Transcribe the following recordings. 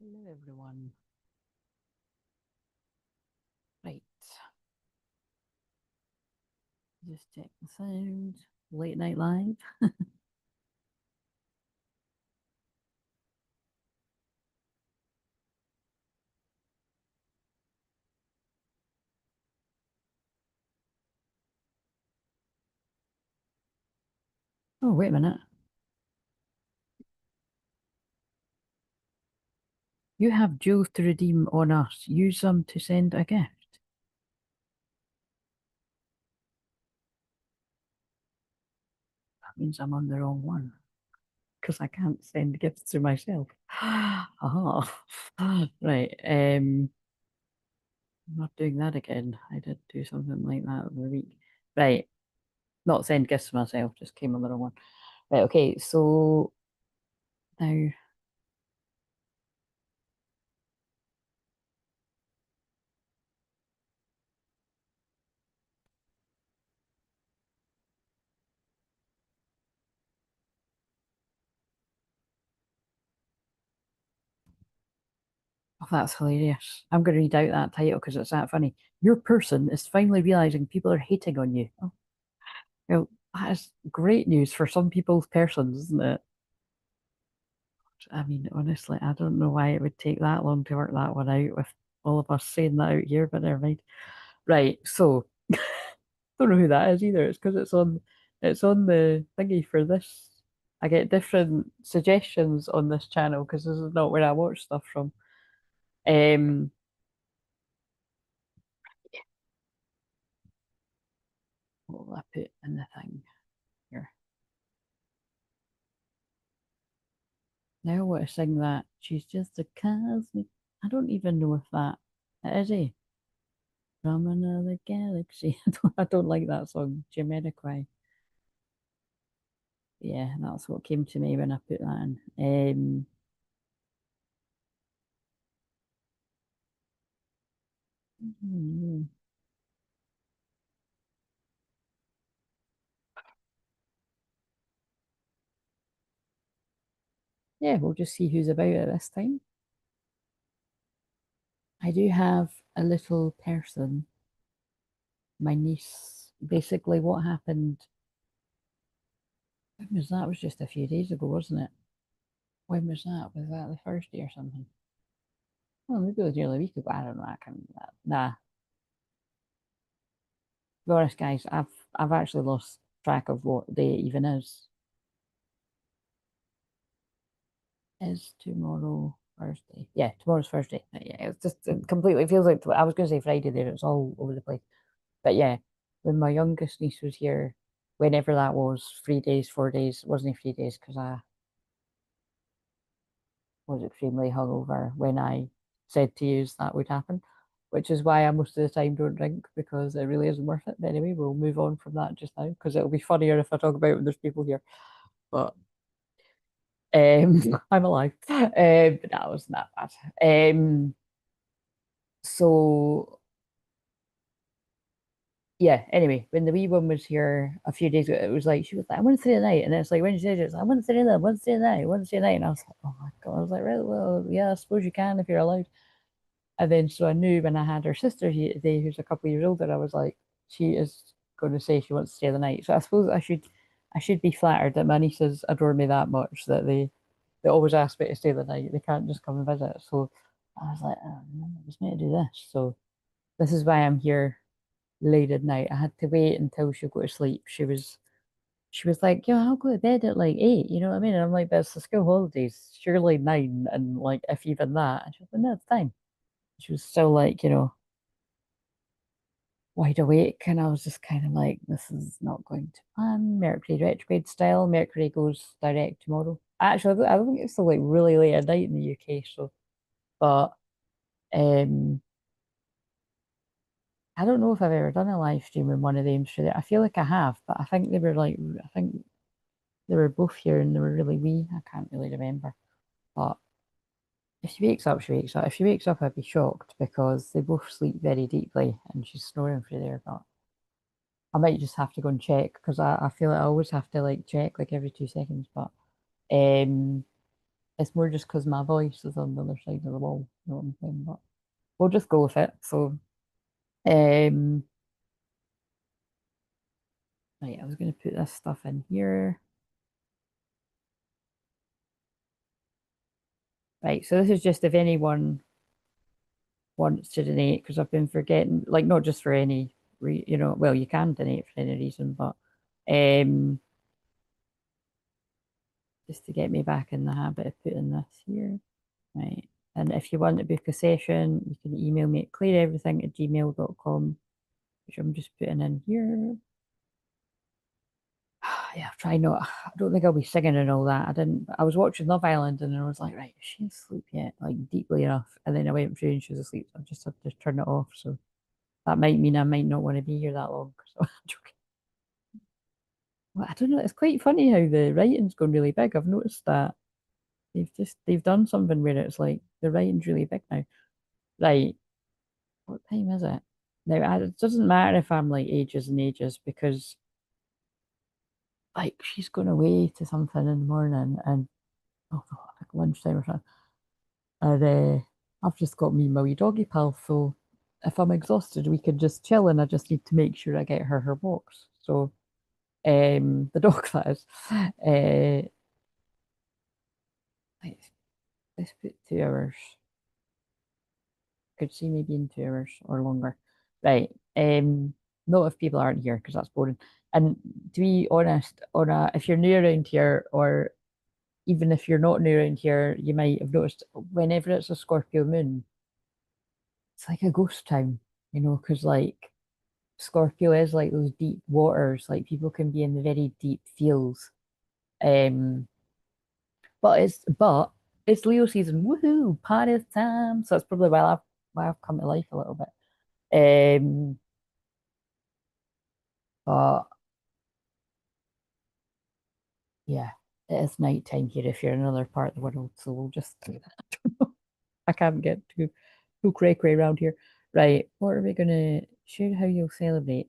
Hello, everyone. Right, just check the sound. Late night live. Oh, wait a minute. You have jewels to redeem on us. Use them to send a gift. That means I'm on the wrong one because I can't send gifts to myself. Aha. Right. I'm not doing that again. I did do something like that the week. Right. Not send gifts to myself, just came on the wrong one. Right, okay, so now oh, that's hilarious. I'm going to read out that title because it's that funny. Your person is finally realizing people are hating on you. Oh, well, that is great news for some people's persons, isn't it? I mean, honestly, I don't know why it would take that long to work that one out with all of us saying that out here, but never mind. Right, so don't know who that is either. It's because it's on the thingy for this. I get different suggestions on this channel because this is not where I watch stuff from. Um, what will I put in the thing here? Now I want to sing that. She's just a cosmic. I don't even know if that it is he from another galaxy. I don't like that song, Jamiroquai. Yeah, that's what came to me when I put that in. Hmm, yeah, we'll just see who's about it this time. I do have a little person, my niece. Basically, what happened, when was that? It was just a few days ago, wasn't it? When was that? Was that the first day or something? Well, maybe it was nearly a week ago. I don't know. I can't remember that. Nah, to be honest, guys, I've actually lost track of what day it even is. Is tomorrow Thursday? Yeah, tomorrow's Thursday. Yeah, it's just it completely feels like I was going to say Friday there. It's all over the place. But yeah, when my youngest niece was here, whenever that was, 3 days, 4 days, it wasn't 3 days because I was extremely hungover when I said to you that would happen, which is why I most of the time don't drink because it really isn't worth it. But anyway, we'll move on from that just now because it'll be funnier if I talk about it when there's people here. But I'm alive. But that wasn't that bad. So yeah, anyway, when the wee one was here a few days ago, it was like she was like, I want to stay the night. And then it's like when she said it, it's like, I want to stay the night, I want to stay the night, I want to stay the night. And I was like, oh my God. I was like, right, well, yeah, I suppose you can if you're allowed. And then so I knew when I had her sister here today, who's a couple of years older, I was like, she is going to say she wants to stay the night. So I suppose I should be flattered that my nieces adore me that much that they always ask me to stay the night. They can't just come and visit. So I was like, oh, no, I was meant to do this. So this is why I'm here late at night. I had to wait until she go to sleep. She was like, yeah, I'll go to bed at like 8, you know what I mean? And I'm like, but it's the school holidays, surely 9, and like if even that. And she was like, no, it's fine. She was still like, wide awake, and I was just kind of like, this is not going to plan. Mercury retrograde style. Mercury goes direct tomorrow. Actually, I don't think it's still like really late at night in the UK, so but um I don't know if I've ever done a live stream in one of them through there. I feel like I have, but I think they were both here and they were really wee. I can't really remember. But if she wakes up, she wakes up. If she wakes up, I'd be shocked because they both sleep very deeply and she's snoring through there. But I might just have to go and check because I feel like I always have to like check like every 2 seconds. But um It's more just because my voice is on the other side of the wall. You know what I'm saying? But we'll just go with it. So, um, right, I was going to put this stuff in here. Right, so this is just if anyone wants to donate, because I've been forgetting, like not just for any, well, you can donate for any reason, but um, just to get me back in the habit of putting this here. Right. And if you want to book a session, you can email me at clair-everything@gmail.com, which I'm just putting in here. Yeah, try not. I don't think I'll be singing and all that. I was watching Love Island and I was like, right, is she asleep yet? Like deeply enough. And then I went through and she was asleep. So I just had to turn it off. So that might mean I might not want to be here that long. So I'm joking. Well, I don't know. It's quite funny how the writing's gone really big. I've noticed that they've done something where it's like the writing's really big now. Right. What time is it? Now, it doesn't matter if I'm like ages and ages because like she's going away to something in the morning and oh, like lunchtime or something. And I've just got me my wee doggy pal. So if I'm exhausted, we can just chill and I just need to make sure I get her box. So the dog that is. Let's, let's put 2 hours. Could see maybe in 2 hours or longer. Right. Not if people aren't here because that's boring. And to be honest, if you're new around here, or even if you're not new around here, you might have noticed whenever it's a Scorpio moon, it's like a ghost town, because like Scorpio is like those deep waters, like people can be in the very deep feels. Um, but it's Leo season, woohoo, party time. So that's probably why I've come to life a little bit. Um, but yeah, it is night time here if you're in another part of the world. So we'll just do that. I can't get too cray around here. Right, what are we gonna share how you'll celebrate?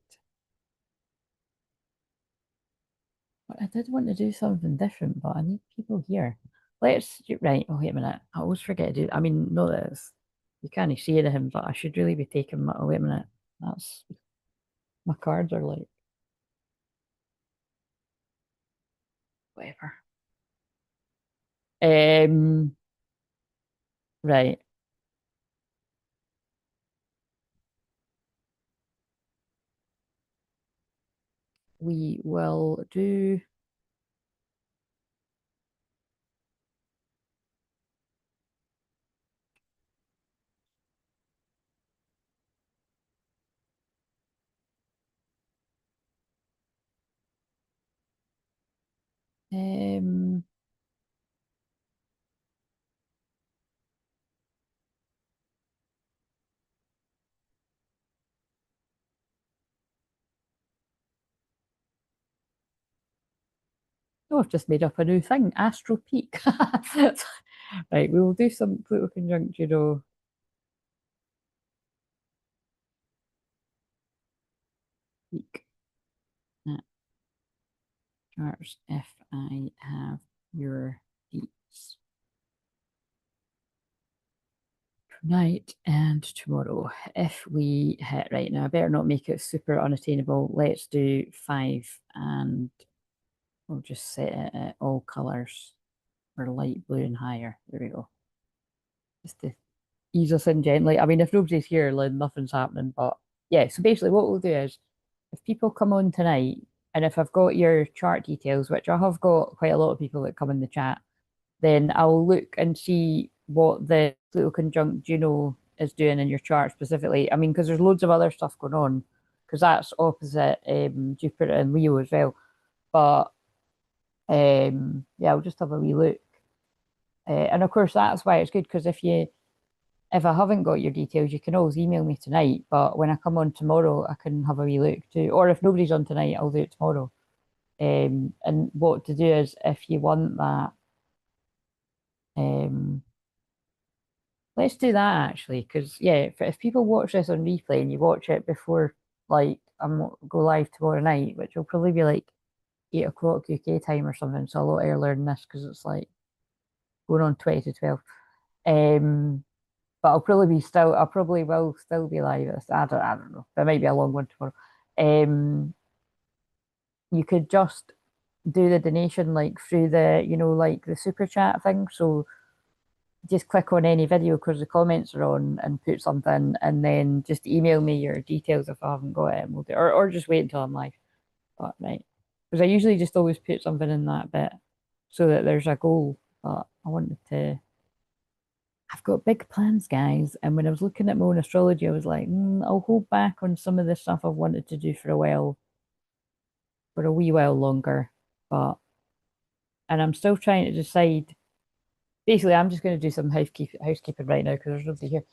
Well, I did want to do something different, but I need people here. Right, oh wait a minute. I always forget to do I mean, no that is you can't see it of him, but I should really be taking my oh wait a minute. That's my cards are like whatever. Um right. We will do um oh, I've just made up a new thing, Astro Peak. Right, we will do some Pluto Conjunct Juno peak at charts if I have your deets tonight and tomorrow. If we hit right now, I better not make it super unattainable. Let's do 5 and we'll just set it at all colours for light blue and higher. There we go. Just to ease us in gently. I mean, if nobody's here, then nothing's happening. But yeah, so basically, what we'll do is if people come on tonight, and if I've got your chart details, which I have got quite a lot of people that come in the chat, then I'll look and see what the Pluto conjunct Juno is doing in your chart specifically. I mean, because there's loads of other stuff going on, because that's opposite Jupiter and Leo as well. But yeah, I'll just have a wee look. And of course, that's why it's good because if I haven't got your details, you can always email me tonight. But when I come on tomorrow, I can have a wee look too. Or if nobody's on tonight, I'll do it tomorrow. And what to do is if you want that, um, let's do that actually. Because yeah, if people watch this on replay and you watch it before like I'm go live tomorrow night, which will probably be like 8 o'clock UK time or something, so a lot earlier than this because it's like going on 20 to 12. Um, but I'll probably will still be live. I don't know. There might be a long one tomorrow. Um, you could just do the donation like through the, like the super chat thing. So just click on any video because the comments are on and put something, and then just email me your details if I haven't got it, and we'll do, or just wait until I'm live. But right, because I usually just always put something in that bit so that there's a goal. But I wanted to. I've got big plans, guys. And when I was looking at my own astrology, I was like, I'll hold back on some of the stuff I've wanted to do for a while, for a wee while longer. But, and I'm still trying to decide. Basically, I'm just going to do some housekeeping right now because there's nobody here.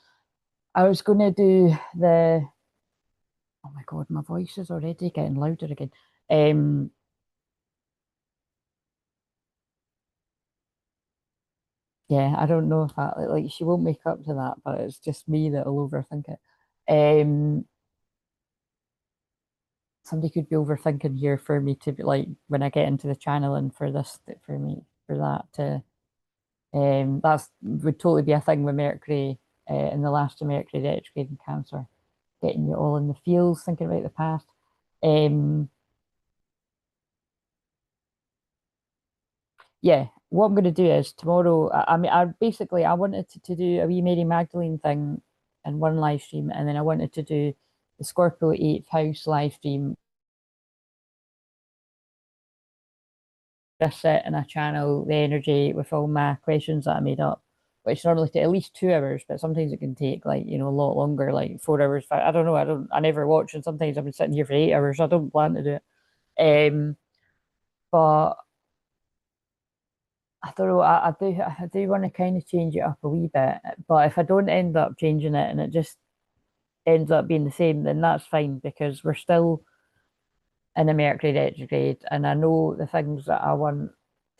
I was going to do oh my God, my voice is already getting louder again. Um, yeah, I don't know if like she won't make up to that, but it's just me that'll overthink it. Um, Somebody could be overthinking here for me to be like when I get into the channel and for this for me for that to that's would totally be a thing with Mercury in the last of Mercury retrograde in Cancer, getting you all in the feels, thinking about the past. Um, yeah, what I'm going to do is tomorrow. I mean, I wanted to do a wee Mary Magdalene thing in one live stream, and then I wanted to do the Scorpio eighth house live stream. I sit and I channel the energy with all my questions that I made up, which normally take at least 2 hours, but sometimes it can take like, a lot longer, like 4 hours. I don't know. I never watch, and sometimes I've been sitting here for 8 hours. I don't plan to do it. But I don't know. I do want to kind of change it up a wee bit. But if I don't end up changing it and it just ends up being the same, then that's fine because we're still in a Mercury retrograde, and I know the things that I want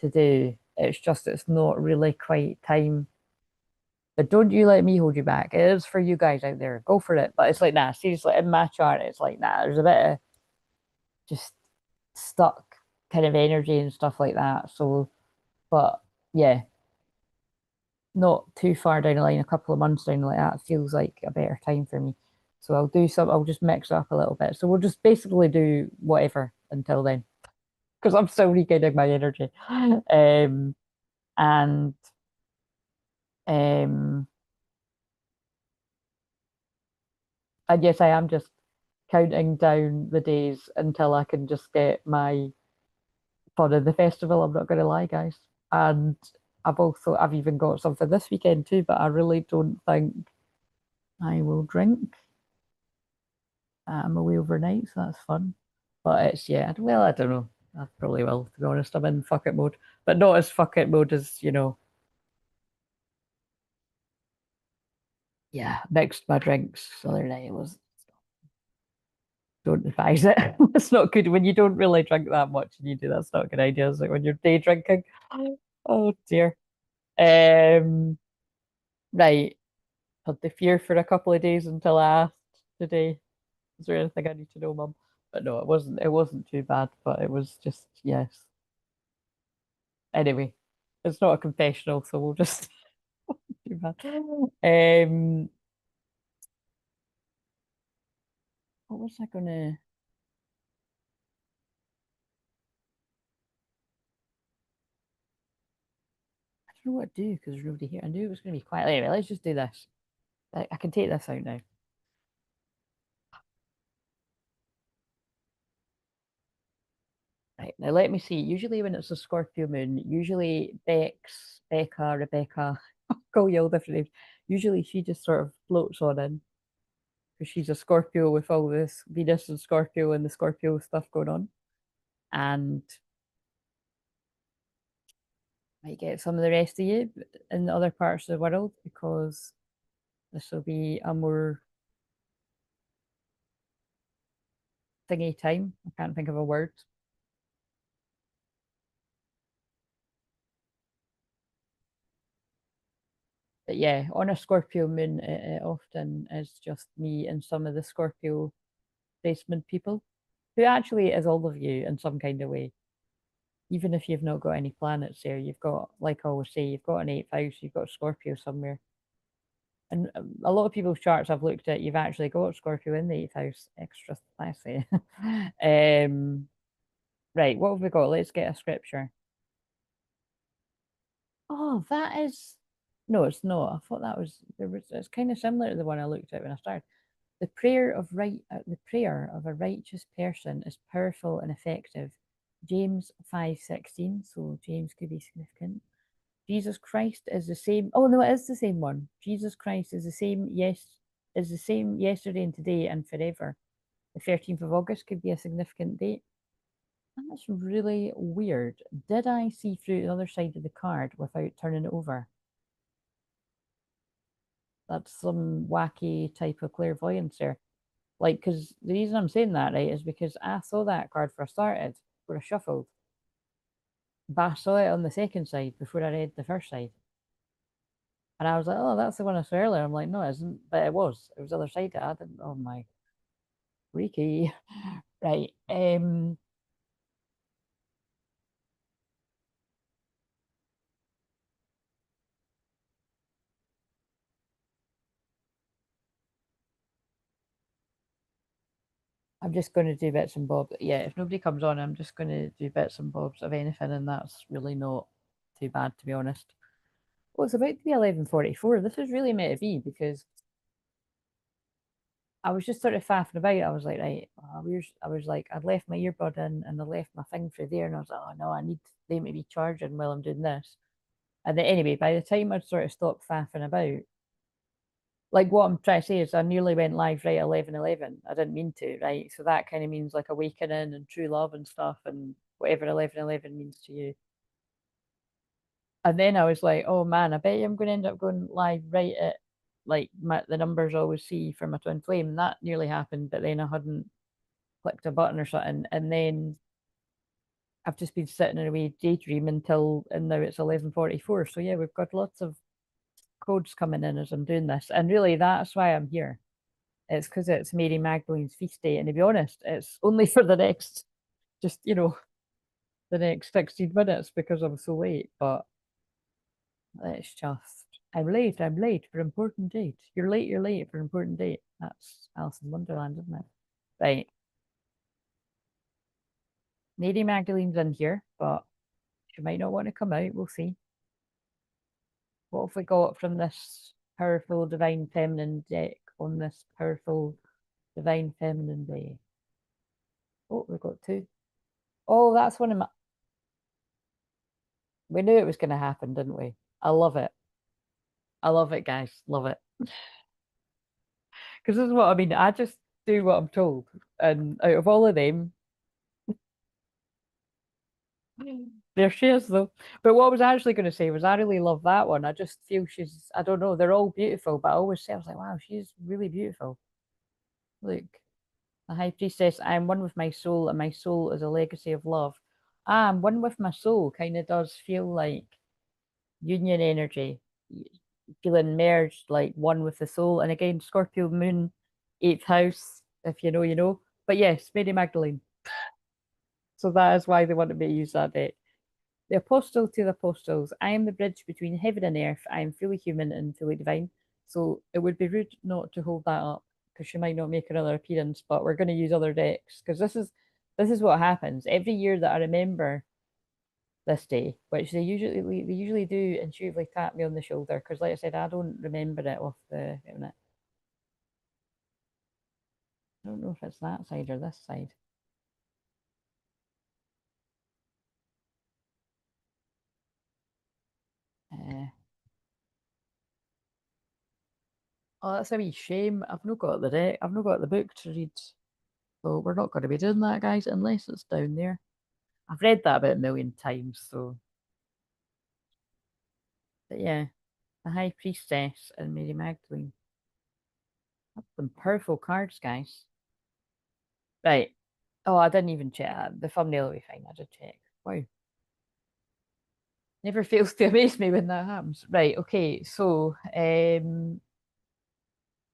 to do. It's just it's not really quite time. But don't you let me hold you back. It is for you guys out there. Go for it. But it's like, nah, seriously, in my chart, it's like, nah, there's a bit of just stuck kind of energy and stuff like that. So, but yeah, not too far down the line, a couple of months down the line, that feels like a better time for me. So I'll just mix it up a little bit. So we'll just basically do whatever until then, because I'm still regaining my energy. And um, and yes, I am just counting down the days until I can just get my fun in the festival. I'm not going to lie, guys. And I've even got something this weekend too, but I really don't think I will drink. I'm away overnight, so that's fun. But it's, yeah, well, I don't know. I probably will, to be honest. I'm in fuck it mode, but not as fuck it mode as, yeah, mixed my drinks the other night. It was, don't advise it. It's not good when you don't really drink that much and you do that's not a good idea. It's like when you're day drinking. Oh dear. Um, right. Had the fear for a couple of days until I asked today. Is there anything I need to know, Mum? But no, it wasn't too bad, but it was just yes. Anyway, it's not a confessional, so we'll just too bad. What was I gonna I don't know what to do because there's nobody here. I knew it was gonna be quiet. Anyway, let's just do this. I can take this out now. Right, now let me see. Usually when it's a Scorpio moon, usually Rebecca, I'll call you all different names. Usually she just sort of floats on in because she's a Scorpio with all this Venus and Scorpio and the Scorpio stuff going on. And might get some of the rest of you in other parts of the world because this will be a more thingy time. I can't think of a word. But yeah, on a Scorpio moon, it often is just me and some of the Scorpio placement people, who actually is all of you in some kind of way. Even if you've not got any planets there, you've got, like I always say, you've got an eighth house, you've got Scorpio somewhere. And a lot of people's charts I've looked at, you've actually got Scorpio in the eighth house. Extra classy. Right, what have we got? Let's get a scripture. Oh, that is no, it's not. I thought that was there was it's kind of similar to the one I looked at when I started. The prayer of a righteous person is powerful and effective. James 5:16. So James could be significant. Jesus Christ is the same. Oh no, it is the same one. Jesus Christ is the same, is the same yesterday and today and forever. The 13th of August could be a significant date. That's really weird. Did I see through the other side of the card without turning it over? That's some wacky type of clairvoyance there. Like, because the reason I'm saying that, right, is because I saw that card first started, where I shuffled, but I saw it on the second side before I read the first side. And I was like, oh, that's the one I saw earlier. I'm like, no, it isn't. But it was. It was the other side. I didn't, oh my, freaky. Right. I'm just going to do bits and bobs. Yeah, if nobody comes on, I'm just going to do bits and bobs of anything, and that's really not too bad, to be honest. Well, it's about to be 11:44. This is really meant to be because I was just sort of faffing about. I was like, right, I was like, I'd left my earbud in and I left my thing through there, and I was like, oh no, I need them to be charging while I'm doing this. And then anyway, by the time I'd sort of stopped faffing about, like what I'm trying to say is I nearly went live right 11:11. I didn't mean to, right? So that kind of means like awakening and true love and stuff and whatever 11:11 means to you. And then I was like, oh man, I bet you I'm going to end up going live right at like the numbers I always see for my twin flame. And that nearly happened, but then I hadn't clicked a button or something. And then I've just been sitting in a wee daydream until, and now it's 11:44. So yeah, we've got lots of codes coming in as I'm doing this. And really, that's why I'm here. It's because it's Mary Magdalene's feast day. And to be honest, it's only for the next, just, the next 16 minutes because I'm so late. But it's just, I'm late for important date. You're late for important date. That's Alice in Wonderland, isn't it? Right. Mary Magdalene's in here, but she might not want to come out. We'll see. What have we got from this powerful divine feminine deck on this powerful divine feminine day? Oh, we've got two. Oh, that's one of my. We knew it was going to happen, didn't we? I love it. I love it, guys. Love it. Because this is what I mean. I just do what I'm told. And out of all of them, there she is, though. But what I was actually going to say was I really love that one. I just feel I don't know, they're all beautiful, but I always say, I was like, wow, she's really beautiful. Look, the High Priestess, I am one with my soul, and my soul is a legacy of love. I'm one with my soul kind of does feel like union energy, feeling merged, like one with the soul. And again, Scorpio moon, eighth house, if you know, you know. But yes, Mary Magdalene. So that is why they wanted me to use that deck. The apostle to the apostles. I am the bridge between heaven and earth. I am fully human and fully divine. So it would be rude not to hold that up because she might not make another appearance, but we're going to use other decks because this is what happens every year that I remember this day, which they usually do intuitively tap me on the shoulder because, like I said, I don't remember it off the. Wait a minute. I don't know if it's that side or this side. Uh, oh, that's a wee shame. I've not got the deck. I've not got the book to read. So we're not going to be doing that, guys, unless it's down there. I've read that about a million times, so. But yeah, the High Priestess and Mary Magdalene. That's some powerful cards, guys. Right. Oh, I didn't even check. The thumbnail will be fine. I did check. Wow. Never fails to amaze me when that happens. Right, okay, so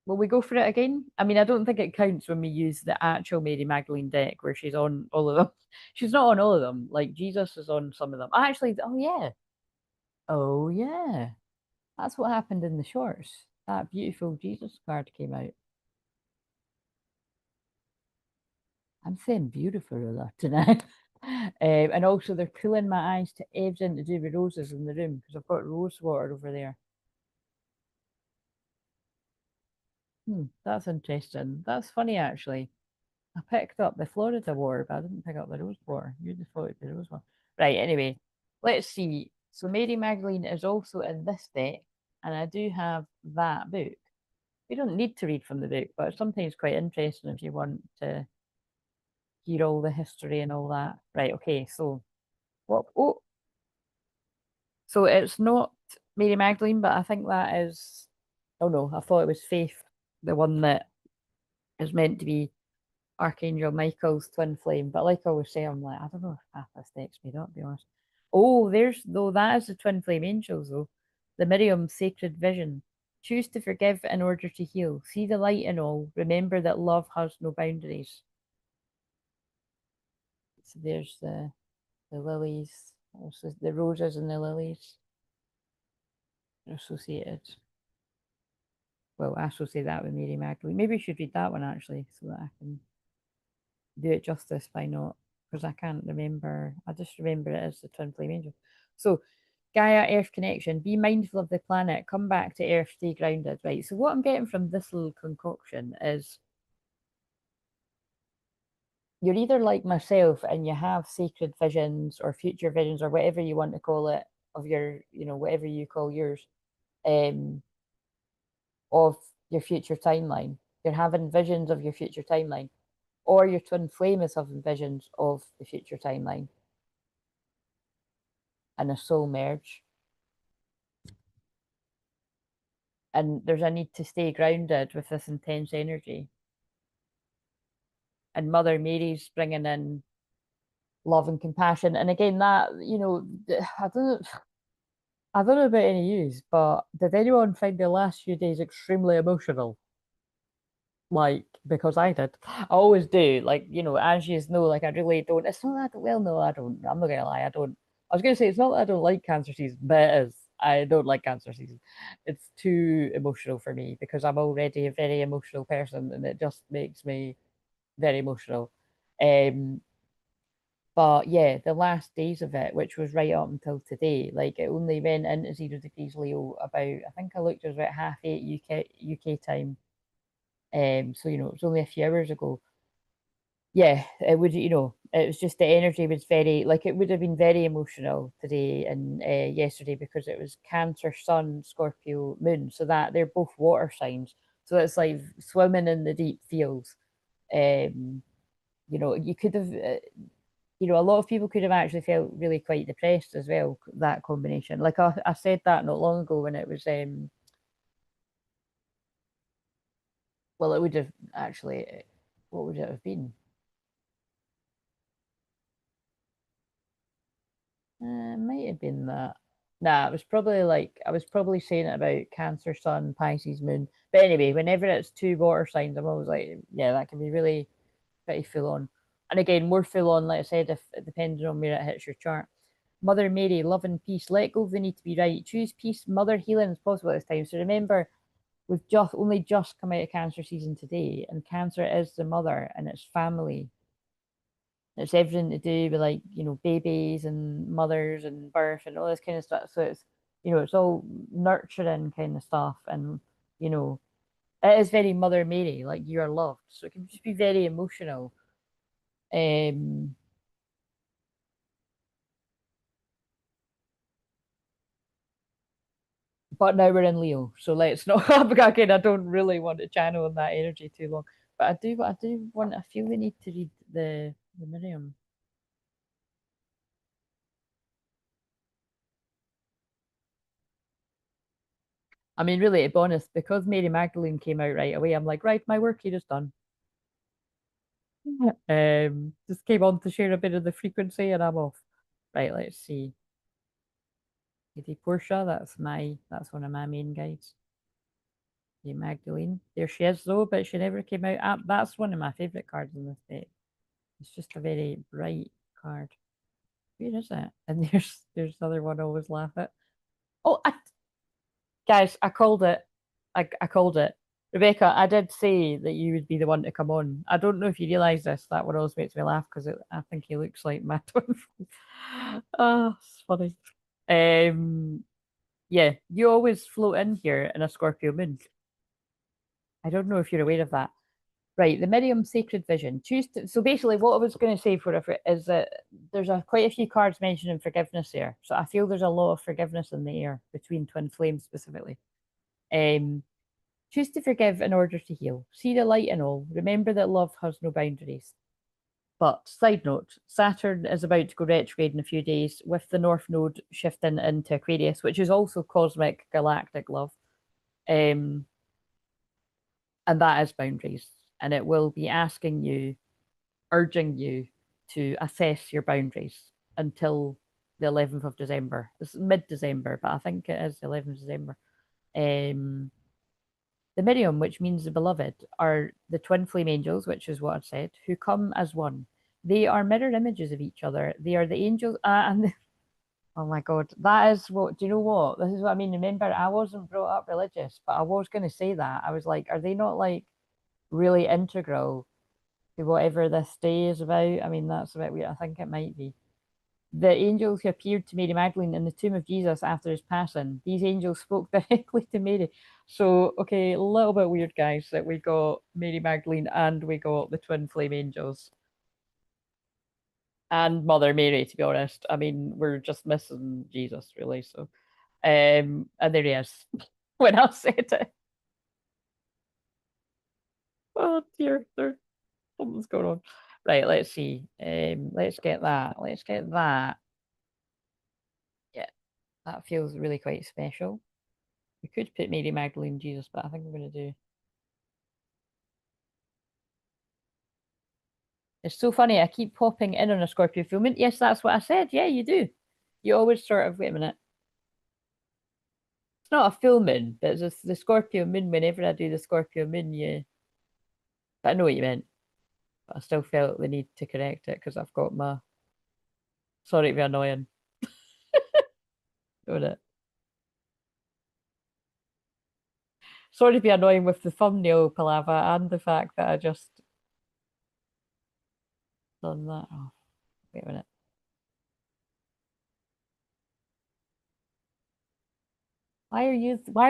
will we go for it again? I mean, I don't think it counts when we use the actual Mary Magdalene deck where she's on all of them. She's not on all of them. Like Jesus is on some of them. Actually, oh yeah. Oh yeah. That's what happened in the shorts. That beautiful Jesus card came out. I'm saying beautiful a lot tonight. And also they're pulling my eyes to everything to do with roses in the room because I've got rose water over there. That's interesting. That's funny actually. I picked up the Florida water, but I didn't pick up the rose water. You just thought it'd be the rose one. Right, anyway, let's see. So Mary Magdalene is also in this deck, and I do have that book. You don't need to read from the book, but it's sometimes quite interesting if you want to hear all the history and all that. Right, okay, so what? Oh, so it's not Mary Magdalene, but I think that is. Oh no, I thought it was Faith, the one that is meant to be Archangel Michael's twin flame. But like I always say, I'm like, I don't know if half this deck's made up, to be honest. Oh, there's though that is the twin flame angels though. The Miriam's sacred vision. Choose to forgive in order to heal. See the light in all. Remember that love has no boundaries. So there's the lilies, also the roses and the lilies are associated. Well, I associate that with Mary Magdalene. Maybe I should read that one actually, so that I can do it justice by not, because I can't remember. I just remember it as the twin flame angel. So Gaia Earth connection, be mindful of the planet, come back to Earth, stay grounded. Right. So what I'm getting from this little concoction is you're either like myself and you have sacred visions or future visions or whatever you want to call it of your, whatever you call yours, um, of your future timeline. You're having visions of your future timeline, or your twin flame is having visions of the future timeline and a soul merge. And there's a need to stay grounded with this intense energy. And Mother Mary's bringing in love and compassion. And again, that, I don't know about any use, but did anyone find the last few days extremely emotional? Like, because I did. I always do. Like, as you know, like I really don't. It's not that, well, no, I don't. I'm not gonna lie, I don't. I was gonna say it's not that I don't like cancer season, but it is. I don't like cancer season. It's too emotional for me because I'm already a very emotional person and it just makes me very emotional. Um, but yeah, the last days of it, which was right up until today, like it only went into 0 degrees Leo about, I think I looked, it was about 8:30 UK time. So it was only a few hours ago. Yeah, it would, it was just the energy was very, like it would have been very emotional today and yesterday because it was Cancer, Sun, Scorpio, Moon. So that they're both water signs. So it's like swimming in the deep feels. Um, you could have, a lot of people could have actually felt really quite depressed as well, that combination. Like I said that not long ago when it was, well, it would have actually, what would it have been? Might have been that. Nah, it was probably like I was probably saying it about Cancer, Sun, Pisces, Moon. But anyway, whenever it's two water signs, I'm always like, yeah, that can be really pretty full on. And again, more full on, like I said, if depending on where it hits your chart. Mother Mary, love and peace. Let go of the need to be right. Choose peace. Mother healing is possible at this time. So remember, we've just come out of Cancer season today, and Cancer is the mother and it's family. It's everything to do with like, babies and mothers and birth and all this kind of stuff. So it's, it's all nurturing kind of stuff. And, you know, it is very Mother Mary, like you are loved. So it can just be very emotional. Um, but now we're in Leo, so let's not again. I don't really want to channel on that energy too long. But I do want, I feel the need to read the Miriam. I mean, really, to be honest, because Mary Magdalene came out right away, I'm like, right, my work here is done. Just came on to share a bit of the frequency and I'm off. Right, let's see. Lady Portia, that's one of my main guides. Okay, Magdalene. There she is though, but she never came out. That's one of my favourite cards in this deck. It's just a very bright card. Where is it? And there's the other one I always laugh at. Oh, guys, I called it. I called it. Rebecca, I did say that you would be the one to come on. I don't know if you realise this. That one always makes me laugh because I think he looks like my twin. Oh, it's funny. Yeah, you always float in here in a Scorpio moon. I don't know if you're aware of that. Right, the Miriam Sacred Vision. So basically, what I was going to say for it is that there's quite a few cards mentioning forgiveness there. So I feel there's a lot of forgiveness in the air between twin flames specifically. Um, Choose to forgive in order to heal. See the light in all. Remember that love has no boundaries. But side note, Saturn is about to go retrograde in a few days with the North Node shifting into Aquarius, which is also cosmic galactic love. And that is boundaries. And it will be asking you, urging you to assess your boundaries until the 11th of December. It's mid-December, but I think it is the 11th of December. The Miriam, which means the beloved, are the twin flame angels, which is what I've said, who come as one. They are mirror images of each other. They are the angels, oh my God, that is what. Do you know what? This is what I mean. Remember, I wasn't brought up religious, but I was going to say that. I was like, are they not like really integral to whatever this day is about? I mean, that's a bit weird. I think it might be. The angels who appeared to Mary Magdalene in the tomb of Jesus after his passing, these angels spoke directly to Mary. So, okay, a little bit weird, guys, that we got Mary Magdalene and we got the twin flame angels and Mother Mary, to be honest. I mean, we're just missing Jesus, really. So, and there he is when I said it. Oh dear, something's going on. Right, let's see. Let's get that. Let's get that. Yeah, that feels really quite special. We could put Mary Magdalene Jesus, but I think we're going to do. It's so funny. I keep popping in on a Scorpio full moon. Yes, that's what I said. Yeah, you do. You always sort of, wait a minute. It's not a full moon, but it's the Scorpio moon. Whenever I do the Scorpio moon, you. But I know what you meant. But I still felt the need to correct it because I've got my. Sorry to be annoying. Got it. Sorry to be annoying with the thumbnail palaver and the fact that I just done that. Oh, wait a minute. Why are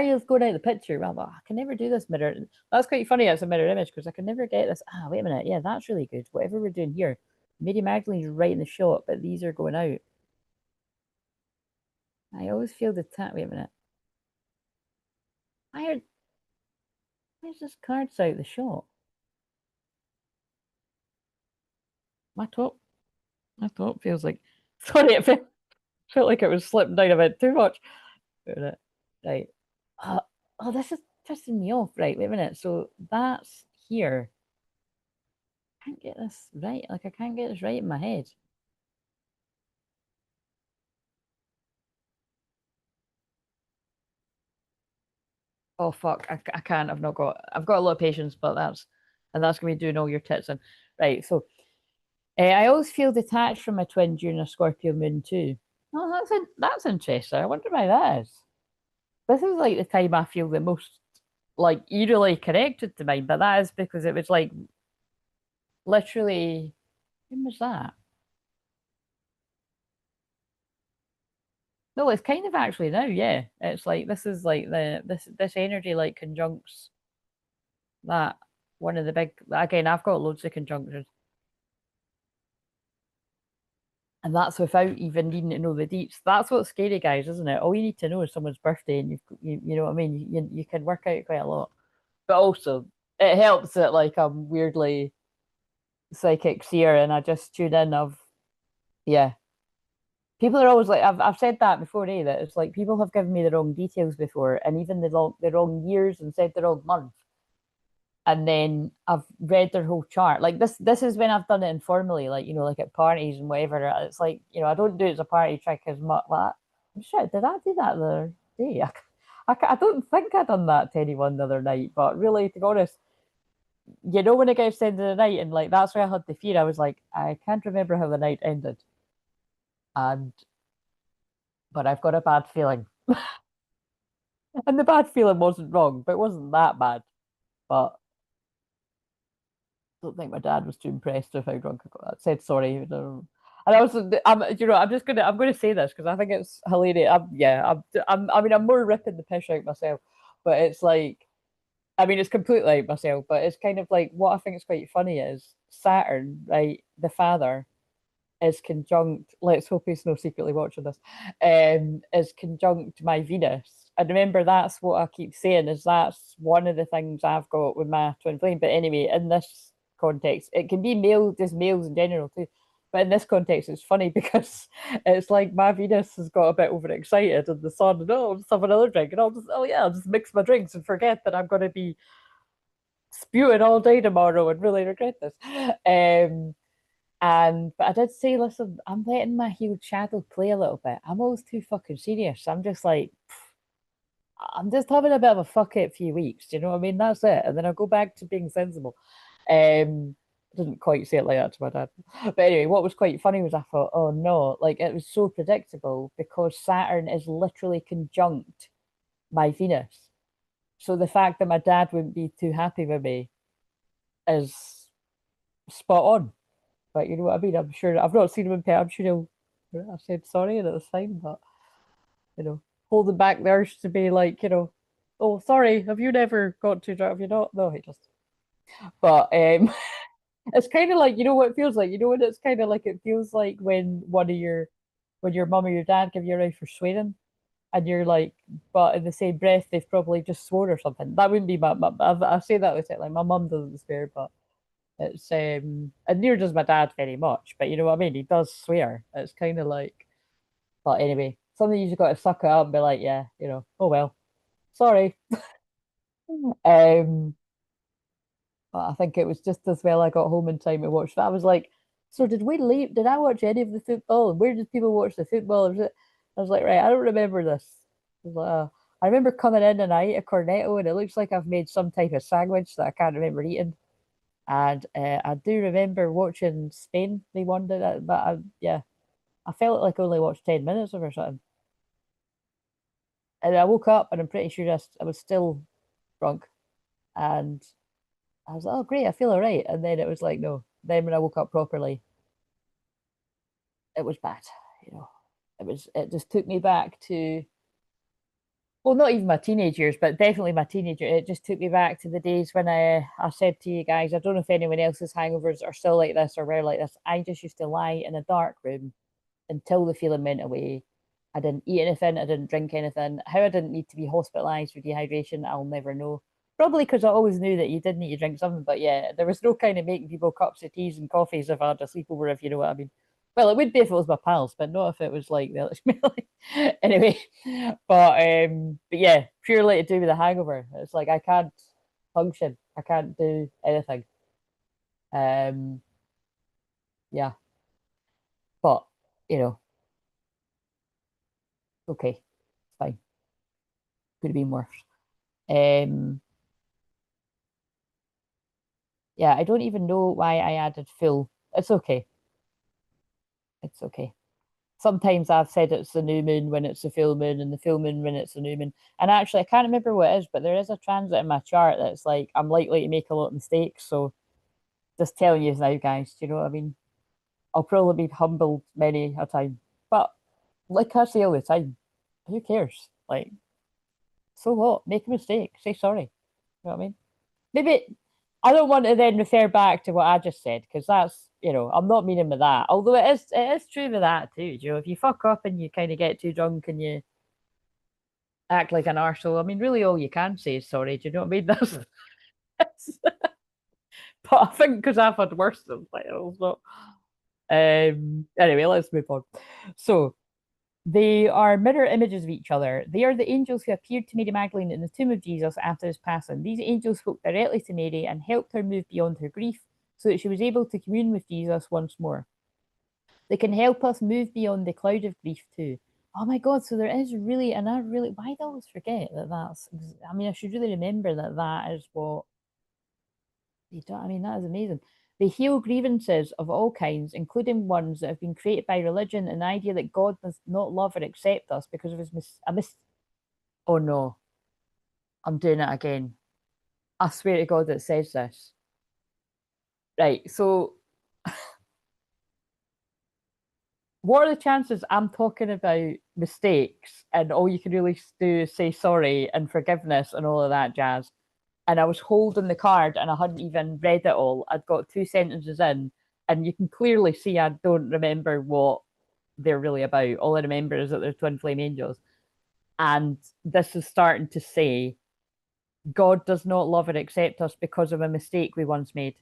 you going out the picture? Well, I can never do this mirror. That's quite funny as a mirror image because I can never get this. Wait a minute. Yeah, that's really good. Whatever we're doing here. Mary Magdalene's right in the shot, but these are going out. I always feel the tap. Wait a minute. Why are where's this cards out the shot? My top my top feels like sorry, felt like it was slipping down a bit too much. Wait a minute. Right. Uh, oh, this is pissing me off. Right, wait a minute. So that's here. I can't get this right. Like I can't get this right in my head. Oh fuck, I can't. I've got a lot of patience, but that's gonna be doing all your tits in. Right, so I always feel detached from my twin during a Scorpio moon too. Oh, that's interesting. I wonder why that is. This is like the time I feel the most like eerily connected to mine, but that is because it was like literally when was that? No, it's kind of actually now, yeah. It's like this is like this energy like conjuncts that one of the big again, I've got loads of conjunctions. And that's without even needing to know the deets. That's what's scary, guys, isn't it? All you need to know is someone's birthday, and you know what I mean. You can work out quite a lot. But also, it helps that like I'm weirdly psychic seer, and I just tune in. Yeah. People are always like I've said that before, eh? That it's like people have given me the wrong details before, and even the wrong years and said the wrong month. And then I've read their whole chart. Like this is when I've done it informally, like like at parties and whatever. It's like I don't do it as a party trick as much. Like, shit, did I do that the other day? I don't think I done that to anyone the other night, but really, to be honest, you know, when it gets to the end of the night, and like that's where I had the fear. I was like, I can't remember how the night ended, and but I've got a bad feeling, and the bad feeling wasn't wrong, but it wasn't that bad. But I don't think my dad was too impressed with how drunk I got. I said sorry, and I was, you know, I'm gonna say this because I think it's hilarious. I mean, I'm more ripping the piss out myself, but it's like, I mean, it's completely out myself, but it's kind of like what I think is quite funny is Saturn, right? The father is conjunct, let's hope he's not secretly watching this, is conjunct my Venus. And remember, that's what I keep saying, is that's one of the things I've got with my twin flame. But anyway, in this context, it can be male, just males in general too. But in this context, it's funny because it's like my Venus has got a bit overexcited and the sun, and oh, I'll just have another drink. And I'll just, oh yeah, I'll just mix my drinks and forget that I'm going to be spewing all day tomorrow and really regret this. And but I did say, listen, I'm letting my healed shadow play a little bit. I'm always too fucking serious. I'm just like, I'm just having a bit of a fuck it few weeks. Do you know what I mean? That's it. And then I'll go back to being sensible. I didn't quite say it like that to my dad. But anyway, what was quite funny was I thought, oh no, like it was so predictable because Saturn is literally conjunct my Venus. So the fact that my dad wouldn't be too happy with me is spot on. But you know what I mean? I'm sure I've not seen him in person. I'm sure he'll. I said sorry and it was fine, but you know, holding back the urge to be like, you know, oh sorry, have you never got too drunk? Have you not? No, he just. But it's kind of like, you know what it feels like. You know what it's kind of like. It feels like when your mum or your dad give you a ride for swearing, and you're like, but in the same breath they've probably just sworn or something. That wouldn't be my mum. I say that with it like my mum doesn't swear, but it's and neither does my dad very much, but you know what I mean? He does swear. It's kind of like, but anyway, something you just got to suck it up and be like, yeah, you know, oh well, sorry. Um, but I think it was just as well I got home in time to watch that. I was like, so did we leave? Did I watch any of the football? And where did people watch the football? I was like, right, I don't remember this. I was like, I remember coming in and I ate a cornetto, and it looks like I've made some type of sandwich that I can't remember eating. And I do remember watching Spain. They won it, but yeah, I felt like I only watched 10 minutes of it or something. And I woke up and I'm pretty sure I was still drunk. And I was like, oh, great, I feel all right. And then it was like, no. Then when I woke up properly, it was bad. You know, it just took me back to, well, not even my teenage years, but definitely my teenager. It just took me back to the days when I said to you guys, I don't know if anyone else's hangovers are still like this or were like this. I just used to lie in a dark room until the feeling went away. I didn't eat anything, I didn't drink anything. How I didn't need to be hospitalized for dehydration, I'll never know. Probably because I always knew that you did need to drink something, but yeah, there was no kind of making people cups of teas and coffees if I had a sleepover, if you know what I mean. Well, it would be if it was my pals, but not if it was like the anyway. But yeah, purely to do with the hangover. It's like I can't function. I can't do anything. Um yeah. But you know, okay, it's fine. Could have been worse. Um, yeah, I don't even know why I added full. It's okay. It's okay. Sometimes I've said it's the new moon when it's the full moon, and the full moon when it's the new moon. And actually, I can't remember what it is, but there is a transit in my chart that's like I'm likely to make a lot of mistakes. So just telling you now, guys. Do you know what I mean? I'll probably be humbled many a time, but like I say all the time, who cares? Like, so what? Make a mistake. Say sorry. You know what I mean? Maybe I don't want to then refer back to what I just said because that's, you know, I'm not meaning with that. Although it is true with that too. You know, if you fuck up and you kind of get too drunk and you act like an arsehole, I mean, really all you can say is sorry. Do you know what I mean? But I think because I've had worse than like it's not. Anyway, let's move on. So they are mirror images of each other. They are the angels who appeared to Mary Magdalene in the tomb of Jesus after his passing. These angels spoke directly to Mary and helped her move beyond her grief so that she was able to commune with Jesus once more. They can help us move beyond the cloud of grief too. Oh my God, so there is really, and I really, why do I always forget that I mean, I should really remember that that is what they do. I mean, that is amazing. They heal grievances of all kinds, including ones that have been created by religion and the idea that God does not love or accept us because of his oh no, I'm doing it again. I swear to God it says this. Right, so what are the chances I'm talking about mistakes and all you can really do is say sorry and forgiveness and all of that jazz? And I was holding the card and I hadn't even read it all. I'd got two sentences in, and you can clearly see I don't remember what they're really about. All I remember is that they're twin flame angels. And this is starting to say, God does not love or accept us because of a mistake we once made.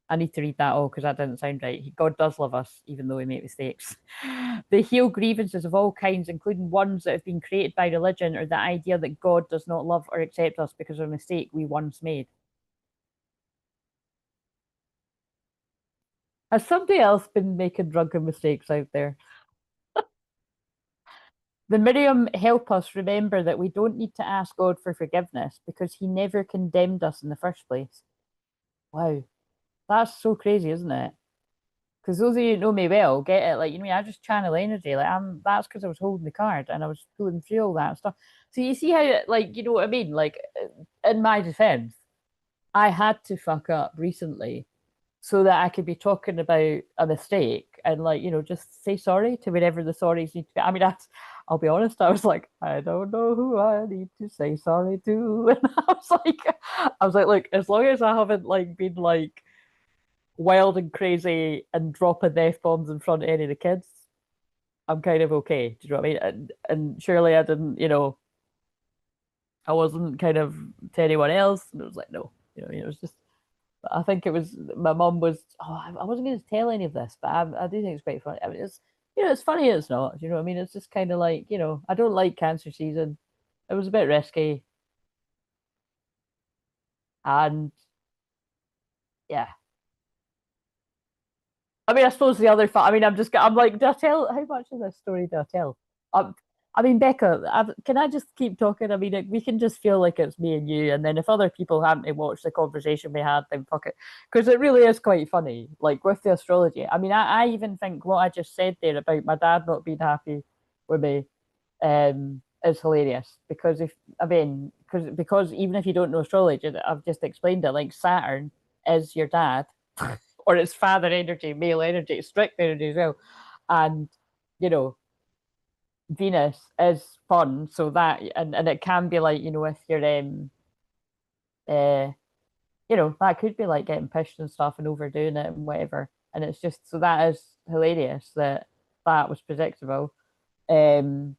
I need to read that all because that didn't sound right. God does love us, even though we make mistakes. They heal grievances of all kinds, including ones that have been created by religion or the idea that God does not love or accept us because of a mistake we once made. Has somebody else been making drunken mistakes out there? The Miriam help us remember that we don't need to ask God for forgiveness because he never condemned us in the first place. Wow, that's so crazy, isn't it? Because those of you who know me well get it. Like, you know, I just channel energy. Like, that's because I was holding the card and I was pulling through all that stuff. So you see how, like, you know what I mean? Like, in my defense, I had to fuck up recently so that I could be talking about a mistake and, like, you know, just say sorry to wherever the sorries need to be. I mean, I'll be honest, I was like, I don't know who I need to say sorry to. And I was like, look, as long as I haven't like been like wild and crazy and dropping F bombs in front of any of the kids, I'm kind of okay. Do you know what I mean? And surely I didn't, you know, I wasn't kind of to anyone else. And it was like, no, you know, it was just I think it was my mum was. Oh, I wasn't going to tell any of this, but I do think it's quite funny. I mean, it's you know, it's funny. It's not. You know what I mean? It's just kind of like you know, I don't like cancer season. It was a bit risky, and yeah. I mean, I suppose the other fact. I mean, I'm like, do I tell? How much of this story do I tell? Um, I mean, Becca, can I just keep talking? I mean, like, we can just feel like it's me and you, and then if other people happen to watch the conversation we had, then fuck it, because it really is quite funny. Like with the astrology. I mean, I even think what I just said there about my dad not being happy with me, is hilarious because if I mean, because even if you don't know astrology, I've just explained it. Like Saturn is your dad or it's father energy, male energy, it's strict energy as well. And, you know, Venus is fun. So that, and it can be like, you know, if you're, uh, you know, that could be like getting pushed and stuff and overdoing it and whatever. And it's just, so that is hilarious that that was predictable. Um,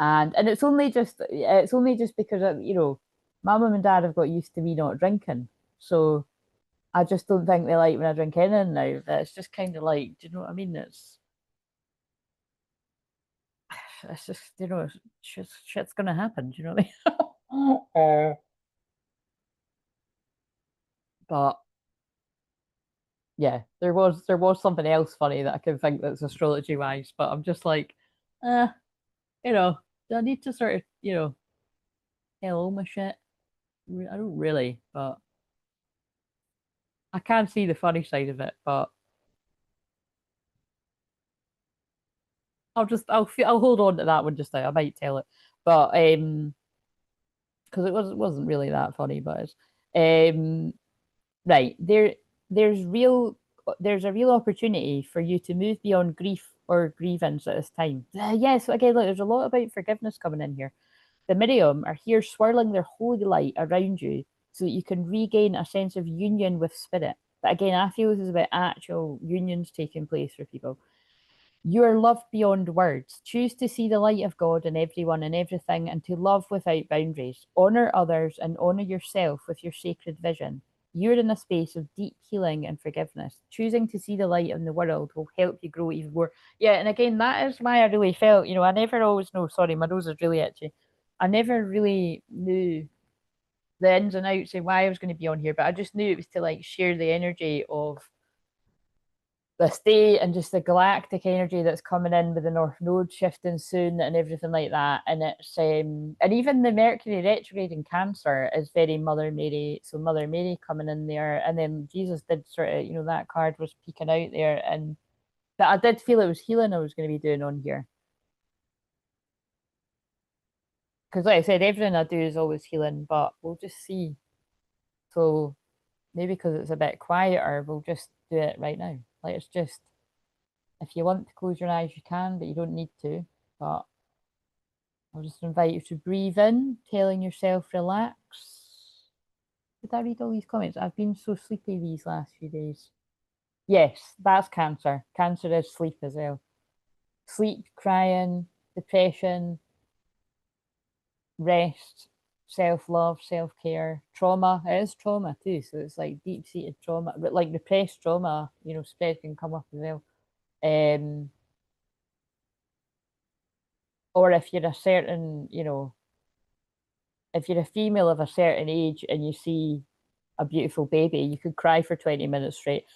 and it's only just because, you know, my mum and dad have got used to me not drinking. So, I just don't think they like when I drink anything now. It's just kind of like, do you know what I mean? It's just, you know, shit's gonna happen. Do you know what I mean? But yeah, there was something else funny that I can think that's astrology wise, but I'm just like, uh, you know, do I need to sort of, you know, tell all my shit? I don't really, but I can see the funny side of it. But I'll hold on to that one just now. I might tell it, but because it wasn't really that funny, but it's right there's real there's a real opportunity for you to move beyond grief or grievance at this time. Yes, again, look, there's a lot about forgiveness coming in here. The Miriam are here swirling their holy light around you so that you can regain a sense of union with spirit. But again, I feel this is about actual unions taking place for people. You are loved beyond words. Choose to see the light of God in everyone and everything and to love without boundaries. Honor others and honor yourself with your sacred vision. You're in a space of deep healing and forgiveness. Choosing to see the light in the world will help you grow even more. Yeah, and again, that is why I really felt, you know, I never always know. Sorry, my nose is really itchy. I never really knew the ins and outs and why I was going to be on here, but I just knew it was to like share the energy of the state and just the galactic energy that's coming in with the North Node shifting soon and everything like that. And it's and even the Mercury retrograde in Cancer is very Mother Mary. So Mother Mary coming in there, and then Jesus did sort of, that card was peeking out there, and but I did feel it was healing I was going to be doing on here. Because like I said, everything I do is always healing, but we'll just see. So maybe because it's a bit quieter, we'll just do it right now. Like it's just if you want to close your eyes, you can, but you don't need to. But I'll just invite you to breathe in, telling yourself relax. Did I read all these comments? I've been so sleepy these last few days. Yes, that's Cancer. Cancer is sleep as well. Sleep, crying, depression, rest, self-love, self-care, trauma. It is trauma too. So it's like deep-seated trauma, but like repressed trauma, spread can come up as well. Um, or if you're a certain, if you're a female of a certain age and you see a beautiful baby, you could cry for 20 minutes straight.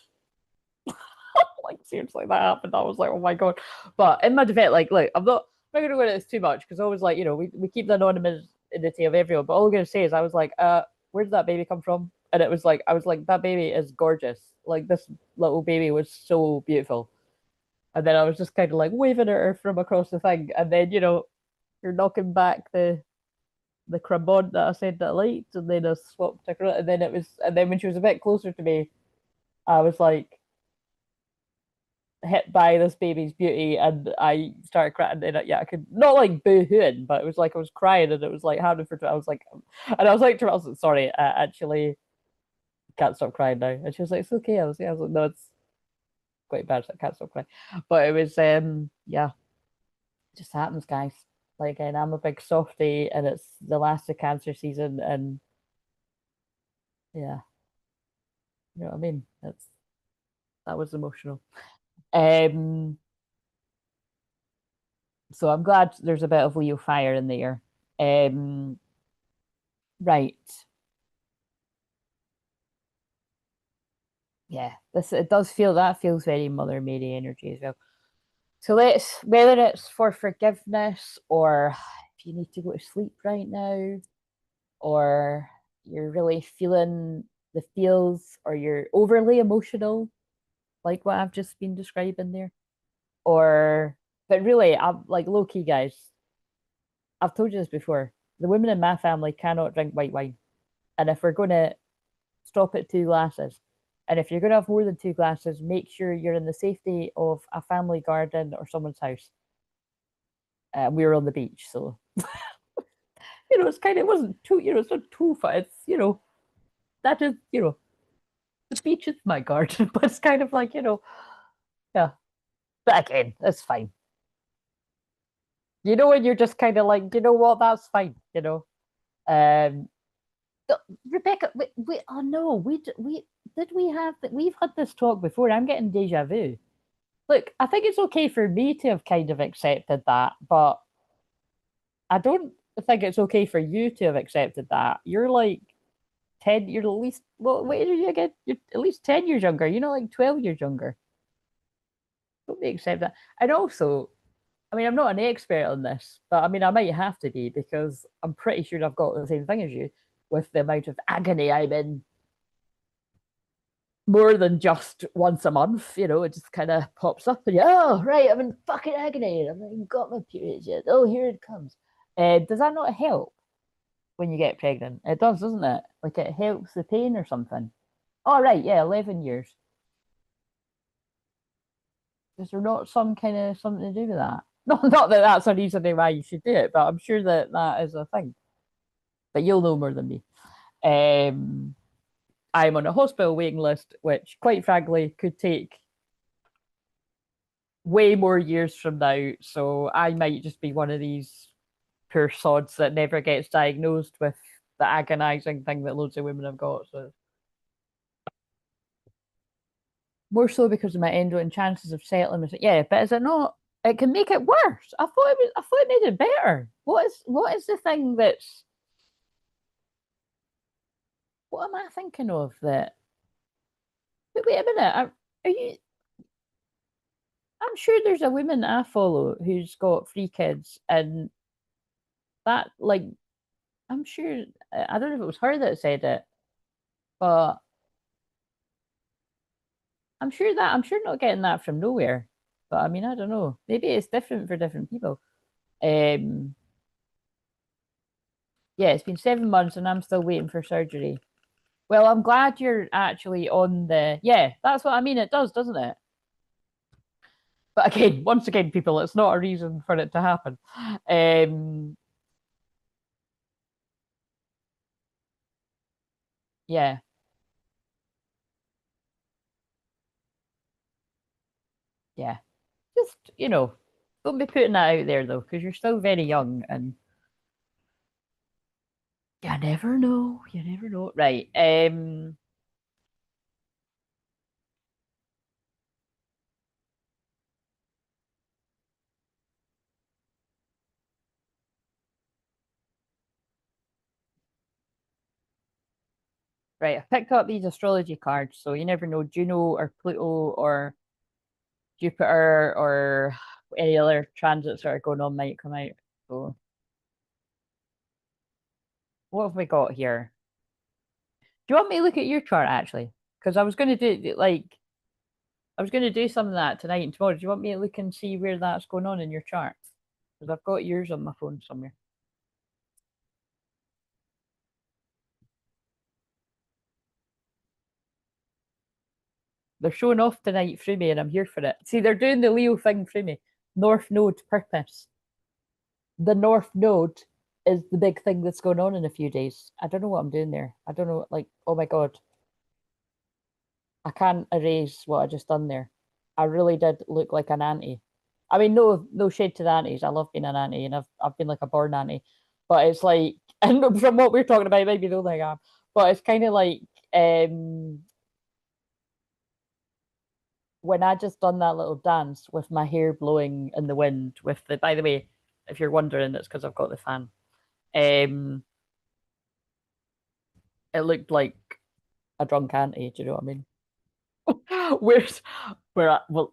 Like seriously, that happened. I was like, oh my god. But in my defense, like, look, I'm not gonna go into this too much because I was like, we keep the anonymity of everyone, but all I'm gonna say is I was like, where did that baby come from? And it was like, I was like, that baby is gorgeous. Like this little baby was so beautiful. And then I was just kind of like waving at her from across the thing, and then you're knocking back the crabon that I said that I liked, and then I swapped across, and then when she was a bit closer to me, I was like hit by this baby's beauty, and I started crying. And yeah, I could not like boo-hooing, but it was like I was crying, and it was like happening for. I was like, and I was like, I was like, sorry, I actually can't stop crying now. And she was like, it's okay. I was like, no, it's quite bad. So I can't stop crying. But it was, yeah, it just happens, guys. Like, and I'm a big softie, and it's the last of Cancer season, and yeah, you know what I mean. That was emotional. Um, so I'm glad there's a bit of Leo fire in there. Um, right. Yeah, this it does feel that feels very Mother Mary energy as well. So let's whether it's for forgiveness or if you need to go to sleep right now, or you're really feeling the feels, or you're overly emotional, like what I've just been describing there. Or but really, I'm like low key guys, I've told you this before. The women in my family cannot drink white wine. And if we're gonna stop at 2 glasses. And if you're going to have more than 2 glasses, make sure you're in the safety of a family garden or someone's house. We were on the beach, so it's kind of it wasn't too it's not too far. It's that is the beach is my garden, but it's kind of like yeah. But again, that's fine. When you're just kind of like what, that's fine. Um, Rebecca, oh no, we did we have that? We've had this talk before. I'm getting deja vu. Look, I think it's okay for me to have kind of accepted that, but I don't think it's okay for you to have accepted that. You're like 10, you're at least, well, what age are you again? You're at least 10 years younger, like 12 years younger. Don't they accept that? And also, I mean, I'm not an expert on this, but I mean, I might have to be because I'm pretty sure I've got the same thing as you with the amount of agony I'm in more than just once a month, it just kind of pops up and oh, right, I'm in fucking agony. I've not even got my periods yet. Oh, here it comes. Does that not help when you get pregnant? It does, doesn't it? Like it helps the pain or something. Oh, right, yeah, 11 years. Is there not some kind of something to do with that? Not that that's a reason why you should do it, but I'm sure that that is a thing. But you'll know more than me. Um, I'm on a hospital waiting list, which, quite frankly, could take way more years from now. So I might just be one of these poor sods that never gets diagnosed with the agonizing thing that loads of women have got. So more so because of my endo and chances of settling. Yeah, but is it not? It can make it worse. I thought it made it better. What is the thing that's? What am I thinking of? That? But wait a minute. Are you? I'm sure there's a woman I follow who's got three kids, and that like I'm sure I don't know if it was her that said it, but I'm sure not getting that from nowhere. But I mean, I don't know. Maybe it's different for different people. Um, yeah, it's been 7 months and I'm still waiting for surgery. Well, I'm glad you're actually on the. Yeah, that's what I mean. It does, doesn't it? But again, once again, people, it's not a reason for it to happen. Um, yeah, yeah. Just, don't be putting that out there though, because you're still very young and you never know. You never know. Right. Right. I picked up these astrology cards, so you never know Juno or Pluto or Jupiter or any other transits that are going on might come out. So what have we got here? Do you want me to look at your chart actually? Because I was going to do some of that tonight and tomorrow. Do you want me to look and see where that's going on in your chart? Because I've got yours on my phone somewhere. They're showing off tonight through me and I'm here for it. See, they're doing the Leo thing through me. North Node purpose. The North Node is the big thing that's going on in a few days. I don't know what I'm doing there. I don't know, like, oh my God, I can't erase what I just done there. I really did look like an auntie. I mean, no shade to the aunties. I love being an auntie, and I've been like a born auntie. But it's like, and from what we're talking about, maybe don't think I am. But it's kind of like when I just done that little dance with my hair blowing in the wind. With the, by the way, if you're wondering, it's because I've got the fan. Um, it looked like a drunk auntie. Do you know what I mean? Where's well,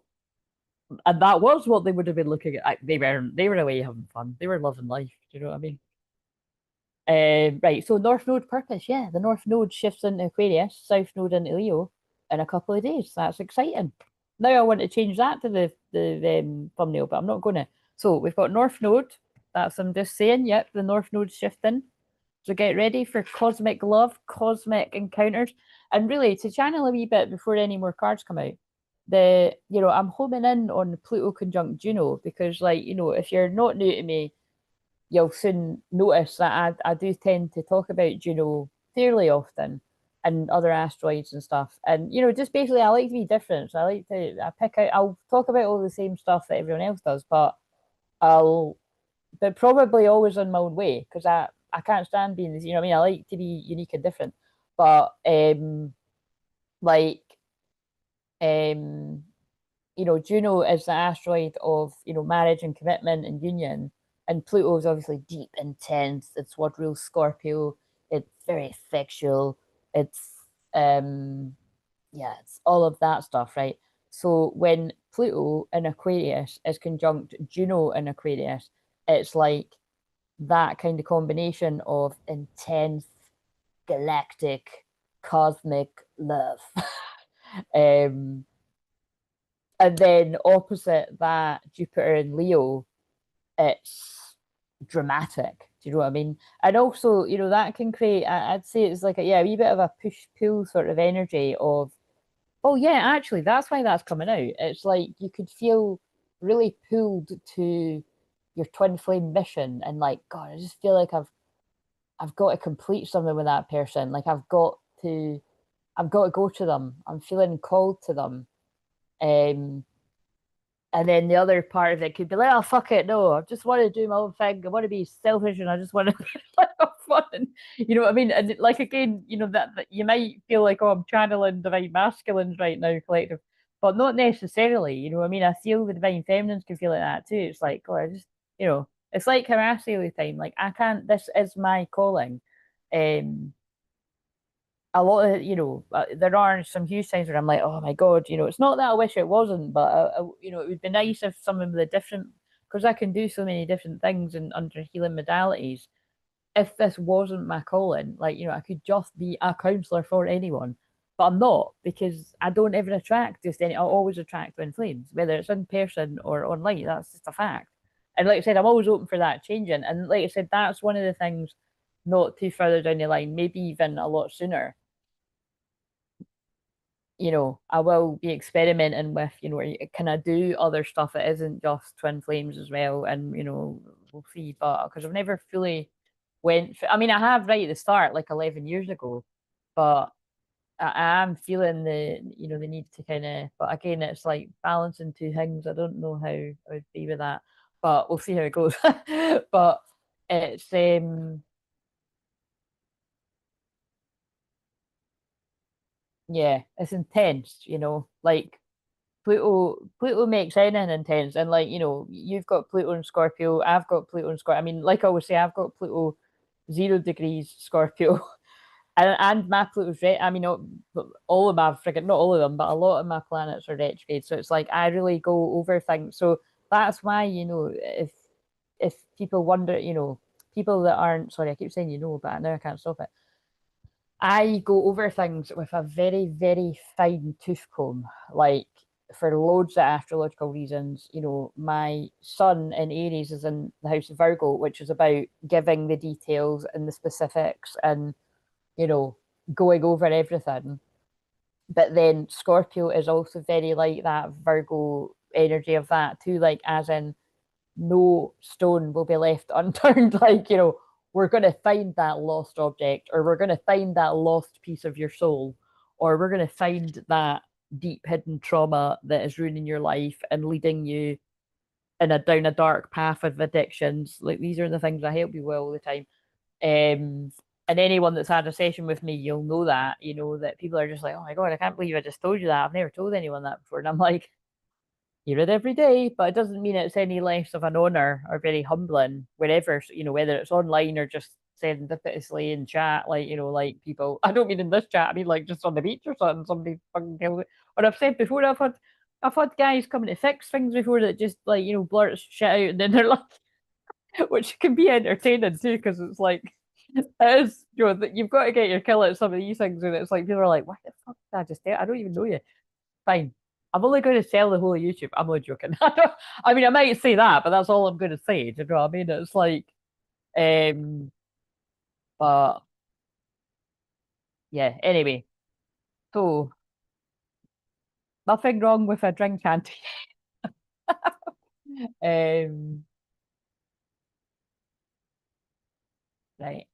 and that was what they would have been looking at. They were away having fun. They were loving life. Do you know what I mean? Right. So North Node purpose, yeah. The North Node shifts into Aquarius, South Node into Leo in a couple of days. That's exciting. Now I want to change that to the thumbnail, but I'm not going to. So we've got North Node. That's I'm just saying. Yep, the North Node's shifting. So get ready for cosmic love, cosmic encounters, and really to channel a wee bit before any more cards come out. I'm homing in on Pluto Conjunct Juno because, like, if you're not new to me, you'll soon notice that I do tend to talk about Juno fairly often and other asteroids and stuff. And just basically I like to be different. So I pick out I'll talk about all the same stuff that everyone else does, I'll but probably always on my own way because I can't stand being this, what I mean? I like to be unique and different. But like um Juno is the asteroid of, marriage and commitment and union. And Pluto is obviously deep, intense. It's what rules Scorpio. It's very sexual. It's yeah, it's all of that stuff, right? So when Pluto in Aquarius is conjunct Juno in Aquarius, it's like that kind of combination of intense galactic cosmic love. um and then opposite that, Jupiter and Leo, it's dramatic. Do you know what I mean? And also, that can create, I'd say it's like a wee bit of a push pull sort of energy of, oh yeah, actually, that's why that's coming out. It's like you could feel really pulled to your twin flame mission and like, God, I just feel like I've got to complete something with that person. Like I've got to go to them. I'm feeling called to them. Um, and then the other part of it could be like, oh fuck it, no, I just want to do my own thing. I want to be selfish and I just want to have fun. And, you know what I mean? And like again, that you might feel like, oh, I'm channeling divine masculines right now, collective, but not necessarily. You know what I mean? I feel the divine feminines can feel like that too. It's like, oh, I just, it's like Harassy all the time. Like I can't. This is my calling. Um, a lot of, there are some huge times where I'm like, oh my God, it's not that I wish it wasn't, but it would be nice if some of the different, because I can do so many different things and under healing modalities. If this wasn't my calling, like, I could just be a counselor for anyone, but I'm not because I don't ever attract just any, I always attract twin flames, whether it's in person or online. That's just a fact. And like I said, I'm always open for that changing. And like I said, that's one of the things not too further down the line, maybe even a lot sooner. I will be experimenting with, can I do other stuff that isn't just twin flames as well? And, we'll see. But because I've never fully I mean, I have right at the start, like 11 years ago, but I am feeling the need to kind of, but again, it's like balancing two things. I don't know how I would be with that, but we'll see how it goes. But it's, yeah, it's intense, like Pluto makes anything intense, and like you've got Pluto and Scorpio, I've got Pluto and Scorpio. I mean, like I always say, I've got Pluto 0 degrees Scorpio, and my Pluto's ret. I mean, all of my friggin' not all of them, but a lot of my planets are retrograde. So it's like I really go over things. So that's why if people wonder, people that aren't sorry, I keep saying but now I can't stop it. I go over things with a very, very fine tooth comb, like for loads of astrological reasons. My sun in Aries is in the house of Virgo, which is about giving the details and the specifics and, you know, going over everything. But then Scorpio is also very like that Virgo energy of that too, like as in no stone will be left unturned. Like, we're going to find that lost object, or we're going to find that lost piece of your soul, or we're going to find that deep hidden trauma that is ruining your life and leading you down a dark path of addictions. Like, these are the things I help you with all the time. And anyone that's had a session with me, you'll know that, that people are just like, oh my God, I can't believe I just told you that. I've never told anyone that before. And I'm like, hear it every day, but it doesn't mean it's any less of an honor or very humbling wherever, whether it's online or just serendipitously in chat, like, like people, I don't mean in this chat, I mean like just on the beach or something, somebody fucking kills it. Or I've said before, I've had guys coming to fix things before that just like, blurt shit out and then they're like, which can be entertaining too, because it's like, it is, that you've got to get your kill at some of these things, and it's like people are like, what the fuck did I just do? I don't even know you. Fine. I'm only going to sell the whole of YouTube. I'm only joking. I mean, I might say that, but that's all I'm going to say. Do you know what I mean? It's like, um, but yeah. Anyway, so nothing wrong with a drink chanty. um, right.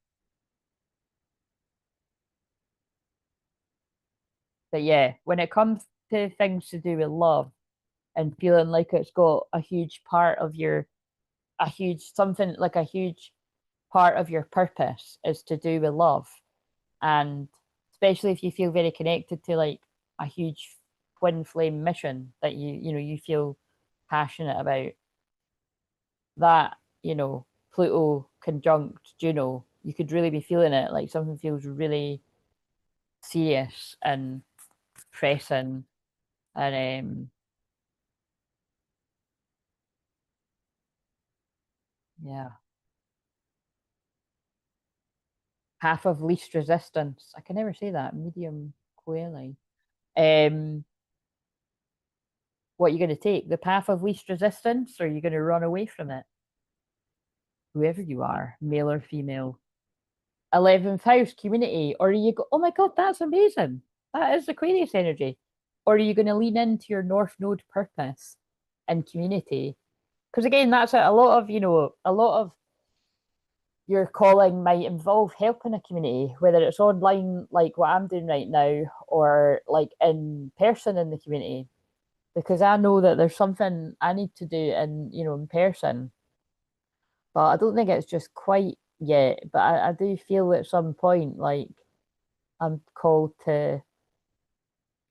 But yeah, when it comes to things to do with love and feeling like it's got a huge part of a huge something like a huge part of your purpose is to do with love, and especially if you feel very connected to like a huge twin flame mission that you feel passionate about, that Pluto conjunct Juno, you could really be feeling it, like something feels really serious and pressing. And yeah, path of least resistance, I can never say that, medium coeli. um what are you going to take, the path of least resistance, or are you going to run away from it? Whoever you are, male or female. 11th house community, or are you go, oh my God, that's amazing, that is Aquarius energy, or are you going to lean into your North Node purpose and community? Because again, that's a lot of, a lot of your calling might involve helping a community, whether it's online like what I'm doing right now, or like in person in the community, because I know that there's something I need to do in person, but I don't think it's just quite yet. But I do feel at some point like I'm called to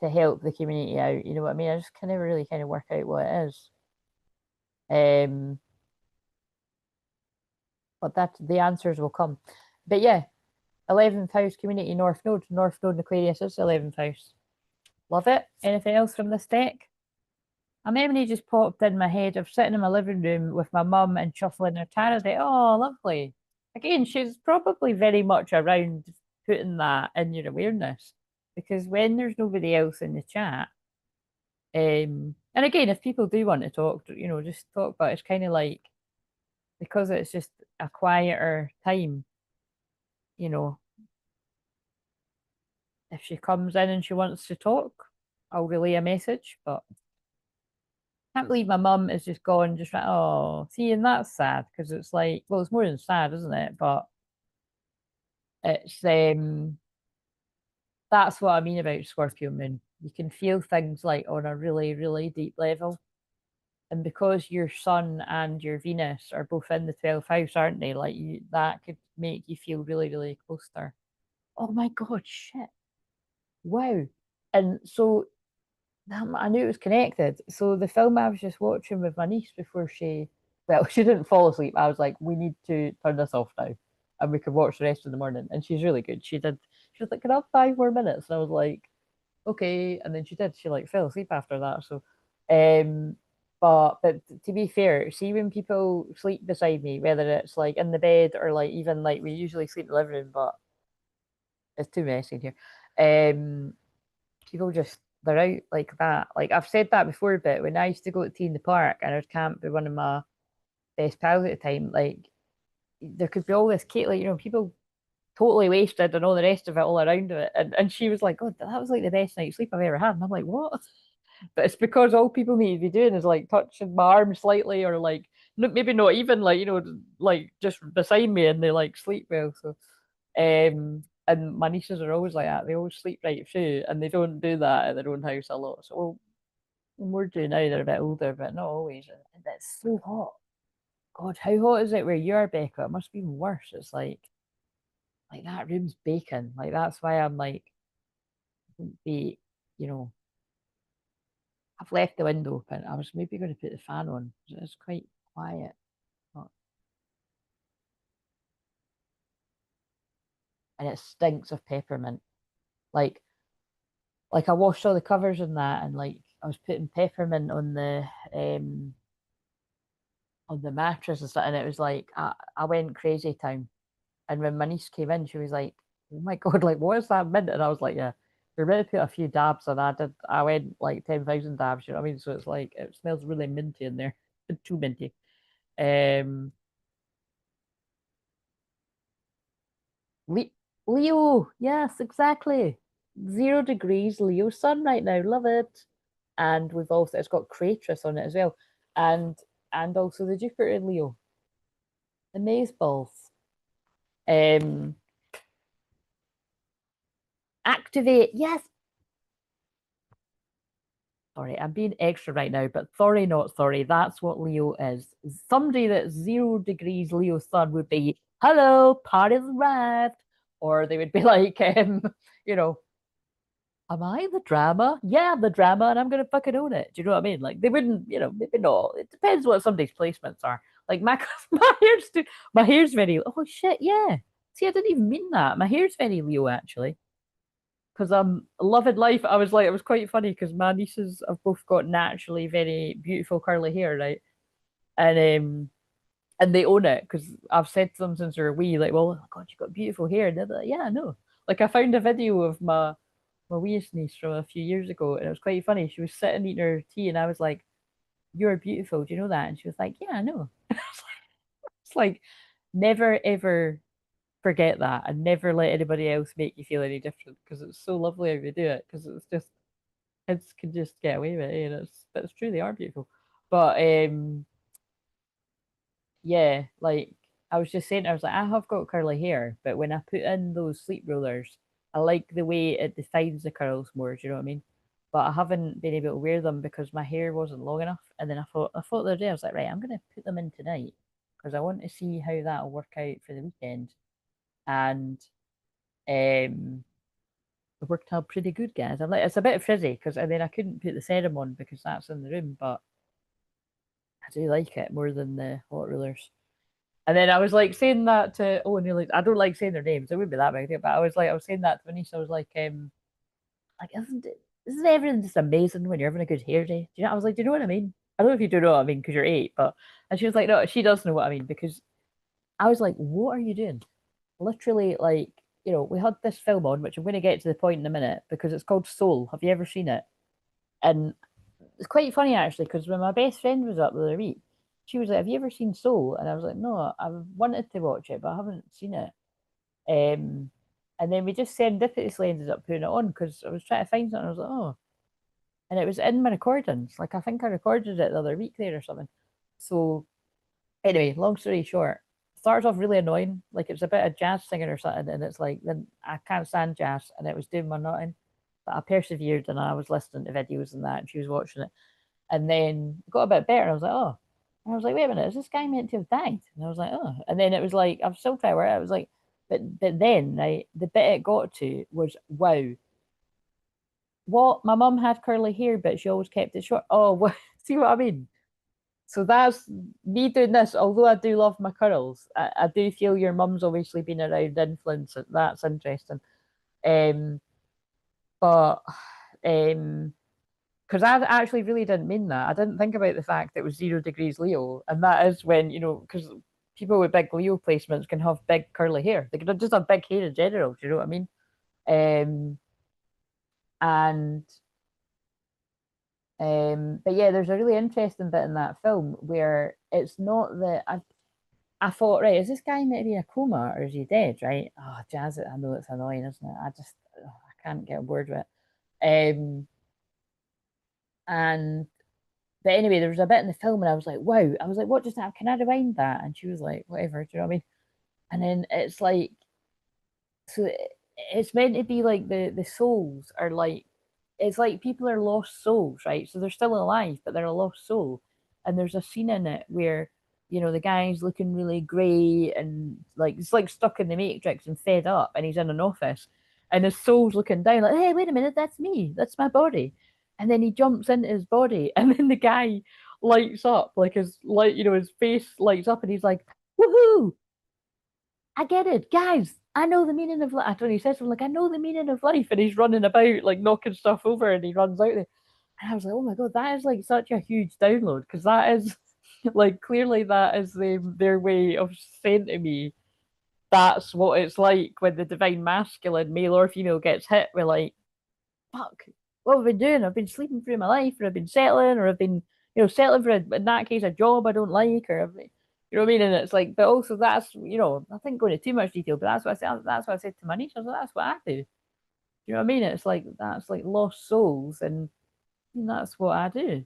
help the community out. You know what I mean? I just can never really kind of work out what it is. Um, but that the answers will come. But yeah, 11th house community North Node. North Node in Aquarius is the 11th house. Love it. Anything else from this deck? A memory just popped in my head of sitting in my living room with my mum and shuffling her tarot deck. Oh, lovely. Again, she's probably very much around putting that in your awareness because when there's nobody else in the chat, and again, if people do want to talk, just talk, but it's kind of like because it's just a quieter time, you know, if she comes in and she wants to talk, I'll relay a message, but can't believe my mum is just gone, just like, oh, see, and that's sad because it's like, well, it's more than sad, isn't it? But it's that's what I mean about Scorpio moon. You can feel things like on a really, really deep level. And because your sun and your Venus are both in the 12th house, aren't they? Like you that could make you feel really, really close to her. Oh my god, shit. Wow. And so I knew it was connected. So the film I was just watching with my niece before well, she didn't fall asleep. I was like, we need to turn this off now, and we could watch the rest of the morning. And she's really good. She did. She was like, "Can I have 5 more minutes?" And I was like, "Okay." And then she did. She like fell asleep after that. So, um, but to be fair, see when people sleep beside me, whether it's like in the bed or like even like we usually sleep in the living room, but it's too messy in here. People just they're out like that. Like I've said that before, but when I used to go to tea in the park and I'd camp with one of my best pals at the time, like there could be all this Kate, like people totally wasted and all the rest of it all around it. And she was like, God, that was like the best night's sleep I've ever had. And I'm like, what? But it's because all people need to be doing is like touching my arm slightly or like maybe not even like, like just beside me and they like sleep well. So and my nieces are always like that. They always sleep right through and they don't do that at their own house a lot. So we're doing now, they're a bit older, but not always. And it's so hot. God, how hot is it where you are, Becca? It must be even worse. It's like that room's baking. Like that's why I'm like be, you know, I've left the window open. I was maybe going to put the fan on. It's quite quiet. But, and it stinks of peppermint. Like like I washed all the covers and that and like I was putting peppermint on the mattress and stuff and it was like I went crazy time. And when my niece came in, she was like, "Oh my god, like what is that mint?" And I was like, "Yeah, you're ready to put a few dabs." And I went like 10,000 dabs. You know what I mean? So it's like it smells really minty in there, too minty. Um, Le- Leo, yes, exactly. 0 degrees Leo sun right now. Love it. And we've also it's got Creatress on it as well, and also the Jupiter in Leo, the maze balls. Um, activate, yes. Sorry, I'm being extra right now, but sorry, not sorry. That's what Leo is. Somebody that's 0 degrees Leo sun would be, hello, party's arrived. Or they would be like, you know, am I the drama? Yeah, I'm the drama, and I'm gonna fucking own it. Do you know what I mean? Like they wouldn't, maybe not. It depends what somebody's placements are. Like my my hair's very. Oh shit, yeah. See, I didn't even mean that. My hair's very Leo actually because I'm loving life. I was like, it was quite funny because my nieces have both got naturally very beautiful curly hair, right? And and they own it because I've said to them since they're wee, like, well, oh God, you got beautiful hair. And they're like, yeah, I know. Like I found a video of my wee niece from a few years ago, and it was quite funny. She was sitting eating her tea, and I was like, "You're beautiful. Do you know that?" And she was like, "Yeah, I know." It's like never ever forget that, and never let anybody else make you feel any different because it's so lovely how you do it. Because it's just kids can just get away with it, and it's true they are beautiful. But yeah, like I was just saying, I was like, I have got curly hair, but when I put in those sleep rollers, I like the way it defines the curls more. Do you know what I mean? But I haven't been able to wear them because my hair wasn't long enough. And then I thought the other day, I was like, right, I'm gonna put them in tonight because I want to see how that'll work out for the weekend. And um, it worked out pretty good, guys. I'm like, it's a bit frizzy because I mean I couldn't put the serum on because that's in the room, but I do like it more than the hot rollers. And then I was like saying that to oh nearly I don't like saying their names, it wouldn't be that big a deal, but I was saying that to Denise, I was like isn't everything just amazing when you're having a good hair day? Do you know I was like, do you know what I mean? I don't know if you do know what I mean because you're eight, but and she was like, no, she does know what I mean because I was like, what are you doing? Literally, like, we had this film on, which I'm going to get to the point in a minute because it's called Soul. Have you ever seen it? And it's quite funny actually because when my best friend was up the other week, she was like, "Have you ever seen Soul?" And I was like, "No, I've wanted to watch it, but I haven't seen it." Um, and then we just serendipitously ended up putting it on because I was trying to find something. I was like, "Oh," and it was in my recordings. Like I think I recorded it the other week there or something. So anyway, long story short, starts off really annoying. Like it's a bit of jazz singing or something, and it's like then I can't stand jazz, and it was doing my nothing. But I persevered, and I was listening to videos and that, and she was watching it, and then it got a bit better. And I was like, oh, and I was like, wait a minute, is this guy meant to have died? And I was like, oh, and then it was like I'm still trying to work. I was like, but then right, the bit it got to was wow. What my mum had curly hair, but she always kept it short. Oh, what? See what I mean? So that's me doing this. Although I do love my curls, I do feel your mum's obviously been around influence. That's interesting. Um, but because I actually really didn't mean that. I didn't think about the fact that it was 0 degrees Leo, and that is when because people with big Leo placements can have big curly hair. They can just have big hair in general. Do you know what I mean? Um, and but yeah, there's a really interesting bit in that film where it's not that I thought, right, is this guy maybe in a coma or is he dead? Right? Oh, jazz it. I know it's annoying, isn't it? I can't get on board with it. And but anyway, there was a bit in the film and I was like, wow. I was like, what just happened? Can I rewind that? And she was like, whatever. Do you know what I mean? And then it's like, so it's meant to be like the souls are like it's like people are lost souls, right? So they're still alive, but they're a lost soul. And there's a scene in it where, the guy's looking really grey and like it's like stuck in the matrix and fed up and he's in an office and his soul's looking down like, hey, wait a minute, that's me. That's my body. And then he jumps into his body and then the guy lights up, like his his face lights up and he's like, woohoo! I get it, guys. I know the meaning of life. I don't know, he says something like, I know the meaning of life. And he's running about, like knocking stuff over and he runs out there. And I was like, oh my God, that is like such a huge download because that is like clearly that is their way of saying to me that's what it's like when the divine masculine, male or female, gets hit with like, fuck, what have I been doing? I've been sleeping through my life, or I've been settling, or I've been, settling for in that case a job I don't like, or you know what I mean? And it's like, but also that's, I think going into too much detail, but that's what I said. That's what I said to my niece. I was like, that's what I do. You know what I mean? It's like that's like lost souls, and that's what I do.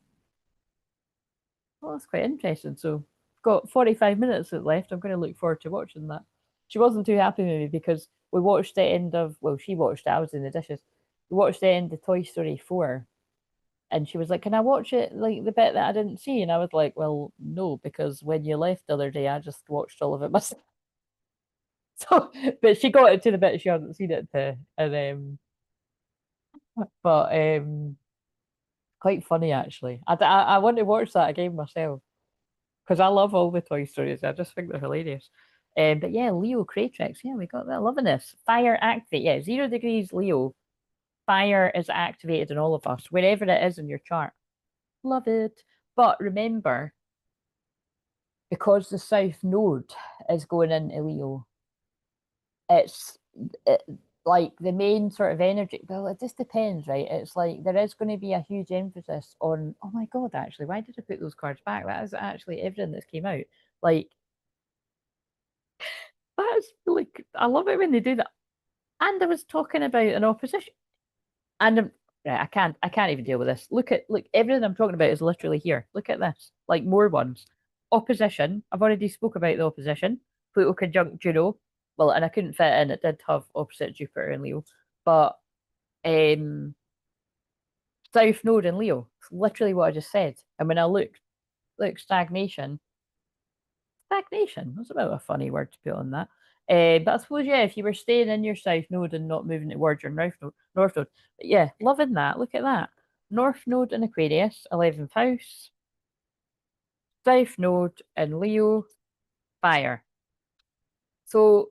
Well, that's quite interesting. So, got 45 minutes left. I'm going to look forward to watching that. She wasn't too happy with me because we watched the end of, well, she watched it, I was in the dishes. We watched the end of Toy Story 4. And she was like, can I watch it, like the bit that I didn't see? And I was like, well, no, because when you left the other day, I just watched all of it myself. So, but she got it to the bit she hadn't seen it to. And, but, quite funny actually. I want to watch that again myself because I love all the Toy Stories. I just think they're hilarious. But yeah, Leo Cratrix. Yeah, we got that. Loving this. Fire activate. Yeah, 0 degrees Leo. Fire is activated in all of us, wherever it is in your chart. Love it. But remember, because the South Node is going into Leo, it's it, like the main sort of energy. Well, it just depends, right? It's like there is going to be a huge emphasis on. Oh my God, actually, why did I put those cards back? That is actually everything that's came out. Like that's like I love it when they do that. And I was talking about an opposition, and right, I can't even deal with this. Look, everything I'm talking about is literally here. Look at this, like more ones. Opposition. I've already spoke about the opposition. Pluto conjunct Juno. Well, and I couldn't fit in. It did have opposite Jupiter and Leo, but um, South Node in Leo. It's literally what I just said. And when I look, stagnation. Stagnation. That's about a funny word to put on that. But I suppose, yeah, if you were staying in your south node and not moving towards your north node. But yeah, loving that. Look at that. North node in Aquarius, 11th house. South node in Leo, fire. So,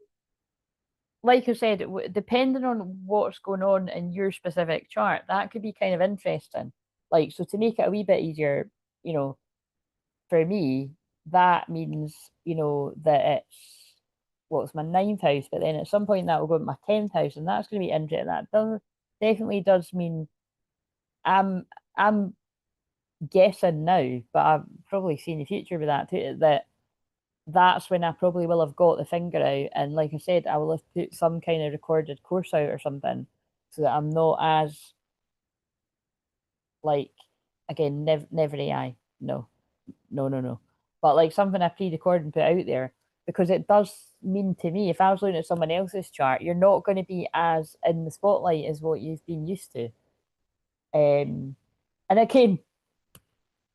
like I said, depending on what's going on in your specific chart, that could be kind of interesting. Like, so to make it a wee bit easier, you know, for me, that means, that it's what's my ninth house, but then at some point that will go to my 10th house, and that's going to be interesting. That does definitely does mean I'm I'm guessing now, but I've probably seen the future with that too, that that's when I probably will have got the finger out. And like I said, I will have put some kind of recorded course out or something so that I'm not as like again, never AI. No, no, no, no. But like something I pre-record and put out there because it does mean to me, if I was looking at someone else's chart, you're not going to be as in the spotlight as what you've been used to. And again,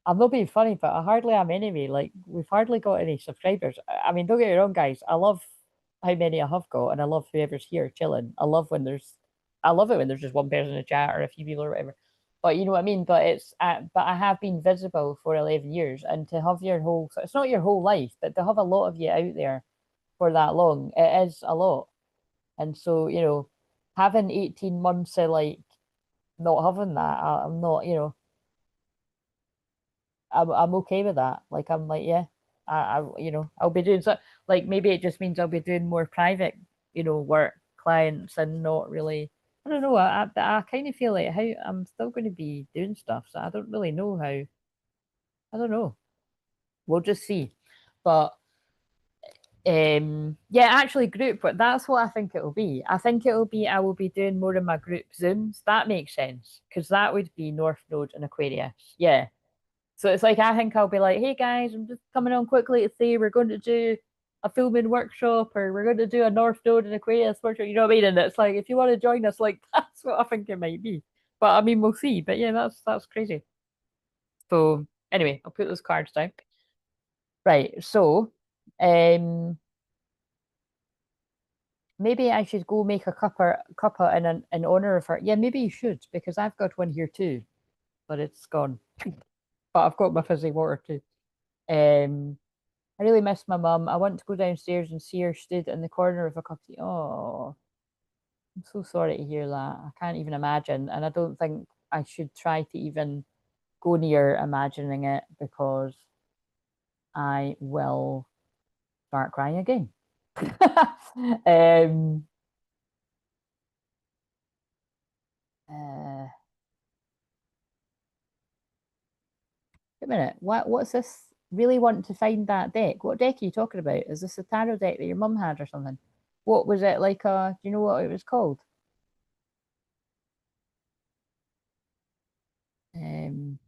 I'm not being funny, but I hardly am anyway. Like we've hardly got any subscribers. I mean, don't get me wrong, guys. I love how many I have got, and I love whoever's here chilling. I love it when there's just one person in the chat or a few people or whatever. But you know what I mean. But I have been visible for 11 years, and to have your whole, so it's not your whole life, but to have a lot of you out there for that long, it is a lot. And so having 18 months of like not having that, I'm not, I'm okay with that. Like I'm like, yeah, I'll be doing so. Like maybe it just means I'll be doing more private, work clients and not really. I don't know. I kind of feel like how I'm still going to be doing stuff, so I don't really know how. I don't know. We'll just see. But yeah, actually, group. But that's what I think it'll be. I think it'll be. I will be doing more of my group Zooms. That makes sense because that would be North Node and Aquarius. Yeah. So it's like I think I'll be like, hey guys, I'm just coming on quickly to say we're going to do a filming workshop or we're going to do a North Node and Aquarius workshop, you know what I mean? And it's like if you want to join us, like that's what I think it might be. But I mean we'll see. But yeah, that's crazy. So anyway, I'll put those cards down. Right, so um maybe I should go make a cuppa in honor of her. Yeah, maybe you should, because I've got one here too, but it's gone. But I've got my fizzy water too. Um I really miss my mum. I want to go downstairs and see her stood in the corner of a cup of tea. Oh, I'm so sorry to hear that. I can't even imagine. And I don't think I should try to even go near imagining it because I will start crying again. um, uh, wait a minute. What's this? Really wanting to find that deck? What deck are you talking about? Is this a tarot deck that your mum had or something? What was it like? Do you know what it was called? Um,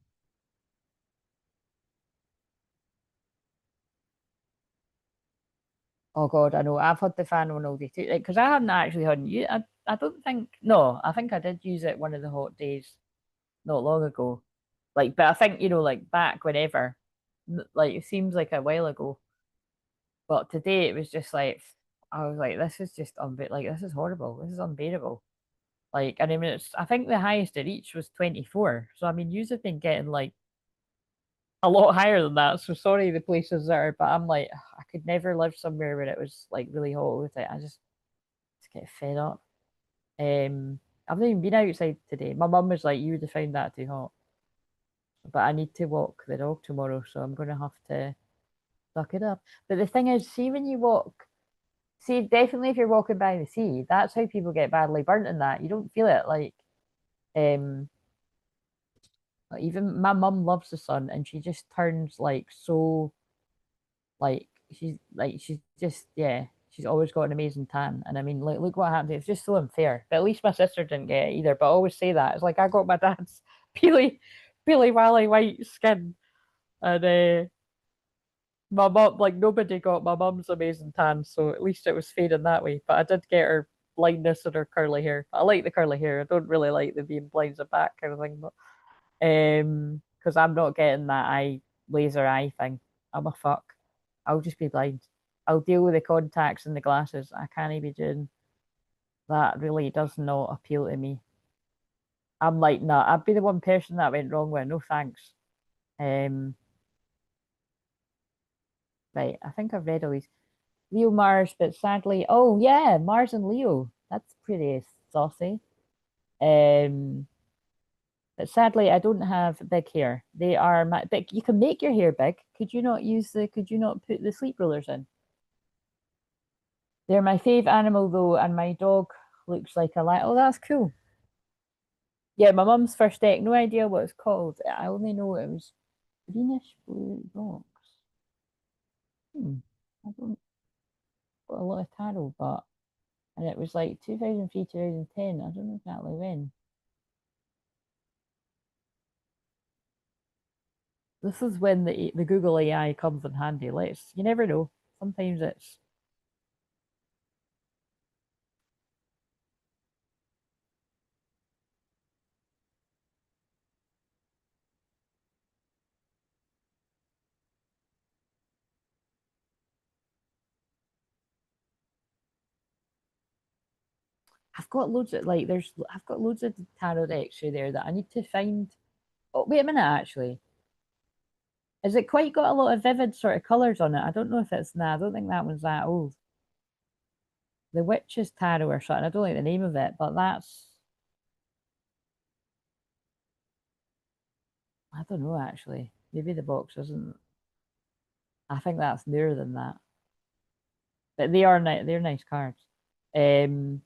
Oh God, I know. I've had the fan on all day too. Because I hadn't actually had you. I don't think. No, I think I did use it one of the hot days not long ago. Like, but I think like back whenever, like it seems like a while ago. But today it was just like I was like, this is just like this is horrible. This is unbearable. Like, and I mean, I think the highest it reached was 24. So I mean, you have been getting like a lot higher than that. So sorry, the places that are, but I'm like, I could never live somewhere where it was like really hot with it. I just get fed up. I've not even been outside today. My mum was like, "You would have found that too hot," but I need to walk the dog tomorrow, so I'm gonna have to suck it up. But the thing is, see when you walk, see definitely if you're walking by the sea, that's how people get badly burnt in that. You don't feel it um like even my mum loves the sun and she just turns like so she's just yeah, she's always got an amazing tan. And I mean, like look what happened. It's just so unfair. But at least my sister didn't get it either. But I always say that. It's like I got my dad's peely, peely wally white skin. And my mum, like nobody got my mum's amazing tan, so at least it was fair in that way. But I did get her blindness and her curly hair. I like the curly hair. I don't really like the being blind as a back kind of thing, but because I'm not getting that laser eye thing. I'm a fuck. I'll just be blind. I'll deal with the contacts and the glasses. I can't be doing that. Really does not appeal to me. I'm like, nah, I'd be the one person that went wrong with. No thanks. Um, right. I think I've read all these. Leo Mars, but sadly, oh yeah, Mars and Leo. That's pretty saucy. Um, but sadly, I don't have big hair. They are my big. You can make your hair big. Could you not use the? Could you not put the sleep rollers in? They're my fave animal though, and my dog looks like a lion. Oh, that's cool. Yeah, my mum's first deck. No idea what it's called. I only know it was greenish blue box. I don't got a lot of tarot, but and it was like 2003, 2010. I don't know exactly when. This is when the Google AI comes in handy. Let's you never know. Sometimes it's I've got loads of like there's I've got loads of tarot decks through there that I need to find. Oh wait a minute, actually. Is it quite got a lot of vivid sort of colours on it? I don't know if it's nah, I don't think that one's that old. The Witch's Tarot or something. I don't like the name of it, but that's I don't know actually. Maybe the box isn't. I think that's newer than that. But they are nice. They're nice cards. Um,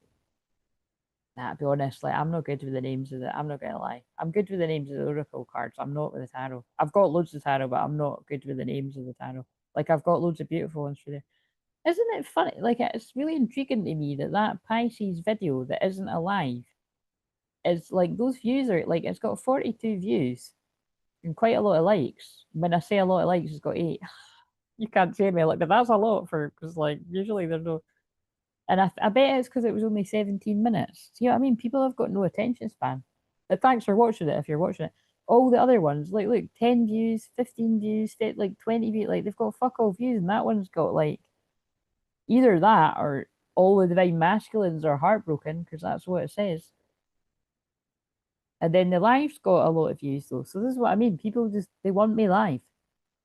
nah, to be honest, like I'm not good with the names of the. I'm not gonna lie. I'm good with the names of the Oracle cards. I'm not with the tarot. I've got loads of tarot, but I'm not good with the names of the tarot. Like I've got loads of beautiful ones for there. Isn't it funny? Like it's really intriguing to me that that Pisces video that isn't alive is like those views are like it's got 42 views and quite a lot of likes. When I say a lot of likes, it's got eight. You can't say me like, but that's a lot for because like usually there's no. And I bet it's because it was only 17 minutes. See what I mean? People have got no attention span. But thanks for watching it if you're watching it. All the other ones, like look, 10 views, 15 views, like 20 views, like they've got fuck all views, and that one's got like either that or all the divine masculines are heartbroken because that's what it says. And then the live's got a lot of views though. So this is what I mean. People just they want me live.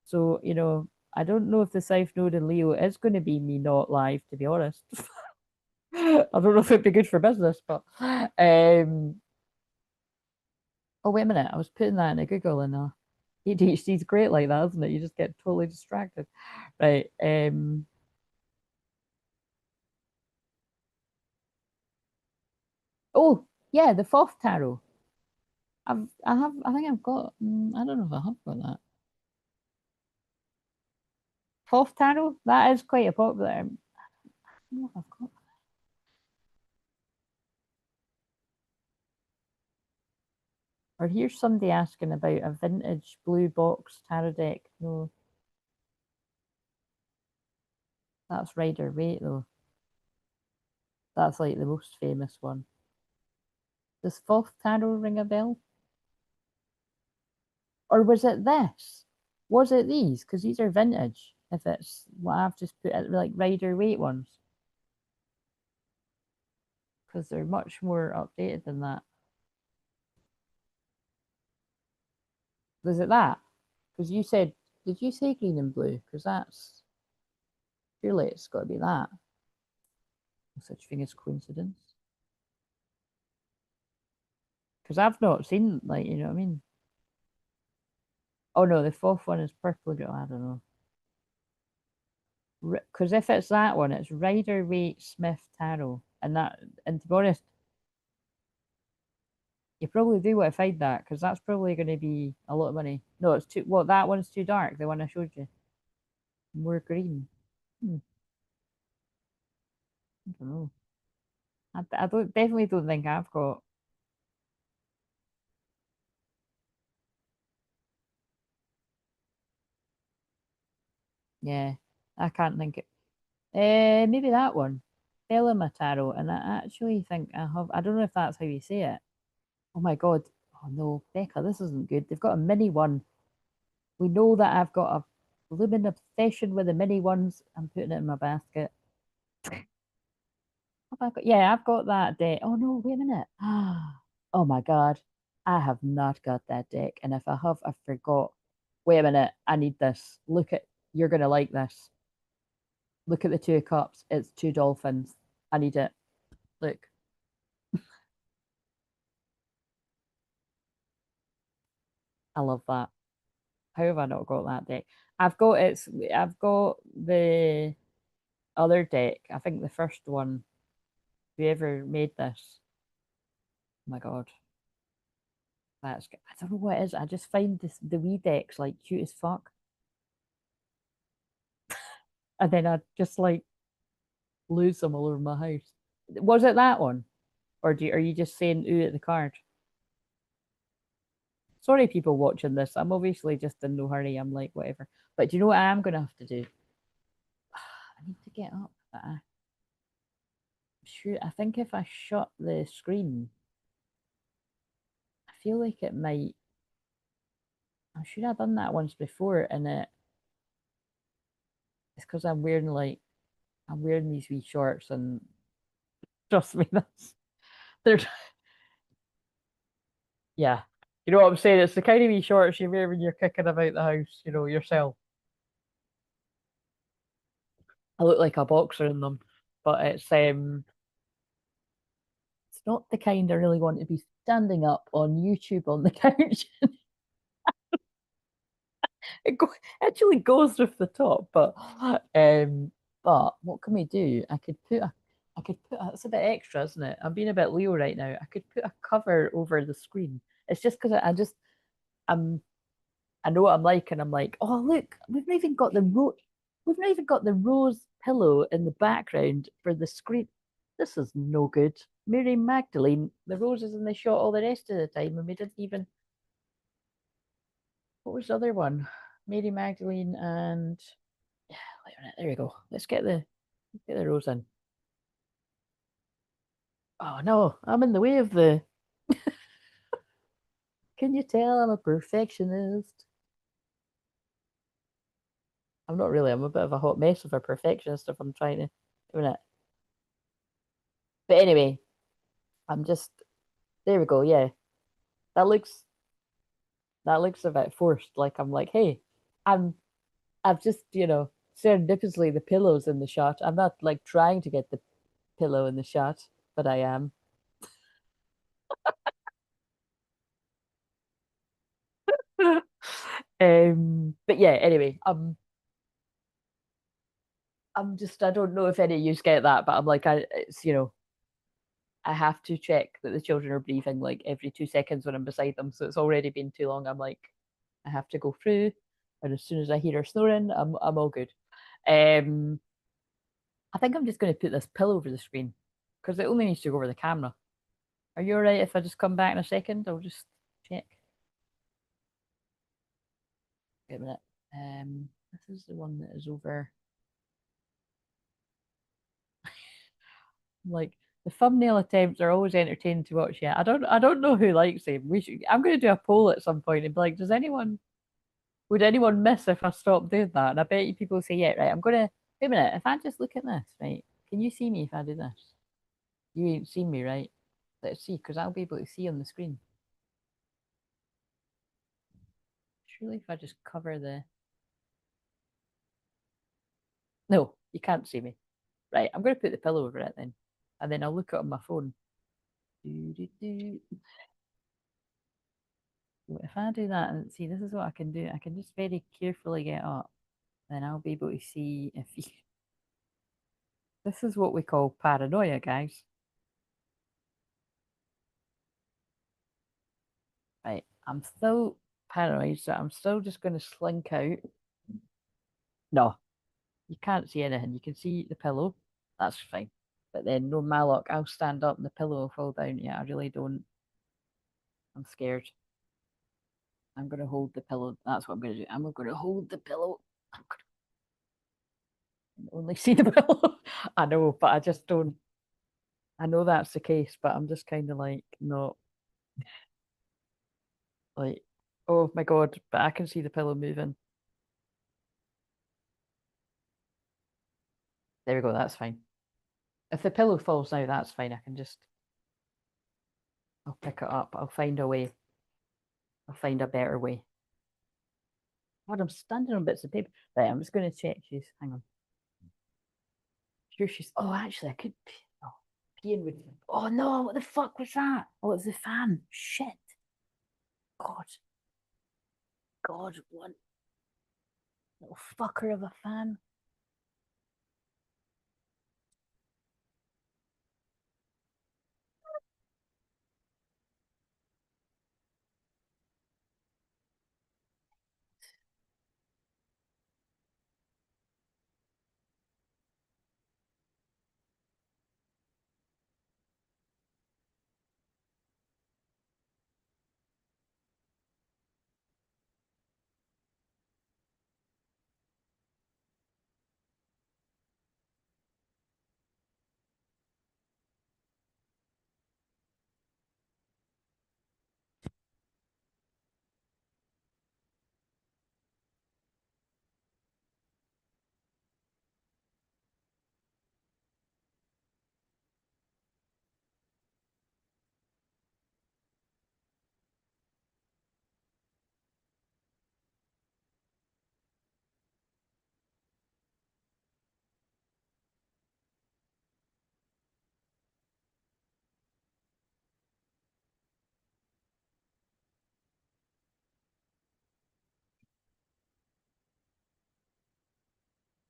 So, I don't know if the South Node in Leo is going to be me not live, to be honest. I don't know if it'd be good for business, but oh wait a minute, I was putting that in a Google and ADHD is great like that, isn't it? You just get totally distracted. Right. Oh yeah, the fourth tarot. I think I've got I don't know if I have got that. Fourth tarot? That is quite a popular. I don't know if I've got or here's somebody asking about a vintage blue box tarot deck. No, that's Rider Waite though. That's like the most famous one. Does fourth tarot ring a bell? Or was it this? Was it these? Because these are vintage. If it's what I've just put at like Rider Waite ones. Because they're much more updated than that. Was it that? Because you said, did you say green and blue? Because that's surely it's got to be that. No such thing as coincidence. Because I've not seen like you know what I mean. Oh no, the fourth one is purple. I don't know. Because if it's that one, it's Rider Waite Smith Tarot, and to be honest, you probably do want to find that because that's probably going to be a lot of money. No, it's too. Well, that one's too dark. The one I showed you, more green. I don't know. I don't definitely don't think I've got. Yeah, I can't think it. Maybe that one, Bellama Tarot, and I actually think I have. I don't know if that's how you say it. Oh my God. Oh no, Becca, this isn't good. They've got a mini one. We know that I've got a blooming obsession with the mini ones. I'm putting it in my basket. Have I got, yeah, I've got that deck. Oh no, wait a minute. Oh my God. I have not got that deck. And if I have, I forgot. Wait a minute. I need this. Look at, you're going to like this. Look at the Two of Cups. It's two dolphins. I need it. Look. I love that. How have I not got that deck? I've got the other deck. I think the first one. Have you ever made this? Oh my god. That's I don't know what it is. I just find the wee decks like cute as fuck. And then I just like lose them all over my house. Was it that one? Or are you just saying ooh at the card? Sorry, people watching this. I'm obviously just in no hurry. I'm like, whatever. But do you know what I am going to have to do? I need to get up. But I think if I shut the screen, I feel like it might. I'm sure I've done that once before, and it's because I'm wearing these wee shorts, and trust me, they're yeah. You know what I'm saying? It's the kind of wee shorts you wear when you're kicking about the house, yourself. I look like a boxer in them, but it's not the kind I really want to be standing up on YouTube on the couch. It go, actually goes with the top, but what can we do? I could put it's a bit extra, isn't it? I'm being a bit Leo right now. I could put a cover over the screen. It's just because I'm I know what I'm like, and I'm like, oh look, we've not even got the rose pillow in the background for the screen. This is no good. Mary Magdalene, the roses in the shot all the rest of the time, and we didn't even. What was the other one? Mary Magdalene and yeah, wait a minute. There we go. Let's get the rose in. Oh no, I'm in the way of the. Can you tell I'm a perfectionist? I'm not really. I'm a bit of a hot mess of a perfectionist if I'm trying to doing it. But anyway, I'm just there we go. Yeah, that looks that looks a bit forced. Like I'm like, hey, I'm I've just serendipitously the pillows in the shot. I'm not like trying to get the pillow in the shot, but I am. But yeah. Anyway, I'm just I don't know if any of you get that, but I'm like I have to check that the children are breathing like every 2 seconds when I'm beside them. So it's already been too long. I'm like, I have to go through, and as soon as I hear her snoring, I'm all good. Um, I think I'm just going to put this pillow over the screen because it only needs to go over the camera. Are you all right if I just come back in a second? I'll just check. Wait a minute. This is the one that is over. Like the thumbnail attempts are always entertaining to watch. Yeah, I don't know who likes them. I'm going to do a poll at some point and be like, would anyone miss if I stopped doing that? And I bet you people say, yeah, right. Wait a minute. If I just look at this, right? Can you see me if I do this? You ain't seen me, right? Let's see, because I'll be able to see on the screen. Surely if I just cover the. No, you can't see me. Right, I'm going to put the pillow over it then. And then I'll look at it on my phone. Do, do, do. If I do that and see, this is what I can do. I can just very carefully get up. Then I'll be able to see if you. This is what we call paranoia, guys. Right, I'm still paranoid, so I'm still just going to slink out. No, you can't see anything. You can see the pillow. That's fine. But then, no Malloc, I'll stand up and the pillow will fall down. Yeah, I really don't. I'm scared. I'm going to hold the pillow. That's what I'm going to do. I'm going to hold the pillow. I'm going to only see the pillow. I know, but I just don't. I know that's the case, but I'm just kind of like, not like, oh my God, but I can see the pillow moving. There we go. That's fine. If the pillow falls now, that's fine. I'll pick it up. I'll find a way. I'll find a better way. God, I'm standing on bits of paper. Right, I'm just going to check. Jeez, hang on. Here she's. Oh, actually, I could. Oh, peeing would. Oh no! What the fuck was that? Oh, it was the fan. Shit. God. God. One little fucker of a fan.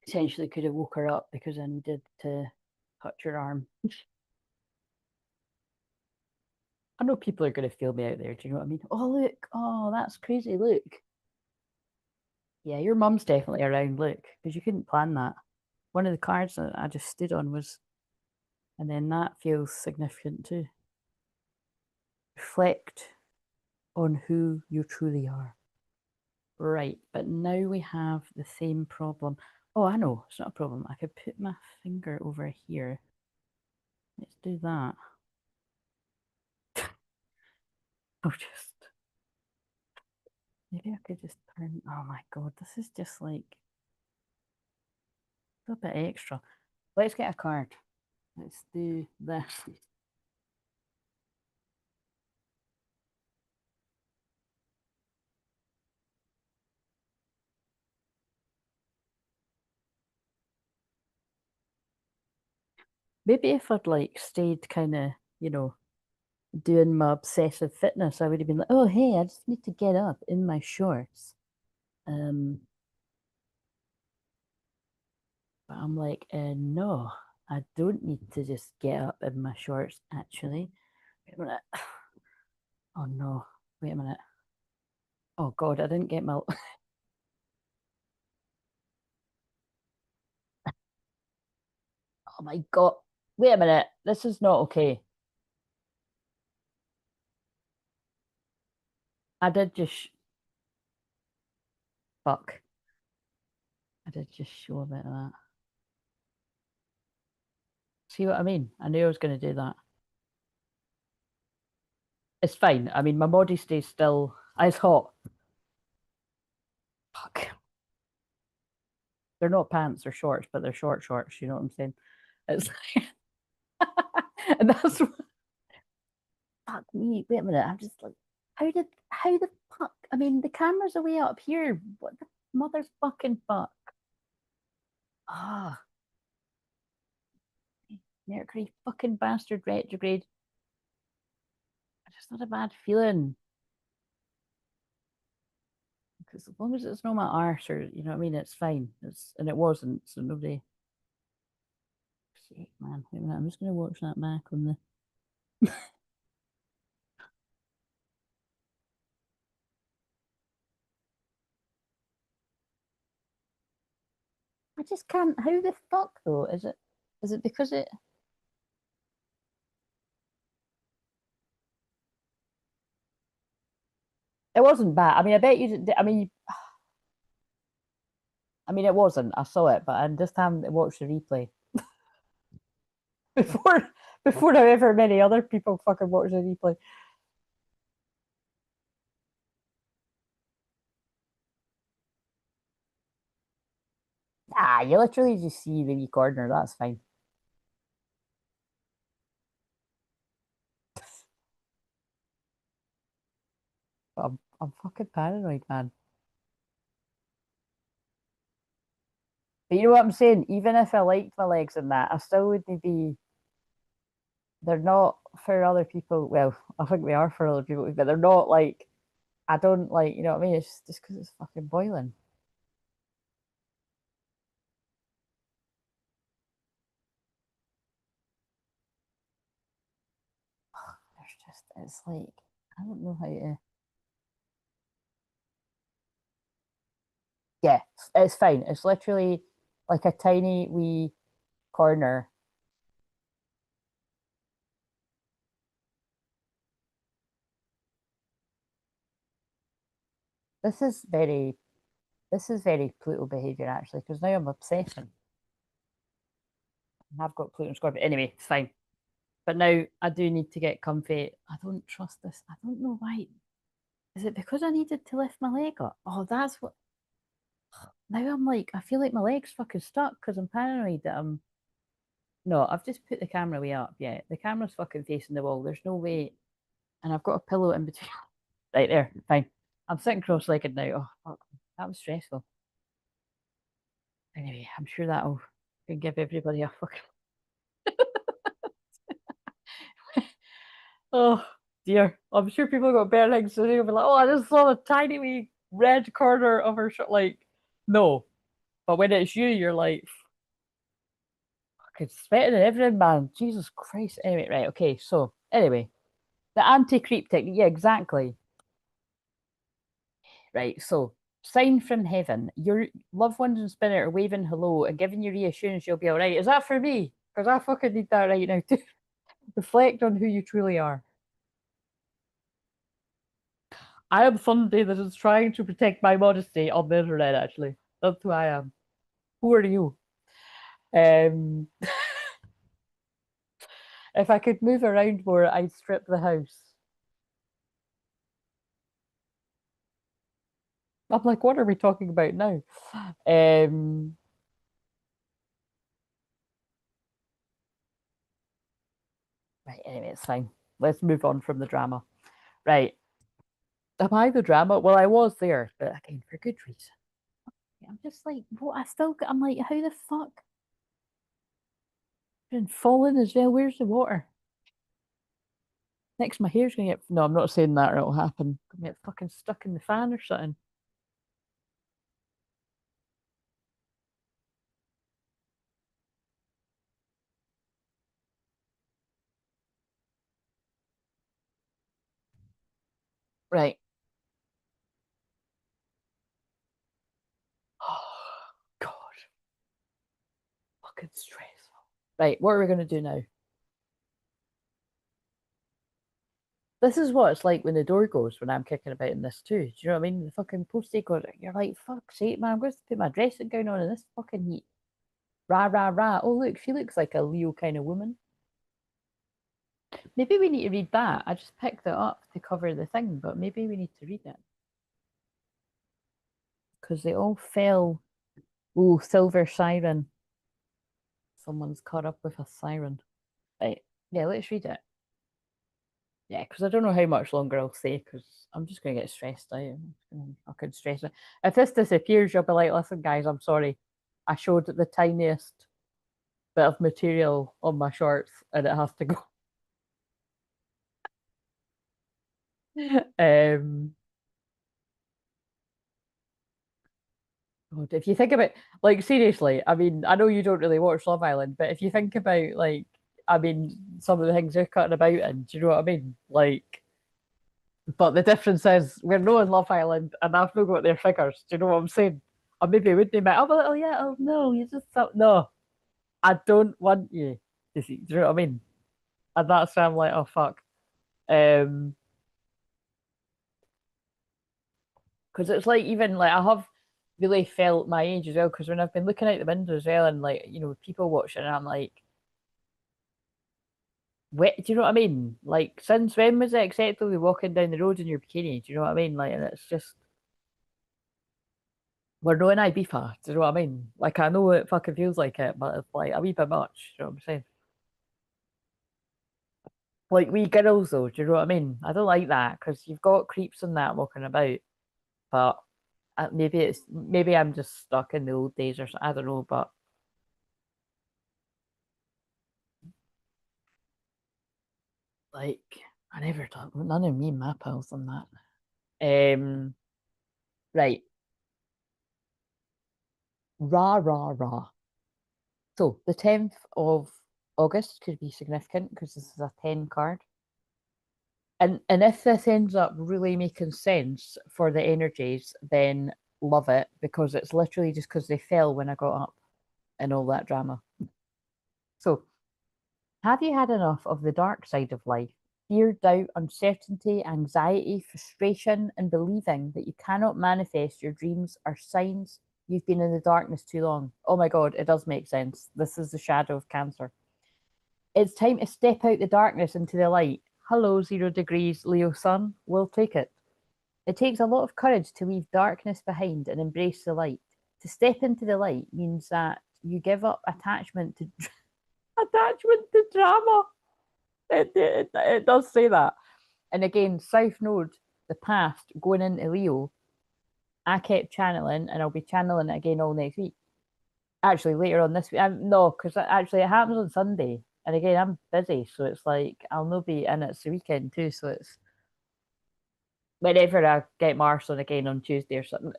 Essentially, could have woke her up because I needed to touch her arm. I know people are going to feel me out there. Do you know what I mean? Oh, look. Oh, that's crazy. Look. Yeah, your mum's definitely around. Look, because you couldn't plan that. One of the cards that I just stood on was, and then that feels significant too. Reflect on who you truly are. Right, but now we have the same problem. Oh, I know, it's not a problem. I could put my finger over here. Let's do that. I'll just, maybe I could just turn, oh my God, this is just like a bit extra. Let's get a card. Let's do this. Maybe if I'd like stayed kind of, doing my obsessive fitness, I would have been like, oh, hey, I just need to get up in my shorts. Um, but I'm like, no, I don't need to just get up in my shorts, actually. Wait a minute. Oh, no. Wait a minute. Oh, God, I didn't get my. Oh, my God. Wait a minute. This is not okay. I did just. Fuck. I did just show a bit of that. See what I mean? I knew I was going to do that. It's fine. I mean, my body stays still. It's hot. Fuck. They're not pants or shorts, but they're short shorts. You know what I'm saying? It's and that's what, fuck me. Wait a minute. I'm just like, how the fuck? I mean, the camera's away up here. What the mother's fucking fuck? Ah, Mercury fucking bastard retrograde. I just had a bad feeling. Because as long as it's not my arse or you know what I mean, it's fine. And it wasn't, so nobody. Shit, man. Wait a minute, I'm just gonna watch that back on the. I just can't. How the fuck though? Is it? Is it because it? It wasn't bad. I mean, I bet you. Did, I mean, it wasn't. I saw it, but I just haven't watched the replay before. Before however many other people fucking watch the replay. Ah, you literally just see the wee corner. That's fine. I'm fucking paranoid, man. But you know what I'm saying? Even if I liked my legs and that, I still wouldn't be. They're not for other people. Well, I think they are for other people, but they're not like. I don't like. You know what I mean? It's just because it's fucking boiling. There's just. It's like I don't know how to. Yeah, it's fine. It's literally like a tiny wee corner. This is very. This is very Pluto behavior actually, because now I'm obsessing. I've got Pluto and Scorpio. Anyway, it's fine. But now I do need to get comfy. I don't trust this. I don't know why. Is it because I needed to lift my leg up? Oh, that's what. Now I'm like, I feel like my leg's fucking stuck because I'm paranoid that I'm. No, I've just put the camera way up. Yeah, the camera's fucking facing the wall. There's no way. And I've got a pillow in between. Right there, fine. I'm sitting cross-legged now. Oh, fuck. That was stressful. Anyway, I'm sure that'll give everybody a fucking. Oh dear. I'm sure people got better things to do. Be like, oh, I just saw a tiny wee red corner of her shirt. Like, no. But when it's you, you're like, fucking sweating and everything, man. Jesus Christ. Anyway, right, okay. So, anyway, the anti-creep technique. Yeah, exactly. Right. So, sign from heaven. Your loved ones in spirit are waving hello and giving you reassurance you'll be all right. Is that for me? Because I fucking need that right now to reflect on who you truly are. I am somebody that is trying to protect my modesty on the internet, actually. That's who I am. Who are you? Um, if I could move around more, I'd strip the house. I'm like, what are we talking about now? Um, right, anyway, it's fine. Let's move on from the drama. Right. Am I the drama? Well, I was there, but again, for good reason. I'm just like, what? I'm like, how the fuck? Been falling as well. Where's the water? Next, my hair's gonna get. No, I'm not saying that or it'll happen. Gonna get fucking stuck in the fan or something. Right. Oh, God, fucking stressful. Right, what are we gonna do now? This is what it's like when the door goes when I'm kicking about in this too. Do you know what I mean? The fucking postie goes, you're like, fuck's sake, man, I'm going to put my dressing gown on in this fucking heat. Rah, rah, rah. Oh, look, she looks like a Leo kind of woman. Maybe we need to read that. I just picked it up to cover the thing, but maybe we need to read it because they all fell. Oh, Silver Siren. Someone's caught up with a siren. Right. Yeah, let's read it. Yeah, because I don't know how much longer I'll say because I'm just going to get stressed out. I'm just gonna fucking stress out. If this disappears, you'll be like, listen, guys, I'm sorry. I showed the tiniest bit of material on my shorts and it has to go. um, God, if you think about like seriously, I mean, I know you don't really watch Love Island, but if you think about like, I mean, some of the things they're cutting about, and do you know what I mean? Like, but the difference is we're not in Love Island, and I've not got their figures. Do you know what I'm saying? Or maybe it would be my, oh, yeah, oh no, you just no, I don't want you to see. Do you know what I mean? And that's why I'm like, oh fuck. Um, because it's like even like I have really felt my age as well. Because when I've been looking out the window as well, and like people watching, and I'm like, what? Do you know what I mean? Like, since when was it acceptable to be walking down the road in your bikini? Do you know what I mean? Like, and it's just we're not in Ibiza. Do you know what I mean? Like, I know it fucking feels like it, but it's like a wee bit much. You know what I'm saying? Like we girls, though. Do you know what I mean? I don't like that because you've got creeps and that walking about, but. maybe I'm just stuck in the old days or something. I don't know, but like I never thought none of me and my pals on that. Um, right, rah rah rah. So the 10th of August could be significant because this is a 10 card. And if this ends up really making sense for the energies, then love it because it's literally just because they fell when I got up and all that drama. So, have you had enough of the dark side of life? Fear, doubt, uncertainty, anxiety, frustration, and believing that you cannot manifest your dreams are signs you've been in the darkness too long. Oh my God, it does make sense. This is the shadow of Cancer. It's time to step out the darkness into the light. Hello, 0 degrees, Leo sun. We'll take it. It takes a lot of courage to leave darkness behind and embrace the light. To step into the light means that you give up attachment to drama. It does say that. And again, South Node, the past, going into Leo, I kept channeling and I'll be channeling it again all next week. Actually, later on this week. No, because actually it happens on Sunday. And again, I'm busy. So it's like, I'll not be, and it's the weekend too. So it's whenever I get Mars on again on Tuesday or something.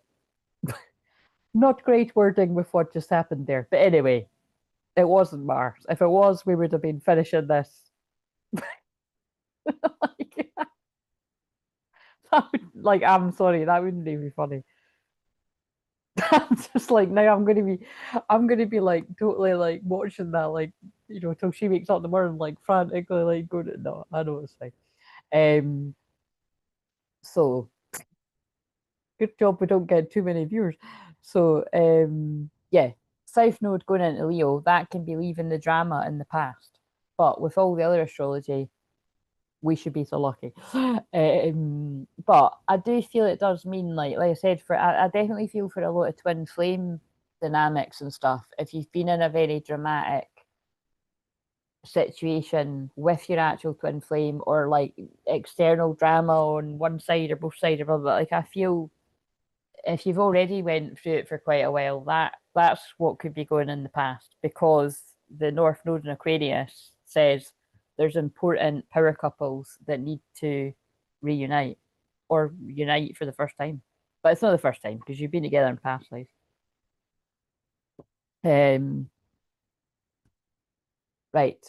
Not great wording with what just happened there. But anyway, it wasn't Mars. If it was, we would have been finishing this. like, like, I'm sorry, that wouldn't be funny. I'm just like now I'm gonna be like totally like watching that like till she wakes up in the morning like frantically like going no, I know it's fine. Um so good job we don't get too many viewers. So yeah, South Node going into Leo, that can be leaving the drama in the past. But with all the other astrology, we should be so lucky. But I do feel it does mean like I said, I definitely feel for a lot of twin flame dynamics and stuff. If you've been in a very dramatic situation with your actual twin flame or like external drama on one side or both sides or blah, blah, like I feel if you've already went through it for quite a while, that's what could be going in the past because the North Node in Aquarius says there's important power couples that need to reunite or unite for the first time. But it's not the first time because you've been together in past lives. Um, right.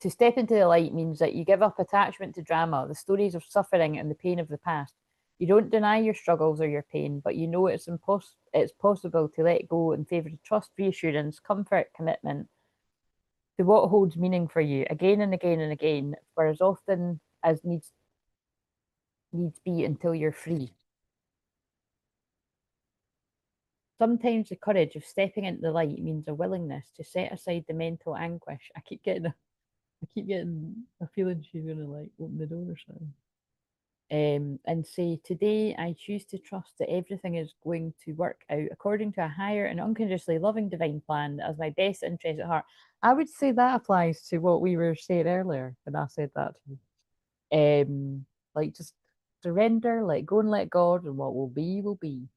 To step into the light means that you give up attachment to drama, the stories of suffering and the pain of the past. You don't deny your struggles or your pain, but you know it's possible to let go in favor of trust, reassurance, comfort, commitment to what holds meaning for you again and again and again, for as often as needs be until you're free. Sometimes the courage of stepping into the light means a willingness to set aside the mental anguish. I keep getting a feeling she's gonna like open the door or something. And say, today I choose to trust that everything is going to work out according to a higher and unconditionally loving divine plan as my best interest at heart. I would say that applies to what we were saying earlier when I said that to you. Like just surrender, let go and let God, and what will be will be.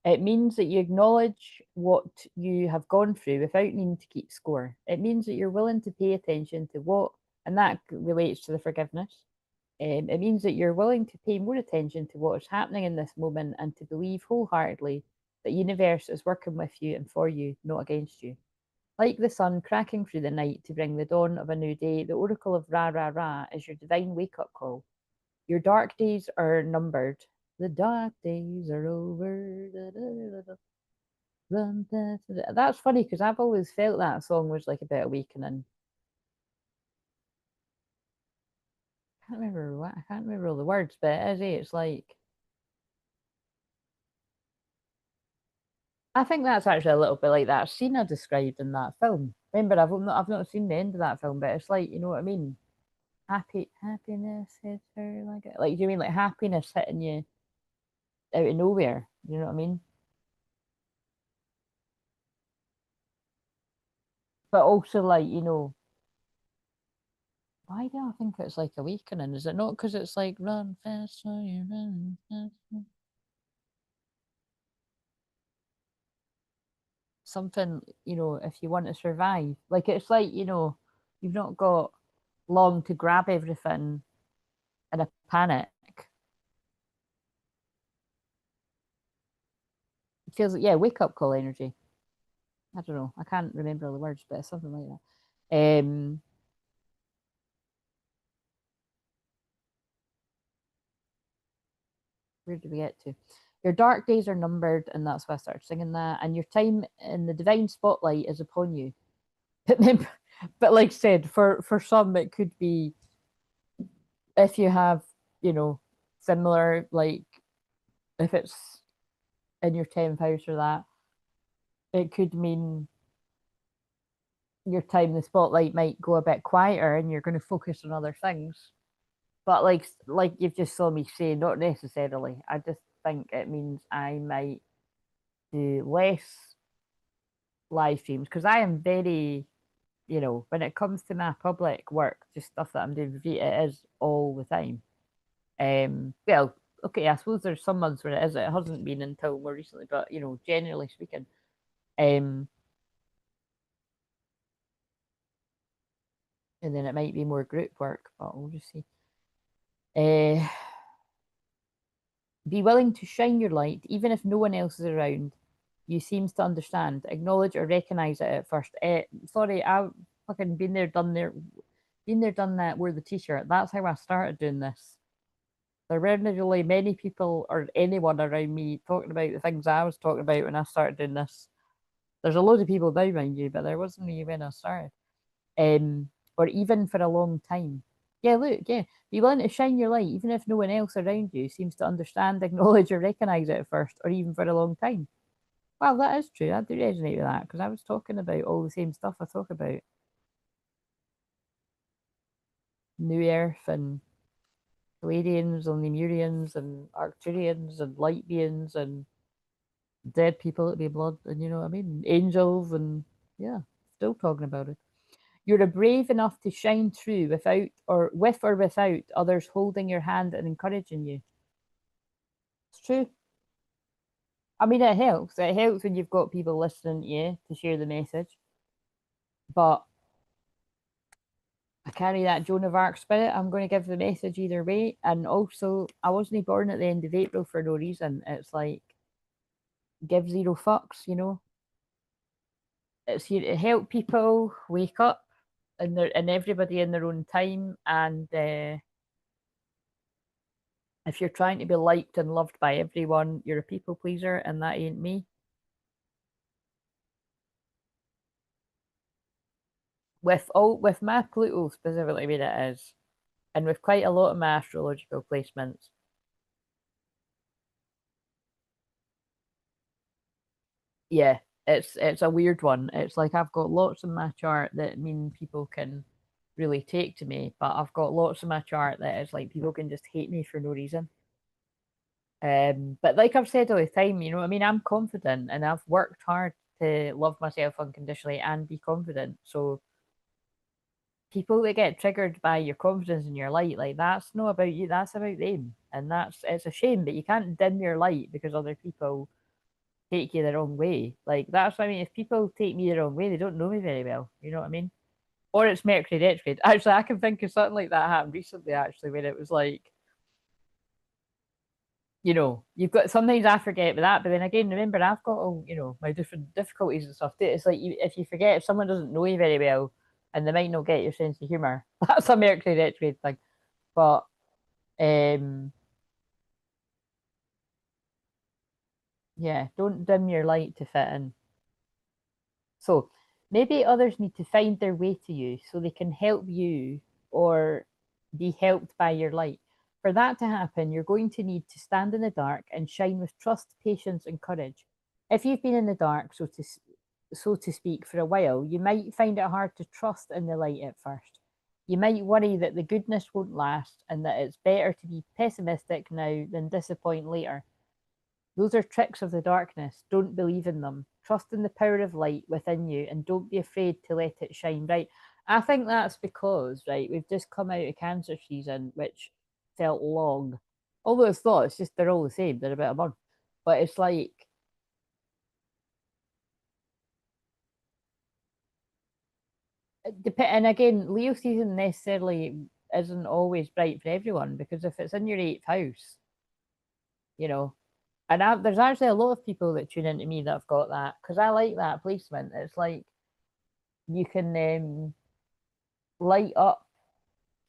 It means that you acknowledge what you have gone through without needing to keep score. It means that you're willing to pay attention to what, and that relates to the forgiveness. It means that you're willing to pay more attention to what is happening in this moment and to believe wholeheartedly that universe is working with you and for you, not against you. Like the sun cracking through the night to bring the dawn of a new day, the oracle of Ra Ra Ra is your divine wake up call. Your dark days are numbered. The dark days are over. Da, da, da, da. Run, da, da, da. That's funny because I've always felt that song was like a bit awakening. I can't remember all the words, but it's like I think that's actually a little bit like that scene I described in that film. Remember, I've not seen the end of that film, but it's like you know what I mean. Happiness hits her like do you mean like happiness hitting you out of nowhere? You know what I mean? But also like Why do I think it's like awakening? Is it not because it's like run fast, so you run fast? Something, you know, if you want to survive. Like it's like, you know, you've not got long to grab everything in a panic. It feels like, yeah, wake up call energy. I don't know. I can't remember all the words, but it's something like that. Where did we get to? Your dark days are numbered, and that's why I started singing that. And your time in the divine spotlight is upon you. But like I said, for some, it could be if you have, you know, similar, like if it's in your 10th house or that, it could mean your time in the spotlight might go a bit quieter and you're going to focus on other things. But like you've just saw me say, not necessarily. I just think it means I might do less live streams because I am very, you know, when it comes to my public work, just stuff that I'm doing for free, it is all the time. Well, okay, I suppose there's some months where it is. It hasn't been until more recently, but you know, generally speaking, um, and then it might be more group work, but we'll just see. Uh, be willing to shine your light, even if no one else is around. You seems to understand, acknowledge or recognize it at first. Sorry, I've fucking been there, done that. Wear the t-shirt. That's how I started doing this. There weren't really many people or anyone around me talking about the things I was talking about when I started doing this. There's a load of people now, mind you, but there wasn't me when I started. Or even for a long time. Yeah, look, yeah. Be willing to shine your light, even if no one else around you seems to understand, acknowledge, or recognize it at first, or even for a long time. Well, that is true. I do resonate with that because I was talking about all the same stuff I talk about. New Earth and Palladians and Lemurians and Arcturians and light beings and dead people that be blood and you know what I mean? Angels and yeah, still talking about it. You're brave enough to shine through without or with or without others holding your hand and encouraging you. It's true. I mean, it helps. It helps when you've got people listening to you to share the message. But I carry that Joan of Arc spirit. I'm going to give the message either way. And also, I wasn't born at the end of April for no reason. It's like, give zero fucks, you know? It's here to help people wake up and everybody in their own time. And if you're trying to be liked and loved by everyone, you're a people pleaser, and that ain't me. With my Pluto specifically where it is, and with quite a lot of my astrological placements, yeah, it's a weird one. It's like I've got lots in my chart that mean people can really take to me, but I've got lots in my chart that is like people can just hate me for no reason. But like I've said all the time, you know, I mean, I'm confident and I've worked hard to love myself unconditionally and be confident. So people that get triggered by your confidence in your light, like that's not about you, that's about them. And it's a shame, but you can't dim your light because other people take you the wrong way. Like that's what I mean. If people take me the wrong way, they don't know me very well. You know what I mean? Or it's Mercury retrograde. Actually, I can think of something like that happened recently, actually, where it was like, you know, you've got sometimes I forget with that, but then again, remember I've got all, you know, my different difficulties and stuff too. It's like if you forget if someone doesn't know you very well and they might not get your sense of humor, that's a Mercury retrograde thing. But um yeah, don't dim your light to fit in. So maybe others need to find their way to you so they can help you or be helped by your light. For that to happen, you're going to need to stand in the dark and shine with trust, patience, and courage. If you've been in the dark, so to speak, for a while, you might find it hard to trust in the light at first. You might worry that the goodness won't last and that it's better to be pessimistic now than disappoint later. Those are tricks of the darkness. Don't believe in them. Trust in the power of light within you and don't be afraid to let it shine bright. I think that's because, right, we've just come out of Cancer season, which felt long. Although it's not, it's just they're all the same. They're about a month. But it's like, and again, Leo season necessarily isn't always bright for everyone because if it's in your eighth house, you know, and there's actually a lot of people that tune into me that have got that because I like that placement. It's like you can light up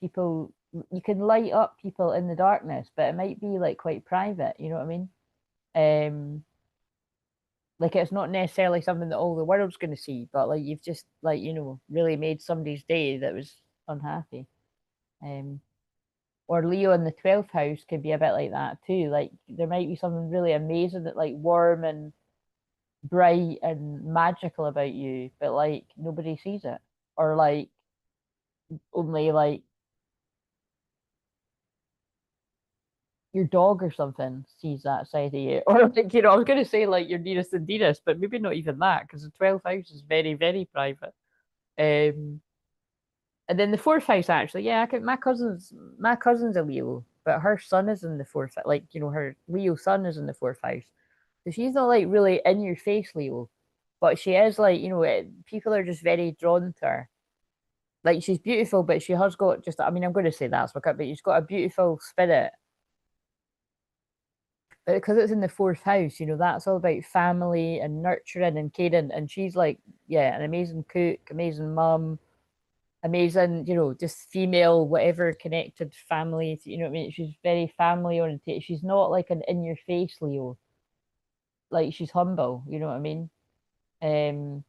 people, you can light up people in the darkness, but it might be like quite private, you know what I mean? Um, like it's not necessarily something that all the world's going to see, but like you've just like really made somebody's day that was unhappy. Um, or Leo in the 12th house could be a bit like that too. Like there might be something really amazing that like warm and bright and magical about you, but like nobody sees it, or like only like your dog or something sees that side of you, or like I was gonna say like your nearest and dearest, but maybe not even that because the 12th house is very very private. Um, and then the fourth house actually, yeah, my cousin's a Leo, but her son is in the fourth. Like her Leo son is in the fourth house, so she's not like really in your face Leo, but she is like people are just very drawn to her. Like she's beautiful, but she has got just. I mean, I'm going to say that's but she's got a beautiful spirit. But because it's in the fourth house, that's all about family and nurturing and caring. And she's like, yeah, an amazing cook, amazing mum, amazing, just female, whatever connected family. You know what I mean? She's very family oriented. She's not like an in your face Leo. Like she's humble. You know what I mean? Um,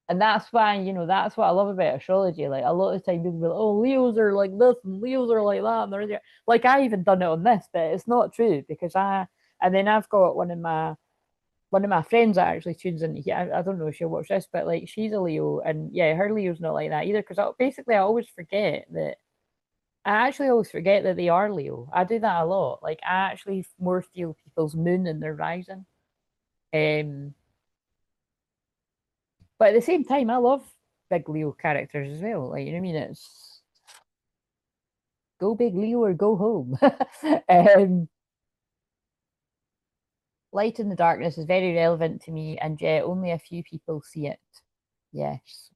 and that's why, that's what I love about astrology. Like a lot of the time people be like, oh, Leos are like this and Leos are like that. And like I even done it on this, but it's not true because and then I've got one of my friends that actually tunes in here. I don't know if she'll watch this, but like she's a Leo and yeah, her Leo's not like that either. Because I always forget that I actually always forget that they are Leo. I do that a lot. Like I actually more feel people's moon and their rising. Um, but at the same time, I love big Leo characters as well. Like, you know what I mean? It's go big Leo or go home. Light in the darkness is very relevant to me, and yeah, only a few people see it. Yes.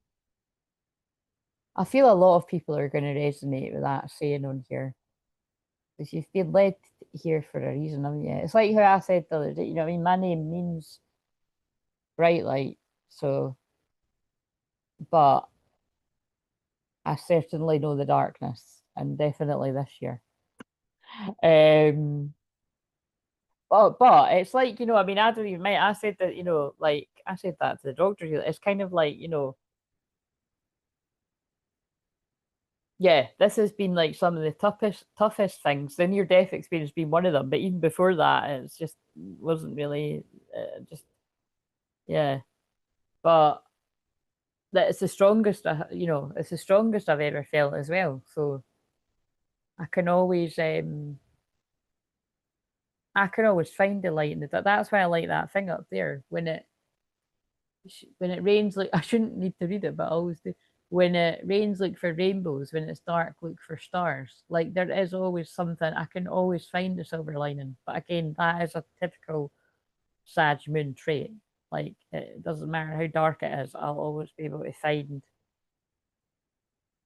I feel a lot of people are going to resonate with that saying on here because you've been led here for a reason, haven't you? It's like how I said the other day, you know what I mean? My name means bright light. So, but I certainly know the darkness, and definitely this year. Um, but it's like, I mean, I don't even mind. I said that, like I said that to the doctor. It's kind of like, yeah, this has been like some of the toughest things. The near death experience being one of them. But even before that, it's just wasn't really just yeah. But that it's the strongest. It's the strongest I've ever felt as well. So I can always find the light in the dark. That's why I like that thing up there when it rains. Like I shouldn't need to read it, but I always do. When it rains, look for rainbows. When it's dark, look for stars. Like there is always something. I can always find the silver lining. But again, that is a typical Sag Moon trait. Like it doesn't matter how dark it is, I'll always be able to find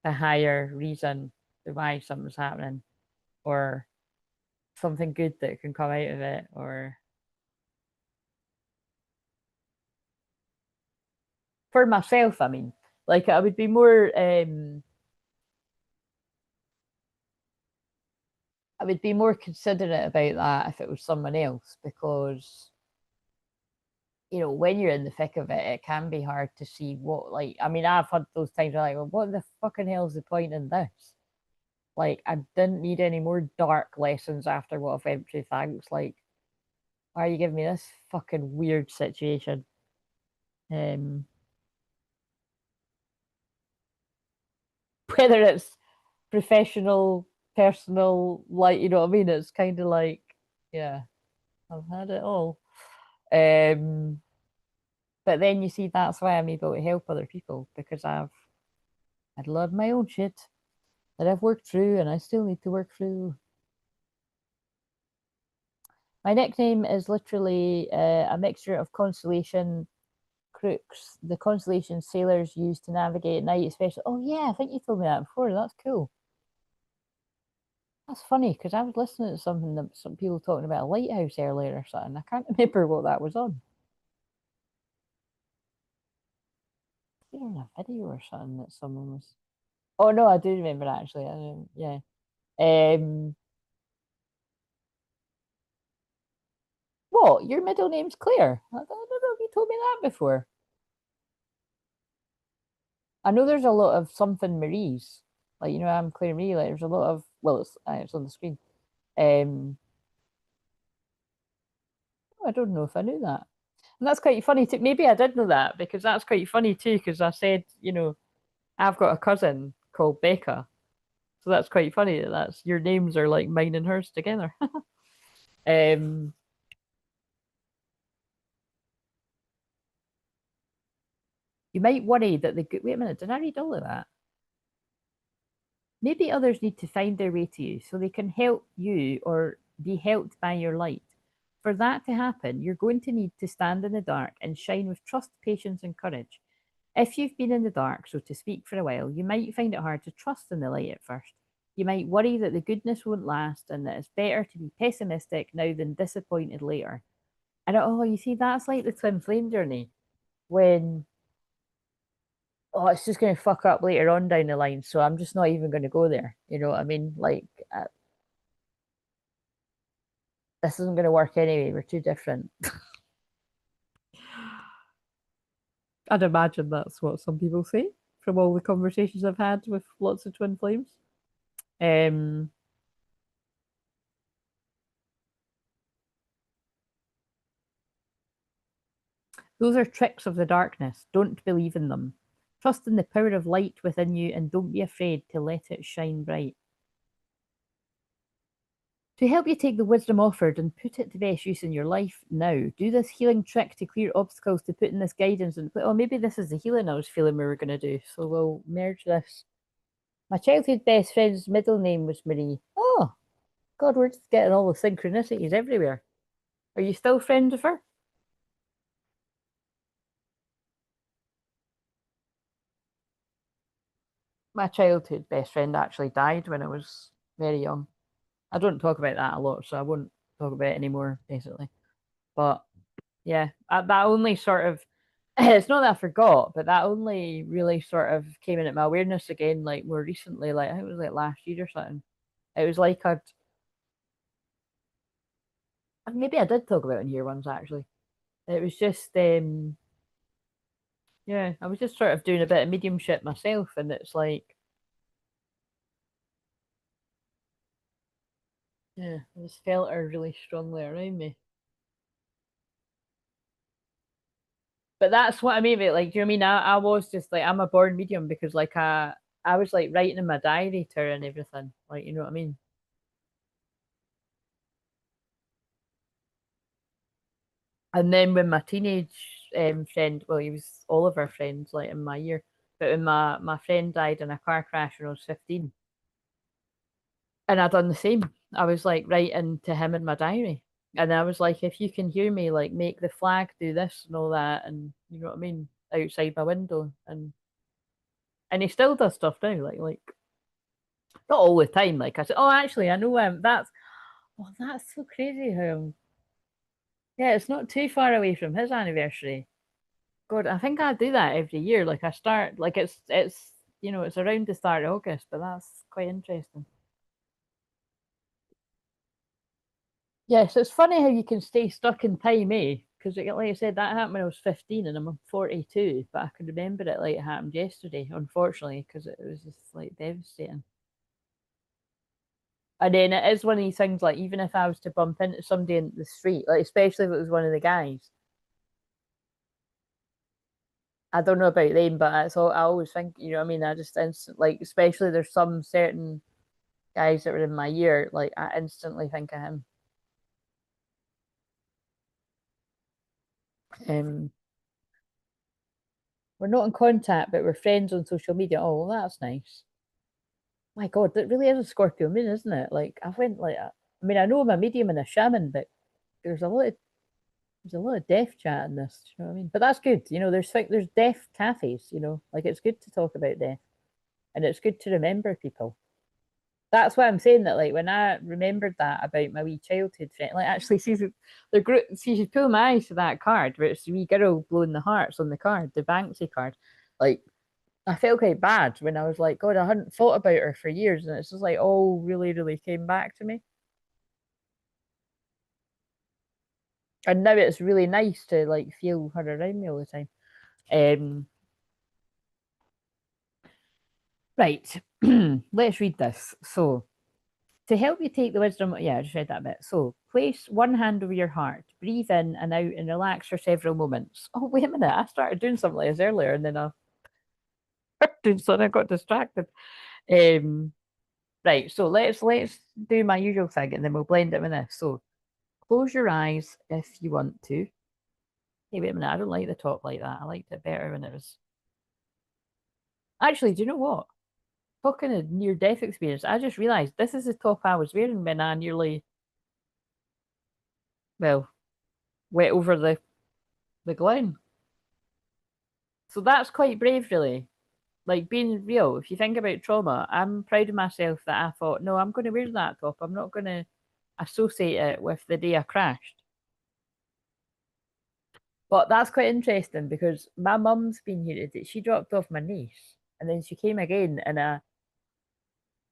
the higher reason to why something's happening, or something good that can come out of it, or for myself. I mean, like I would be more considerate about that if it was someone else because when you're in the thick of it, it can be hard to see what, like, I mean, I've had those times where like, well, what the fucking hell is the point in this? Like, I didn't need any more dark lessons after what I've went through. Thanks. Like, why are you giving me this fucking weird situation? Um, whether it's professional, personal, like, you know what I mean? It's kind of like, yeah, I've had it all. Um, But then you see, that's why I'm able to help other people because I've had a lot of my own shit that I've worked through and I still need to work through. My nickname is literally a mixture of constellation crooks, the constellation sailors use to navigate at night, especially. Oh, yeah, I think you told me that before. That's cool. That's funny because I was listening to something that some people talking about a lighthouse earlier or something. I can't remember what that was on. They were on a video or something that someone was. Oh no, I do remember actually. Yeah. Um, what? Your middle name's Claire? I don't know if you told me that before. I know there's a lot of something Marie's. Like I'm Claire Marie. Like there's a lot of well, it's on the screen. Um, I don't know if I knew that. And that's quite funny too. Maybe I did know that because that's quite funny too. Because I said, I've got a cousin called Becca, so that's quite funny that that's your names are like mine and hers together. um, you might worry that the wait a minute, did I read all of that? Maybe others need to find their way to you so they can help you or be helped by your light. For that to happen, you're going to need to stand in the dark and shine with trust, patience, and courage. If you've been in the dark, so to speak, for a while, you might find it hard to trust in the light at first. You might worry that the goodness won't last and that it's better to be pessimistic now than disappointed later. And oh, you see, that's like the twin flame journey when, oh, it's just going to fuck up later on down the line. So I'm just not even going to go there. You know what I mean? Like, this isn't going to work anyway. We're too different. I'd imagine that's what some people say from all the conversations I've had with lots of twin flames. Um, those are tricks of the darkness. Don't believe in them. Trust in the power of light within you and don't be afraid to let it shine bright. To help you take the wisdom offered and put it to best use in your life now, do this healing trick to clear obstacles to put in this guidance. And oh, maybe this is the healing I was feeling we were going to do. So we'll merge this. My childhood best friend's middle name was Marie. Oh, God, we're just getting all the synchronicities everywhere. Are you still friends with her? My childhood best friend actually died when I was very young. I don't talk about that a lot, so I won't talk about it anymore, basically. But yeah, that only sort of, it's not that I forgot, but that only really sort of came into my awareness again, like more recently, like I think it was like last year or something. It was like maybe I did talk about it in here once actually. It was just, yeah, I was just sort of doing a bit of mediumship myself, and it's like, yeah, I just felt her really strongly around me. But that's what I mean. Like, do you know what I mean? I was just like, I'm a born medium because like I was like writing in my diary to her and everything. Like, you know what I mean? And then when my teenage friend, well, he was all of our friends, like in my year, but when my friend died in a car crash when I was 15, and I done the same. I was like writing to him in my diary. And I was like, if you can hear me, like make the flag do this and all that, and you know what I mean, outside my window, and he still does stuff now, like not all the time. Like I said, oh, actually, I know that's so crazy. How yeah, it's not too far away from his anniversary. God, I think I do that every year. Like I start, like it's it's around the start of August, but that's quite interesting. Yes, it's funny how you can stay stuck in time, eh? Because like I said, that happened when I was 15 and I'm 42, but I can remember it like it happened yesterday, unfortunately, because it was just like devastating. And then it is one of these things like even if I was to bump into somebody in the street, like especially if it was one of the guys, I don't know about them, but that's all I always think, you know what I mean? I just instant like especially there's some certain guys that were in my year, like I instantly think of him. Um we're not in contact, but we're friends on social media. Oh, well, that's nice. My God, that really is a Scorpio moon, isn't it? Like I went like, I mean, I know I'm a medium and a shaman, but there's a lot of deaf chat in this. You know what I mean? But that's good. You know, there's deaf cafes. You know, like it's good to talk about death, and it's good to remember people. That's why I'm saying that. Like when I remembered that about my wee childhood friend, like actually, the group. See, she's pulling my eyes to that card where it's the wee girl blowing the hearts on the card, the Banksy card. Like I felt quite bad when I was like, God, I hadn't thought about her for years, and it's just like, oh, really, really came back to me. And now it's really nice to like feel her around me all the time. Um, right, let's read this. So, to help you take the wisdom, yeah, I just read that bit. So, place one hand over your heart, breathe in and out, and relax for several moments. Oh, wait a minute, I started doing something like this earlier, and then I doing something, I got distracted. Um, right, so let's do my usual thing, and then we'll blend it with this. So, close your eyes if you want to. Hey, wait a minute, I don't like the top like that. I liked it better when it was. Actually, do you know what? Talking of near death experience, I just realised this is the top I was wearing when I nearly, well, went over the glen. So that's quite brave, really. Like being real, if you think about trauma, I'm proud of myself that I thought, no, I'm going to wear that top. I'm not going to associate it with the day I crashed. But that's quite interesting because my mum's been here today. She dropped off my niece and then she came again. And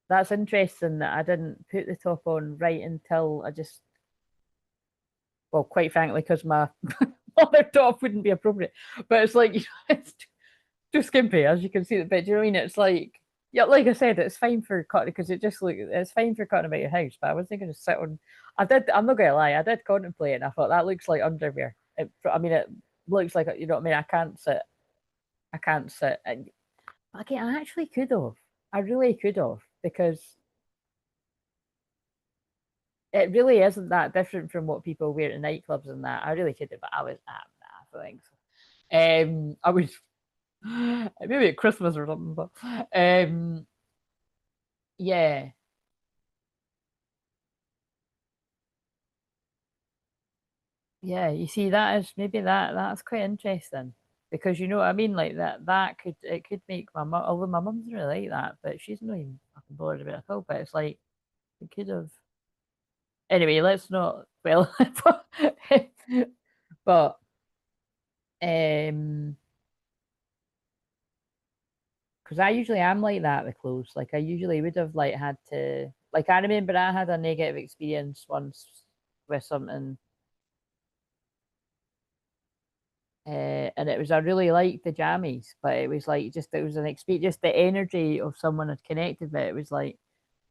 that's interesting that I didn't put the top on right until I just, well, quite frankly, because my other top wouldn't be appropriate. But it's like, it's too skimpy, as you can see the picture. You know what I mean? It's like, yeah, like I said, it's fine for cutting because it's fine for cutting about your house. But I wasn't going to sit on. I'm not going to lie. I did contemplate it, and I thought that looks like underwear. I mean, it looks like you know what I mean. I can't sit. I can't sit. And again, I actually could have. I really could have because it really isn't that different from what people wear to nightclubs and that. I really could have, but I was, nah, I think so. I was maybe at Christmas or something, but yeah, yeah. You see, that is maybe that's quite interesting because you know what I mean. Like that could make my mum. Although my mum's really like that, but she's not even fucking bothered about it at all. But it's like it could have. Anyway, let's not. Well, but um, because I usually am like that with clothes. Like I usually would have like had to. Like I remember I had a negative experience once with something and it was I really liked the jammies, but it was like just it was an experience, just the energy of someone had connected with it. It was like,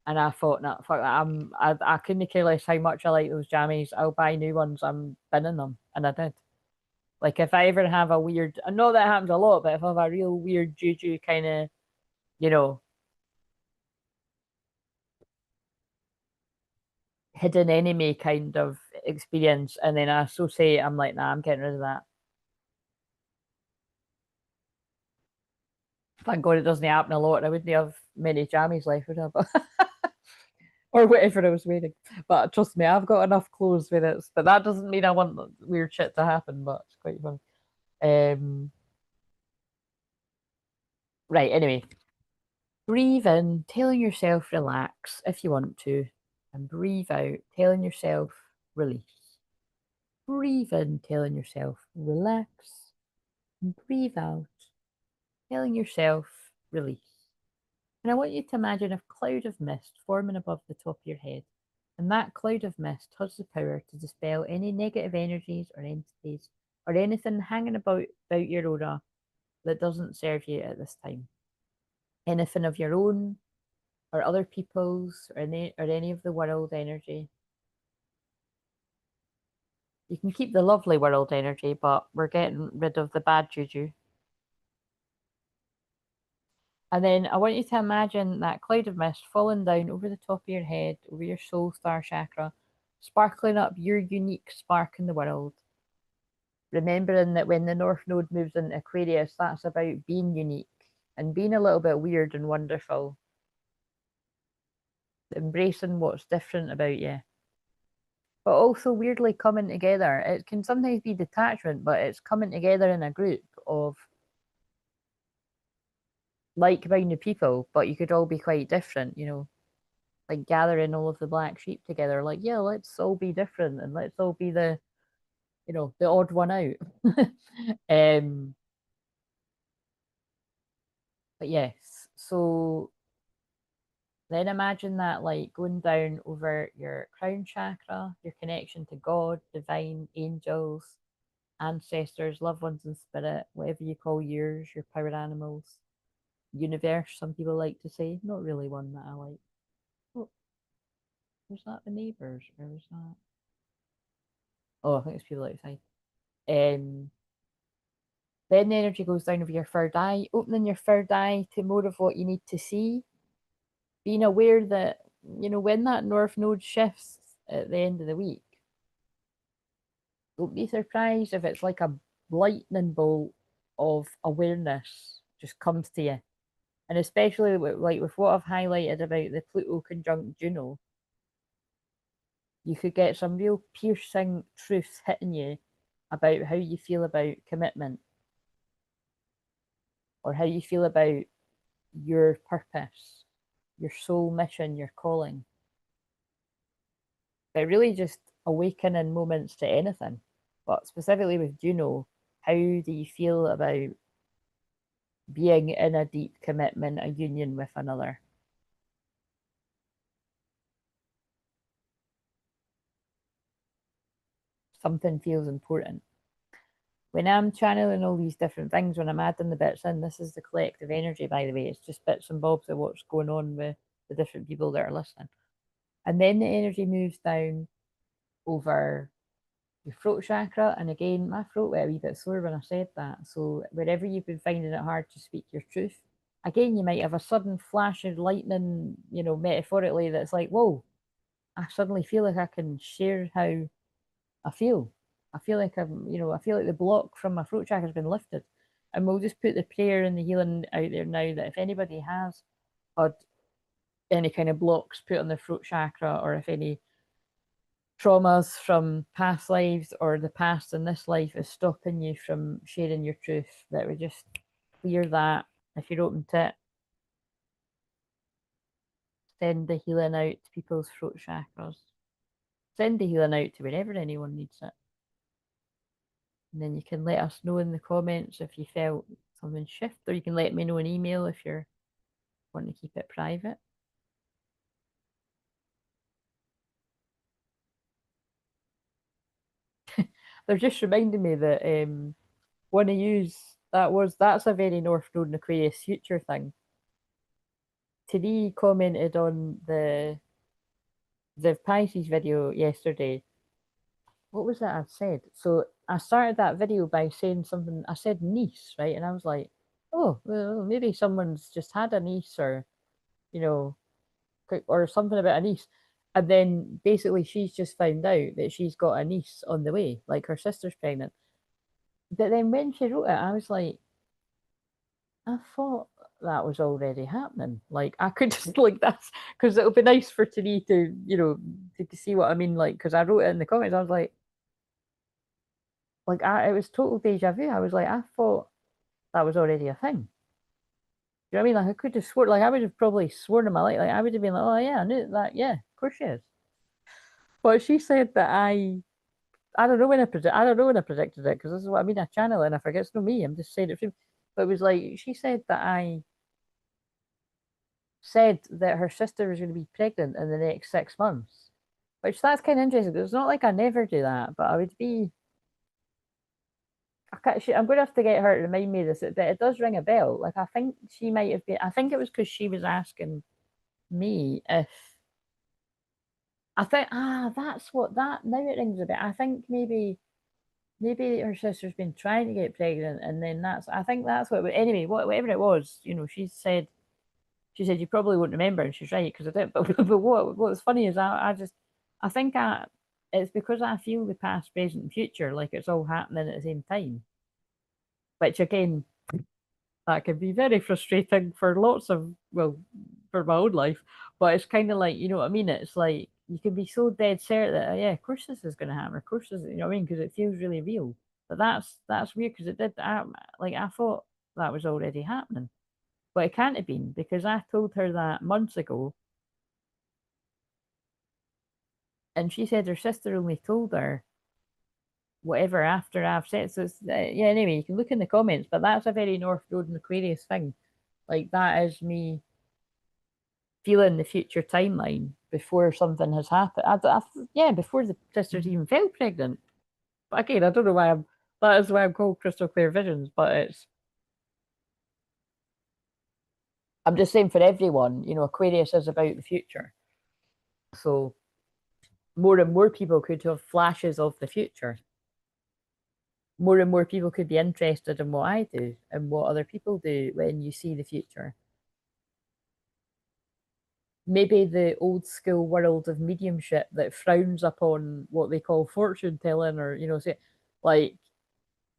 and I thought, nah, fuck that. I couldn't care less how much I like those jammies. I'll buy new ones. I'm binning them, and I did. Like if I ever have a weird, I know that happens a lot, but if I have a real weird juju kind of, you know, hidden enemy kind of experience, and then I associate, I'm like, nah, I'm getting rid of that. Thank God it doesn't happen a lot. I wouldn't have many jammies left, would I? But or whatever I was wearing. But trust me, I've got enough clothes with it. But that doesn't mean I want weird shit to happen. But it's quite fun. Um, right. Anyway, breathe in, telling yourself relax if you want to, and breathe out, telling yourself release. Breathe in, telling yourself relax, and breathe out, telling yourself release. And I want you to imagine a cloud of mist forming above the top of your head. And that cloud of mist has the power to dispel any negative energies or entities or anything hanging about your aura that doesn't serve you at this time. Anything of your own or other people's or any of the world energy. You can keep the lovely world energy, but we're getting rid of the bad juju. And then I want you to imagine that cloud of mist falling down over the top of your head, over your soul star chakra, sparkling up your unique spark in the world. remembering that when the North Node moves into Aquarius, that's about being unique and being a little bit weird and wonderful, embracing what's different about you, but also weirdly coming together. It can sometimes be detachment, but it's coming together in a group of like-minded people, but you could all be quite different, you know, like gathering all of the black sheep together, like, yeah, let's all be different and let's all be the, you know, the odd one out. um, but yes, so then imagine that like going down over your crown chakra, your connection to God, divine, angels, ancestors, loved ones in spirit, whatever you call yours, your power animals, universe, some people like to say. Not really one that I like. Oh, was that the neighbours or was that? Oh, I think it's people outside. Um, then the energy goes down over your third eye, opening your third eye to more of what you need to see, being aware that, you know, when that north node shifts at the end of the week, don't be surprised if it's like a lightning bolt of awareness just comes to you. And especially with what I've highlighted about the Pluto Conjunct Juno, you could get some real piercing truths hitting you about how you feel about commitment or how you feel about your purpose, your soul mission, your calling. But really just awakening moments to anything. But specifically with Juno, how do you feel about being in a deep commitment, a union with another? Something feels important. When I'm channeling all these different things, when I'm adding the bits in, this is the collective energy, by the way. It's just bits and bobs of what's going on with the different people that are listening. And then the energy moves down over your throat chakra. And again, my throat went a wee bit sore when I said that. So wherever you've been finding it hard to speak your truth, again, you might have a sudden flash of lightning, you know, metaphorically, that's like, whoa, I suddenly feel like I can share how I feel. I feel like I feel like the block from my throat chakra has been lifted. And we'll just put the prayer and the healing out there now that if anybody has had any kind of blocks put on their throat chakra, or if any traumas from past lives or the past in this life is stopping you from sharing your truth, that we just clear that. If you're open to it, send the healing out to people's throat chakras. Send the healing out to wherever anyone needs it. And then you can let us know in the comments if you felt something shift, or you can let me know an email if you're wanting to keep it private. They're just reminding me that want to use that's a very North Node and Aquarius future thing. Tony commented on the Pisces video yesterday. What was that I'd said? So I started that video by saying something. I said niece, right? And I was like, oh, well, maybe someone's just had a niece, or, you know, or something about a niece. And then basically she's just found out that she's got a niece on the way, like her sister's pregnant. But then when she wrote it, I was like, I thought that was already happening. Like I could just like that's because it'll be nice for Tony to, you know, to see what I mean. Like, because I wrote it in the comments, I was like it was total deja vu. I was like, I thought that was already a thing. Do you know what I mean? Like I could have sworn, like I would have probably sworn in my life, like I would have been like, oh yeah, I knew that. Yeah, of course she is. But she said that I don't know when I don't know when I predicted it, because this is what I mean. I channel it and I forget it's not me. I'm just saying it. But it was like she said that I said that her sister was going to be pregnant in the next 6 months, which that's kind of interesting. It's not like I never do that, but I would be. I'm going to have to get her to remind me of this, but it does ring a bell. Like I think she might have been. I think it was because she was asking me if. I think that's what that now it rings a bell. I think maybe her sister's been trying to get pregnant, and then I think that's what. Anyway, whatever it was, you know, she said you probably won't remember, and she's right because I didn't. But what was funny is I think it's because I feel the past, present, and future like it's all happening at the same time. Which again, that can be very frustrating for lots of, well, for my own life. But it's kind of like, you know what I mean? It's like you can be so dead certain that, yeah, of course this is going to happen. Of course this, you know what I mean? Because it feels really real. But that's weird because it did. Like I thought that was already happening, but it can't have been because I told her that months ago, and she said her sister only told her whatever after I've said. So it's, yeah. Anyway, you can look in the comments, but that's a very North Node and Aquarius thing. Like that is me feeling the future timeline before something has happened. Yeah, before the sisters even fell pregnant. But again, I don't know why I'm. That is why I'm called Crystal Clear Visions. But it's. I'm just saying for everyone, you know, Aquarius is about the future. So more and more people could have flashes of the future. More and more people could be interested in what I do and what other people do when you see the future. Maybe the old school world of mediumship that frowns upon what they call fortune telling, or you know, say like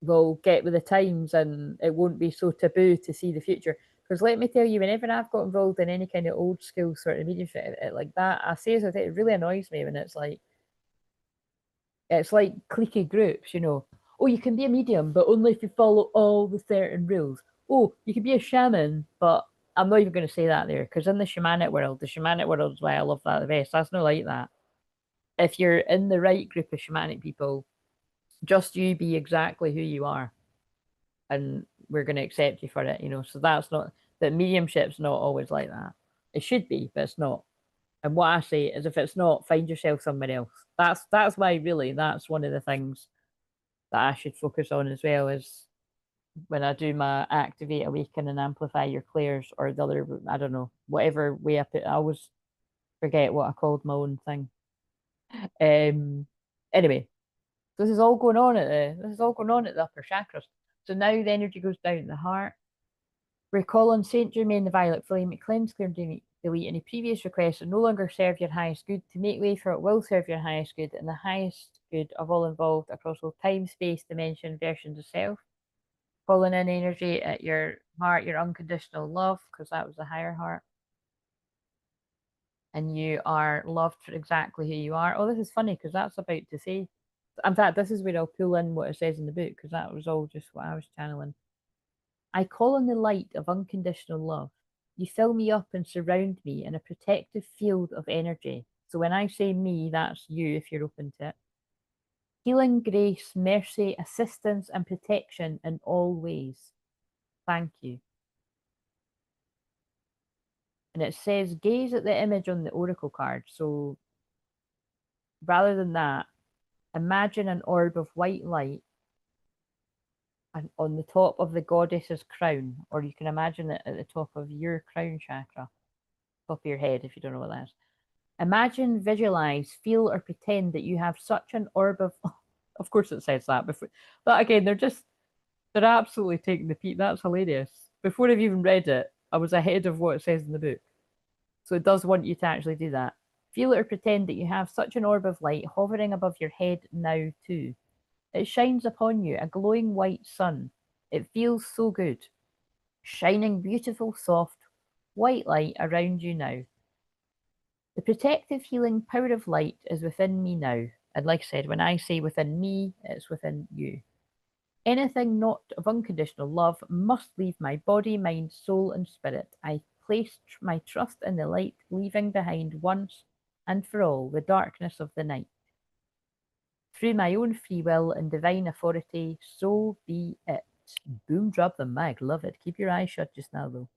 will get with the times and it won't be so taboo to see the future. Because let me tell you, whenever I've got involved in any kind of old school sort of mediumship like that, I say as I say, it really annoys me when it's like cliquey groups, you know. Oh, you can be a medium, but only if you follow all the certain rules. Oh, you can be a shaman, but I'm not even going to say that there because in the shamanic world is why I love that the best. That's not like that. If you're in the right group of shamanic people, just you be exactly who you are, and we're going to accept you for it, you know. So that's not that mediumship's not always like that. It should be, but it's not. And what I say is, if it's not, find yourself somewhere else. That's why really that's one of the things that I should focus on as well is when I do my activate, awaken, and amplify your clairs, or the other, I don't know, whatever way I put. I always forget what I called my own thing. Um. Anyway, this is all going on at the upper chakras. So now the energy goes down to the heart. Recall on Saint Germain the Violet Flame, cleanse, clear, delete any previous requests that no longer serve your highest good to make way for what will serve your highest good and the highest good of all involved across all time, space, dimension, versions of self. Calling in energy at your heart, your unconditional love, because that was the higher heart. And you are loved for exactly who you are. Oh, this is funny because that's about to say. In fact, this is where I'll pull in what it says in the book because that was all just what I was channeling. I call on the light of unconditional love. You fill me up and surround me in a protective field of energy. So when I say me, that's you if you're open to it. Healing, grace, mercy, assistance, and protection in all ways. Thank you. And it says, gaze at the image on the oracle card. So rather than that, imagine an orb of white light and on the top of the goddess's crown, or you can imagine it at the top of your crown chakra, top of your head if you don't know what that is. Imagine, visualize, feel, or pretend that you have such an orb of. Of course, it says that before, but again, they're absolutely taking the peak. That's hilarious. Before I've even read it, I was ahead of what it says in the book. So it does want you to actually do that. Feel it or pretend that you have such an orb of light hovering above your head now too. It shines upon you, a glowing white sun. It feels so good. Shining beautiful, soft, white light around you now. The protective healing power of light is within me now. And like I said, when I say within me, it's within you. Anything not of unconditional love must leave my body, mind, soul, and spirit. I place my trust in the light, leaving behind once and for all the darkness of the night. Through my own free will and divine authority, so be it. Boom, drop the mic. Love it. Keep your eyes shut just now, though.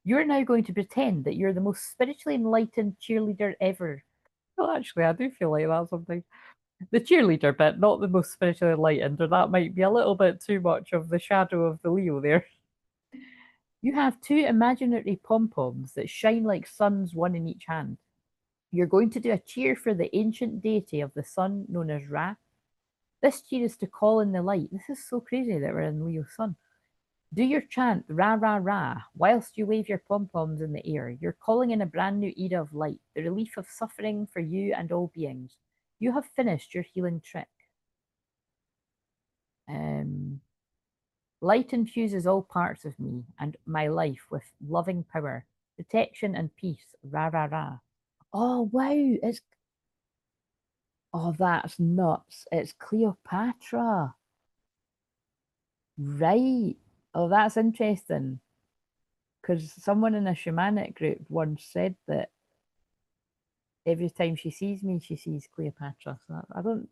You're now going to pretend that you're the most spiritually enlightened cheerleader ever. Well, actually, I do feel like that sometimes. The cheerleader bit, not the most spiritually enlightened, or that might be a little bit too much of the shadow of the Leo there. You have two imaginary pom poms that shine like suns, one in each hand. You're going to do a cheer for the ancient deity of the sun known as Ra. This cheer is to call in the light. This is so crazy that we're in Leo's sun. Do your chant, Ra Ra Ra, whilst you wave your pom poms in the air. You're calling in a brand new era of light, the relief of suffering for you and all beings. You have finished your healing trick. Light infuses all parts of me and my life with loving power, protection, and peace. Rah, rah, rah. Oh, wow. It's, oh, that's nuts. It's Cleopatra. Right. Oh, that's interesting. Because someone in a shamanic group once said that every time she sees me, she sees Cleopatra. So I don't,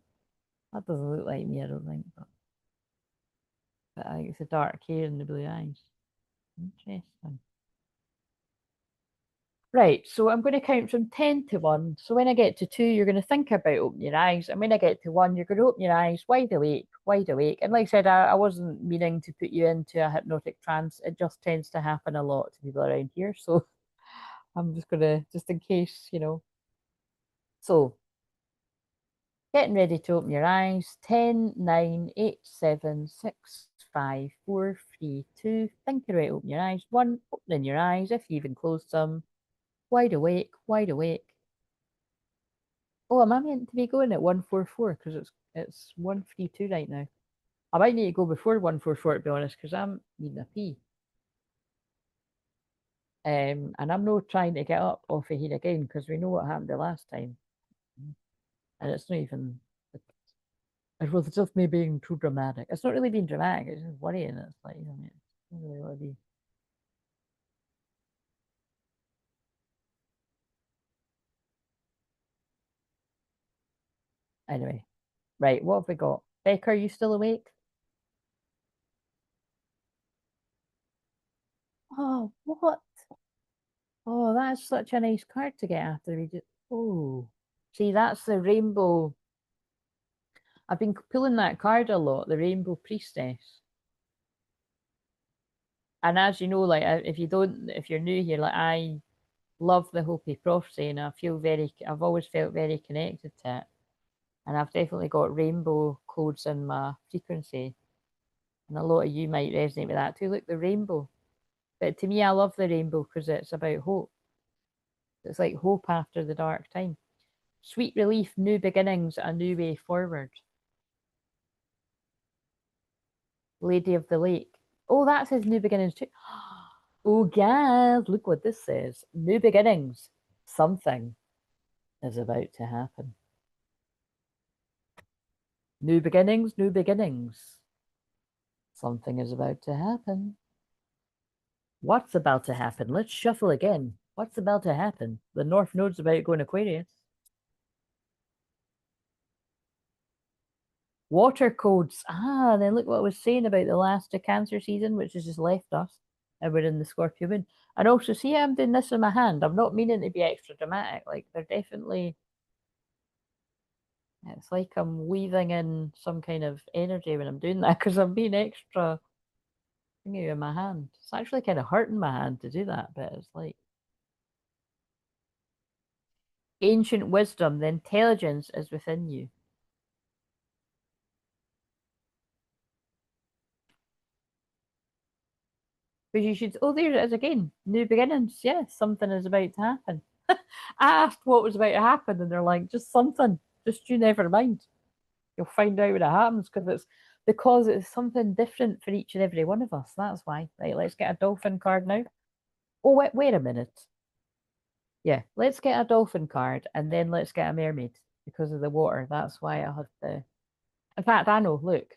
that doesn't look like me, I don't think. But I think it's the dark hair and the blue eyes. Interesting. Right, so I'm going to count from 10 to 1. So when I get to 2, you're going to think about opening your eyes. And when I get to 1, you're going to open your eyes wide awake, wide awake. And like I said, I wasn't meaning to put you into a hypnotic trance. It just tends to happen a lot to people around here. So I'm just going to, just in case, you know. So getting ready to open your eyes. 10, 9, 8, 7, 6, 5, 4, 3, 2. Think you're ready to open your eyes. 1, opening your eyes if you even closed them. Wide awake, wide awake. Oh, am I meant to be going at 144? Because it's 132 right now. I might need to go before 144 to be honest, because I'm needing a pee. And I'm not trying to get up off of here again because we know what happened the last time. And it's not even, it was just me being too dramatic. It's not really being dramatic, it's just worrying. It's like, you know, it's not really what to be. Anyway, right, what have we got? Becca, are you still awake? Oh, what? Oh, that's such a nice card to get after we just. Oh, see, that's the rainbow. I've been pulling that card a lot, the Rainbow Priestess. And as you know, like if you don't, if you're new here, like I love the Hopi prophecy, and I feel very, I've always felt very connected to it. And I've definitely got rainbow codes in my frequency, and a lot of you might resonate with that too. Look, the rainbow. But to me, I love the rainbow because it's about hope. It's like hope after the dark time. Sweet relief, new beginnings, a new way forward. Lady of the Lake. Oh, that says new beginnings too. Oh, guys, look what this says. New beginnings. Something is about to happen. New beginnings, new beginnings. Something is about to happen. What's about to happen? Let's shuffle again. What's about to happen? The North Node's about to go in Aquarius. Water codes. Ah, then look what I was saying about the last of Cancer season, which has just left us. And we're in the Scorpio moon. And also, see, I'm doing this in my hand. I'm not meaning to be extra dramatic. Like, they're definitely, it's like I'm weaving in some kind of energy when I'm doing that because I'm being extra thingy in my hand. It's actually kind of hurting my hand to do that, but it's like ancient wisdom, the intelligence is within you. But you should, oh, there it is again. New beginnings. Yes, something is about to happen. I asked what was about to happen, and they're like, just something. Just you never mind. You'll find out when it happens because it's something different for each and every one of us. That's why. Right, let's get a dolphin card now. Oh, wait a minute. Yeah, let's get a dolphin card and then let's get a mermaid because of the water. That's why I had the. In fact, I know. Look,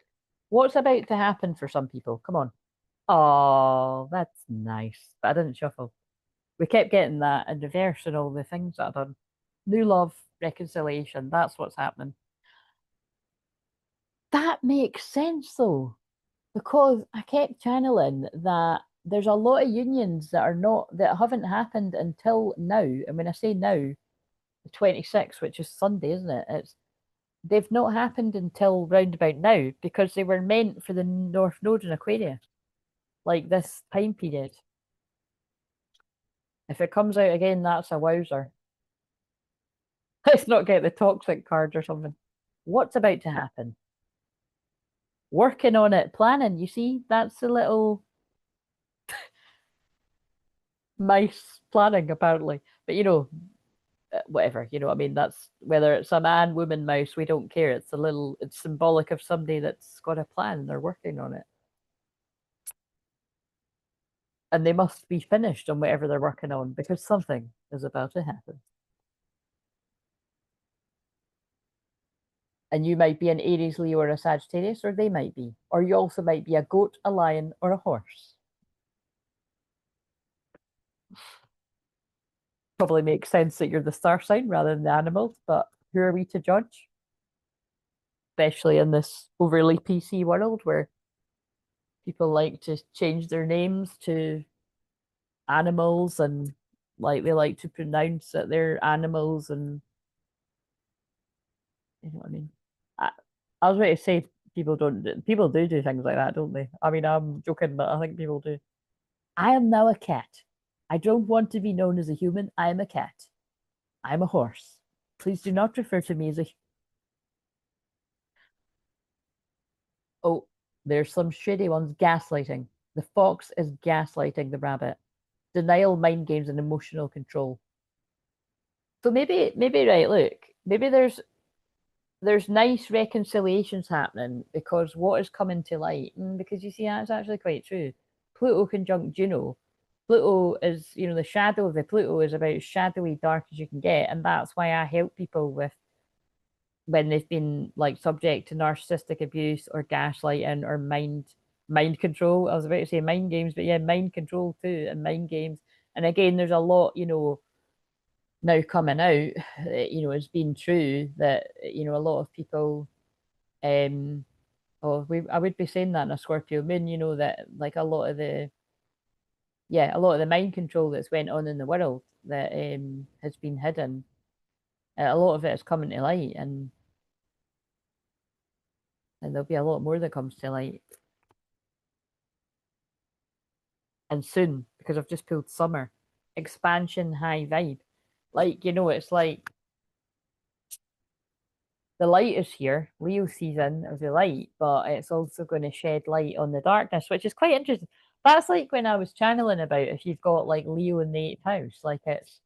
what's about to happen for some people? Come on. Oh, that's nice. But I didn't shuffle. We kept getting that in reverse and all the things that I've done. New love, reconciliation. That's what's happening. That makes sense though, because I kept channeling that there's a lot of unions that are not that haven't happened until now. And when I say now, the 26th, which is Sunday, isn't it? It's they've not happened until round about now because they were meant for the North Node in Aquarius, like this time period. If it comes out again, that's a wowzer. Let's not get the toxic cards or something. What's about to happen? Working on it, planning. You see, that's a little mice planning, apparently. But you know, whatever, you know what I mean? That's whether it's a man, woman, mouse, we don't care. It's a little, it's symbolic of somebody that's got a plan and they're working on it. And they must be finished on whatever they're working on because something is about to happen. And you might be an Aries, Leo, or a Sagittarius, or they might be. Or you also might be a goat, a lion, or a horse. Probably makes sense that you're the star sign rather than the animals, but who are we to judge? Especially in this overly PC world where people like to change their names to animals and like they like to pronounce that they're animals and you know what I mean. I, I was ready to say people do things like that, don't they? I mean, I'm joking, but I think people do. I am now a cat. I don't want to be known as a human. I am a cat. I am a horse. Please do not refer to me as a. Oh, there's some shitty ones. Gaslighting. The fox is gaslighting the rabbit. Denial, mind games, and emotional control. So maybe right. Look, maybe there's nice reconciliations happening because what is coming to light, because you see that's actually quite true. Pluto conjunct Juno. Pluto is, the shadow of the Pluto is about as shadowy, dark as you can get, and that's why I help people with when they've been like subject to narcissistic abuse or gaslighting or mind control. I was about to say mind games, but yeah, mind control too, and mind games. And again, there's a lot, now coming out, it's been true that a lot of people, um, I would be saying that in a Scorpio moon, that like a lot of the mind control that's went on in the world that has been hidden, a lot of it is coming to light, and there'll be a lot more that comes to light, and soon because I've just pulled summer, expansion, high vibe, like it's like the light is here. Leo season of the light, but it's also going to shed light on the darkness, which is quite interesting. That's like when I was channeling about if you've got like Leo in the eighth house, like it's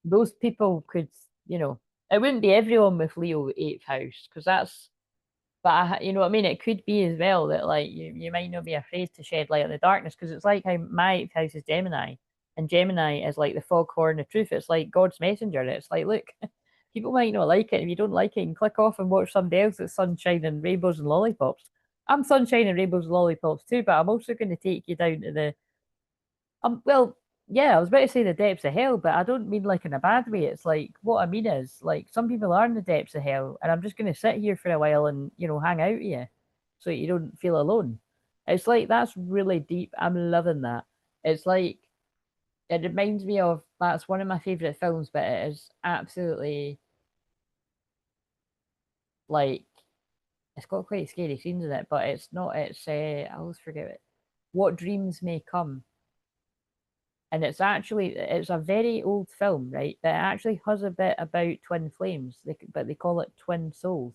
those people could, it wouldn't be everyone with Leo eighth house because that's, but you know what I mean? It could be as well that like you might not be afraid to shed light on the darkness because it's like how my eighth house is Gemini and Gemini is like the foghorn of truth. It's like God's messenger. It's like, look, people might not like it. If you don't like it, you can click off and watch somebody else that's sunshine and rainbows and lollipops. I'm sunshine and rainbows and lollipops too, but I'm also going to take you down to the well, yeah, I was about to say the depths of hell, but I don't mean like in a bad way. It's like what I mean is like some people are in the depths of hell, and I'm just going to sit here for a while and hang out with you, so you don't feel alone. It's like that's really deep. I'm loving that. It's like it reminds me of that's one of my favorite films, but it is absolutely like it's got quite scary scenes in it, but it's not. It's I always forget it. What dreams may come, and it's a very old film, right? But it actually has a bit about twin flames, but they call it twin souls.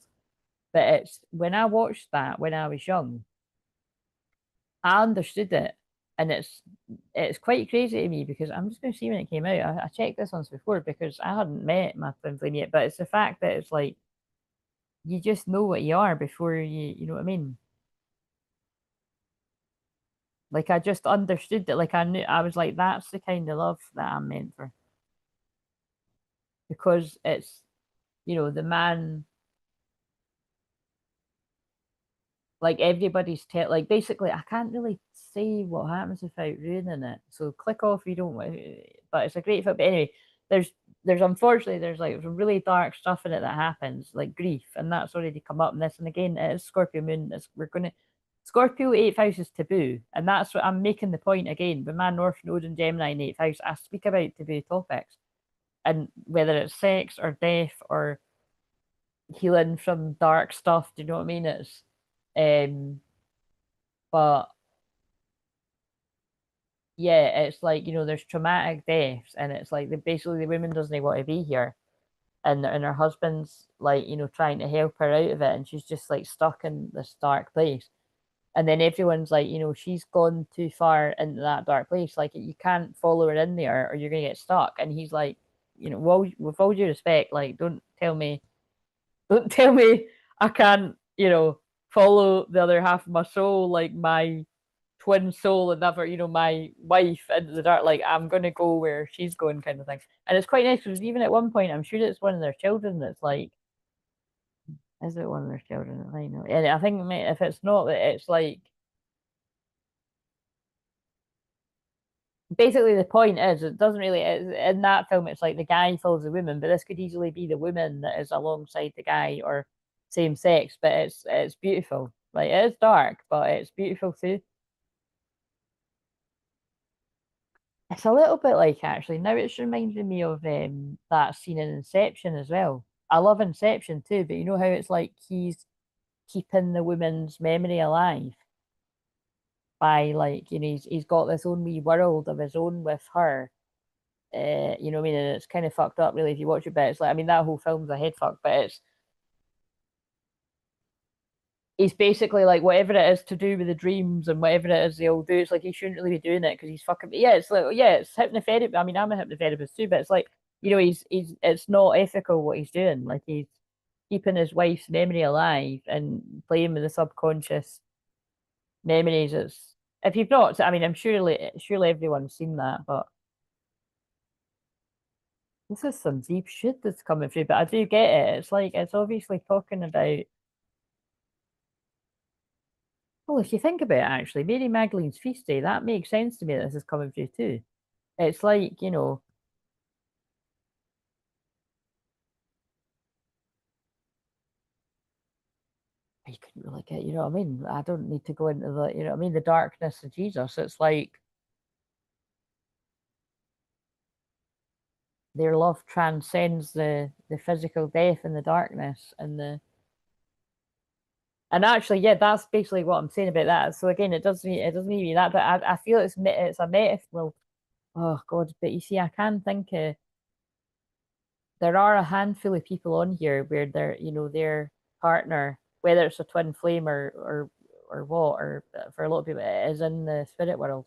But it's when I watched that when I was young, I understood it, and it's quite crazy to me because I'm just going to see when it came out. I checked this once before because I hadn't met my twin flame yet, but it's the fact that it's like you just know what you are before you know what I mean. Like I just understood that, like I knew I was like that's the kind of love that I'm meant for because it's the man, like everybody's like basically I can't really say what happens without ruining it. So click off if you don't want. But it's a great film. But anyway, there's there's unfortunately there's like some really dark stuff in it that happens, like grief, and that's already come up in this. And again, it is Scorpio moon. We're gonna Scorpio eighth house is taboo, and that's what I'm making the point again. With my North Node and Gemini in eighth house, I speak about taboo topics, and whether it's sex or death or healing from dark stuff. Do you know what I mean? Um, but yeah, it's like there's traumatic deaths, and it's like basically the woman doesn't want to be here, and her husband's like trying to help her out of it, and she's just like stuck in this dark place, and then everyone's like she's gone too far into that dark place, like you can't follow her in there or you're gonna get stuck, and he's like you know, well, with all due respect, like, don't tell me I can't, you know, follow the other half of my soul, like my twin soul and never, you know, my wife into the dark. Like, I'm gonna go where she's going, kind of thing. And it's quite nice because even at one point, I'm sure it's one of their children that's like, is it one of their children? I know. And I think if it's not, it's like basically the point is it doesn't really in that film it's like the guy follows the woman, but this could easily be the woman that is alongside the guy or same sex, but it's beautiful. Like it is dark, but it's beautiful too. It's a little bit like actually now it's reminding me of that scene in Inception as well. I love Inception too, but you know how it's like he's keeping the woman's memory alive by like you know he's got this own wee world of his own with her. You know what I mean? And it's kind of fucked up, really, if you watch it. But it's like, I mean, that whole film's a head fuck. But it's basically like whatever it is to do with the dreams and whatever it is they all do. It's like he shouldn't really be doing it because he's fucking. Yeah, it's like yeah, it's hypnotherapy. I mean, I'm a hypnotherapist too, but it's like you know, he's it's not ethical what he's doing. Like he's keeping his wife's memory alive and playing with the subconscious memories. It's if you've not, I mean, I'm surely everyone's seen that, but this is some deep shit that's coming through, but I do get it. It's like it's obviously talking about. Well, if you think about it, actually, Mary Magdalene's feast day, that makes sense to me that this is coming through too. It's like, you know, you couldn't really get, you know what I mean? I don't need to go into the, you know what I mean, the darkness of Jesus. It's like their love transcends the physical death and the darkness and actually, yeah, that's basically what I'm saying about that. So again, it doesn't need to be that, but I feel it's a metaphor. Well, oh God, but you see, I can think of there are a handful of people on here where you know, their partner, whether it's a twin flame or what, or for a lot of people, it is in the spirit world.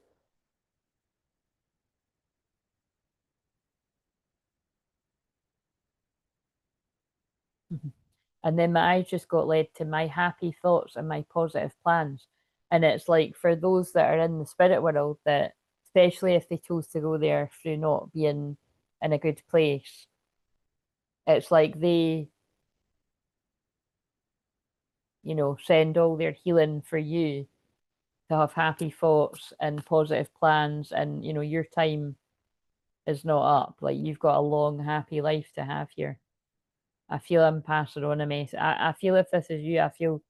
And then my eyes just got led to my happy thoughts and my positive plans. And it's like for those that are in the spirit world, that especially if they chose to go there through not being in a good place, it's like they, you know, send all their healing for you to have happy thoughts and positive plans, and you know your time is not up. Like you've got a long happy life to have here. I feel I'm passing on a message. I feel if this is you, I feel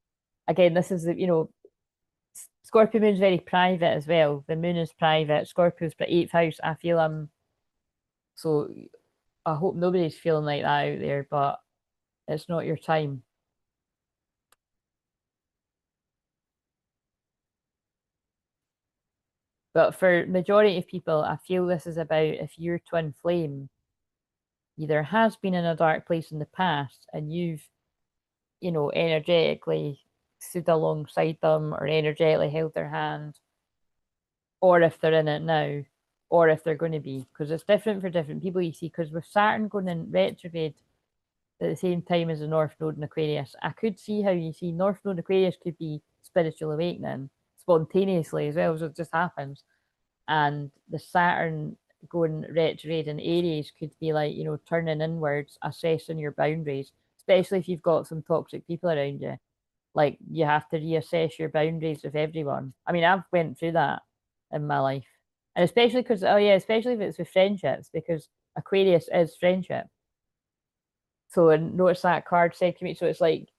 again this is the, you know, Scorpio moon's very private as well. The moon is private. Scorpio's the eighth house. I feel I'm so. I hope nobody's feeling like that out there, but it's not your time. But for majority of people, I feel this is about if your twin flame either has been in a dark place in the past and you've, you know, energetically stood alongside them or energetically held their hand, or if they're in it now, or if they're going to be, because it's different for different people, you see, because with Saturn going in retrograde at the same time as the North Node in Aquarius, I could see how you see North Node Aquarius could be spiritual awakening spontaneously as well as it just happens. And the Saturn going retrograde in Aries could be like, you know, turning inwards, assessing your boundaries, especially if you've got some toxic people around you. Like you have to reassess your boundaries with everyone. I mean, I've went through that in my life. And especially because, oh yeah, especially if it's with friendships, because Aquarius is friendship. So and notice that card said to me. So it's like,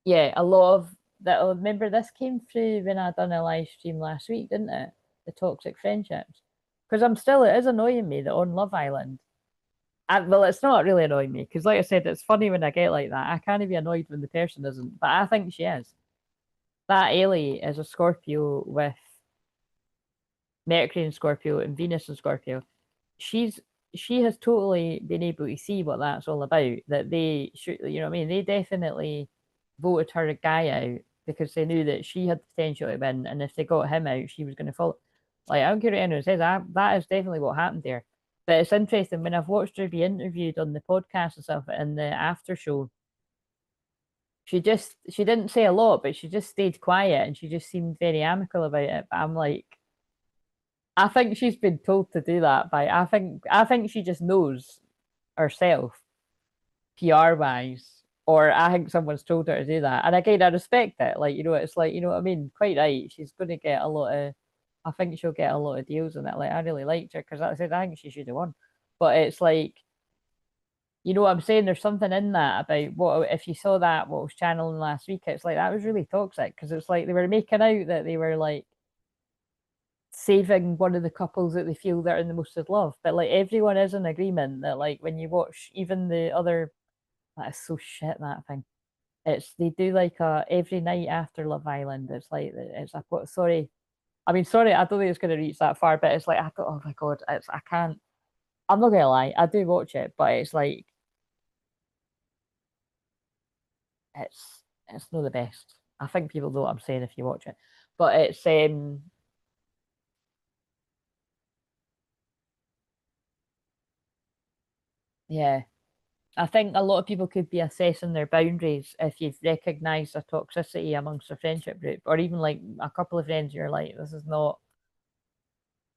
yeah, a lot of that. Oh, remember this came through when I done a live stream last week, didn't it? The toxic friendships. Because I'm still, it is annoying me that on Love Island. Well, it's not really annoying me because, like I said, it's funny when I get like that. I can't be annoyed when the person isn't, but I think she is. That Ellie is a Scorpio with Mercury in Scorpio and Venus in Scorpio. She's she has totally been able to see what that's all about. That they should, you know what I mean? They definitely voted her guy out because they knew that she had the potential to win, and if they got him out, she was going to fall. Like I don't care what anyone says, that is definitely what happened there. But it's interesting when I've watched her be interviewed on the podcast and stuff in the after show. She didn't say a lot, but she just stayed quiet and she just seemed very amicable about it. But I'm like, I think she's been told to do that by I think she just knows herself, PR wise. Or I think someone's told her to do that. And again, I respect it. Like, it's like, you know what I mean? Quite right. She's gonna get a lot of I think she'll get a lot of deals in it. Like I really liked her because I said I think she should have won. But it's like, you know what I'm saying? There's something in that about what if you saw that what was channeling last week, it's like that was really toxic because it's like they were making out that they were like saving one of the couples that they feel that are in the most in love. But like everyone is in agreement that like when you watch even the other that is so shit that thing. It's they do like a every night after Love Island. It's like it's a what sorry. I mean sorry, I don't think it's gonna reach that far, but it's like I thought, oh my god, it's I can't I'm not gonna lie, I do watch it, but it's like it's not the best. I think people know what I'm saying if you watch it. But it's yeah. I think a lot of people could be assessing their boundaries if you've recognised a toxicity amongst a friendship group, or even like a couple of friends. You're like, this is not.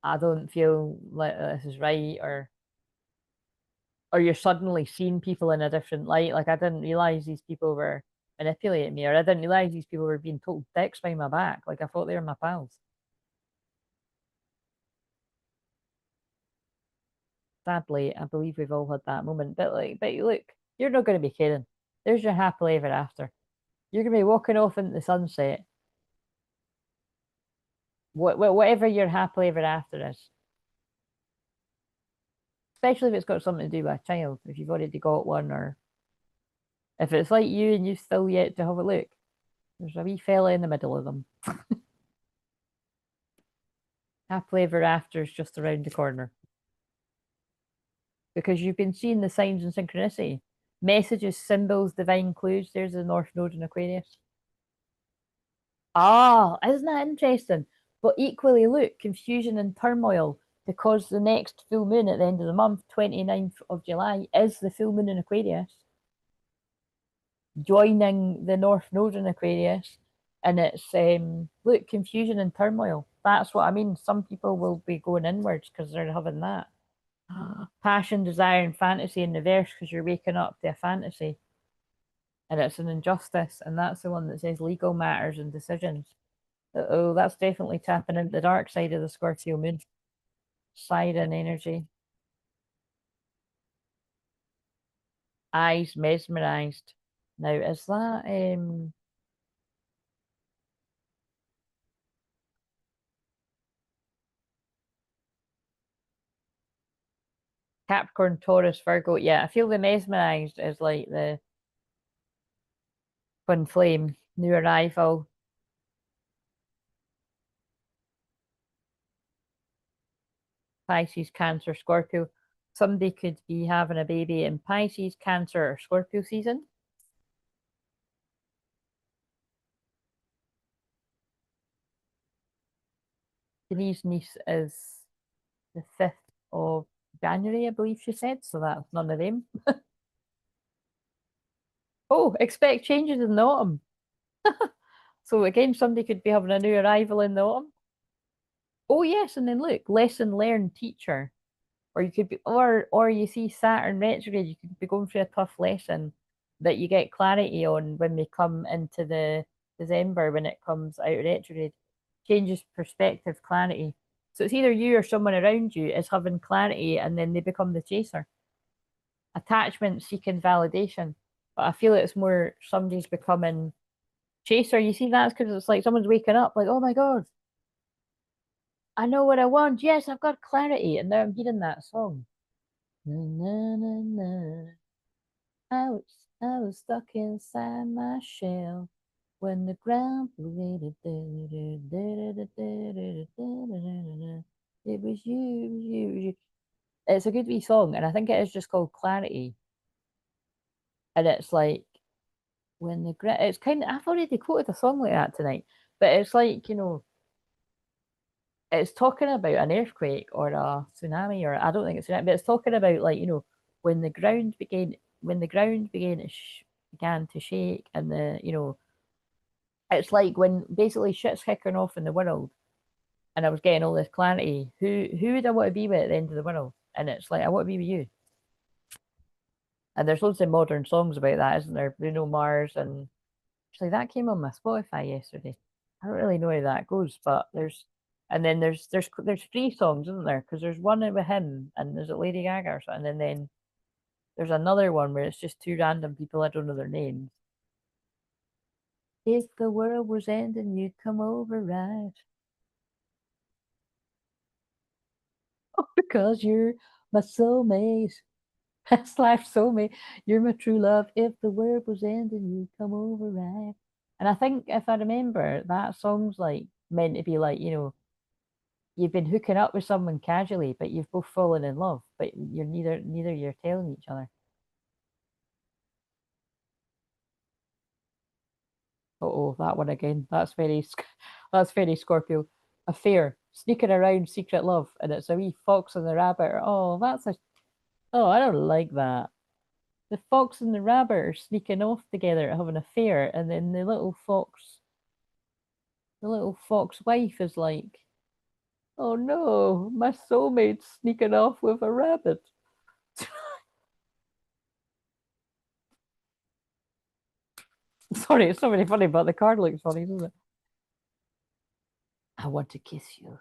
I don't feel like this is right, or you're suddenly seeing people in a different light. Like I didn't realize these people were manipulating me, or I didn't realize these people were being told dicks behind my back. Like I thought they were my pals. Sadly, I believe we've all had that moment. But look, you're not going to be kidding. There's your happily ever after. You're going to be walking off into the sunset whatever your happily ever after is, especially if it's got something to do with a child, if you've already got one, or if it's like you and you've still yet to have a look, there's a wee fella in the middle of them. Happily ever after is just around the corner because you've been seeing the signs and synchronicity, messages, symbols, divine clues. There's the North Node in Aquarius. Ah, isn't that interesting? But equally, look, confusion and turmoil because the next full moon at the end of the month, 29th of July, is the full moon in Aquarius, joining the North Node in Aquarius. And it's, look, confusion and turmoil. That's what I mean. Some people will be going inwards because they're having that. Passion, desire, and fantasy in reverse because you're waking up to a fantasy and it's an injustice. And that's the one that says legal matters and decisions. Oh, that's definitely tapping into the dark side of the Scorpio moon. Siren energy. Eyes mesmerized. Now, is that Capricorn, Taurus, Virgo? Yeah, I feel the mesmerized is like the Twinflame, new arrival, Pisces, Cancer, Scorpio. Somebody could be having a baby in Pisces, Cancer, or Scorpio season. Denise's niece is the 5th of January, I believe she said, so that's none of them. Oh, expect changes in the autumn. So again, somebody could be having a new arrival in the autumn. Oh yes, and then look, lesson learned teacher. Or you could be or you see Saturn retrograde, you could be going through a tough lesson that you get clarity on when we come into the December when it comes out of retrograde. Changes perspective, clarity. So it's either you or someone around you is having clarity and then they become the chaser. Attachment seeking validation. But I feel it's more somebody's becoming chaser. You see that's because it's like someone's waking up like, oh my God, I know what I want. Yes, I've got clarity. And now I'm hearing that song. Na, na, na, na. I was stuck inside my shell when the ground blew. It was you, it was you, it was you. It's a good wee song, and I think it is just called Clarity. And it's like when the ground. It's kind of. I've already quoted a song like that tonight, but it's like it's talking about an earthquake or a tsunami, or I don't think it's tsunami, but it's talking about like, when the ground began to began to shake, and it's like when basically shit's kicking off in the world, and I was getting all this clarity. Who would I want to be with at the end of the world? And it's like, I want to be with you. And there's loads of modern songs about that, isn't there? Bruno Mars, and actually that came on my Spotify yesterday. I don't really know how that goes, but and then there's three songs, isn't there? Because there's one with him, and there's a Lady Gaga or something, and then there's another one where it's just two random people, I don't know their names. If the world was ending, you'd come over, right? Because you're my soulmate. Past life soulmate. You're my true love. If the world was ending, you'd come over, right? And I think if I remember, that song's like meant to be like, you've been hooking up with someone casually, but you've both fallen in love, but you're neither you're telling each other. Oh, that one again. That's very Scorpio. Affair, sneaking around, secret love, and it's a wee fox and the rabbit. Oh, I don't like that. The fox and the rabbit are sneaking off together, having an affair, and then the little fox wife is like, "Oh no, my soulmate's sneaking off with a rabbit." Sorry, it's not really funny, but the card looks funny, doesn't it? I want to kiss you.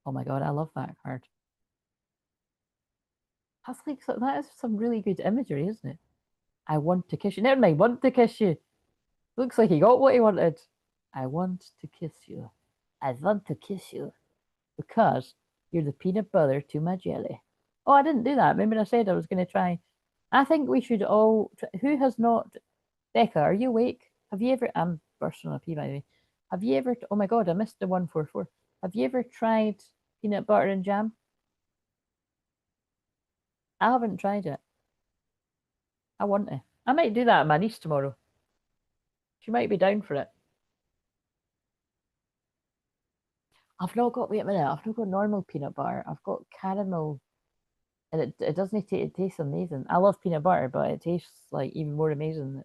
Oh my God, I love that card. That is some really good imagery, isn't it? I want to kiss you. Never mind, want to kiss you. Looks like he got what he wanted. I want to kiss you. I want to kiss you because you're the peanut butter to my jelly. Oh, I didn't do that. Remember, I said I was going to try. I think we should all. Who has not? Becca, are you awake? Have you ever? I'm bursting on a pee, by the way. Have you ever? Oh my God, I missed the 144. Have you ever tried peanut butter and jam? I haven't tried it. I want to. I might do that at my niece tomorrow. She might be down for it. I've not got, wait a minute, I've not got normal peanut butter. I've got caramel, and it doesn't taste, it tastes amazing. I love peanut butter, but it tastes like even more amazing.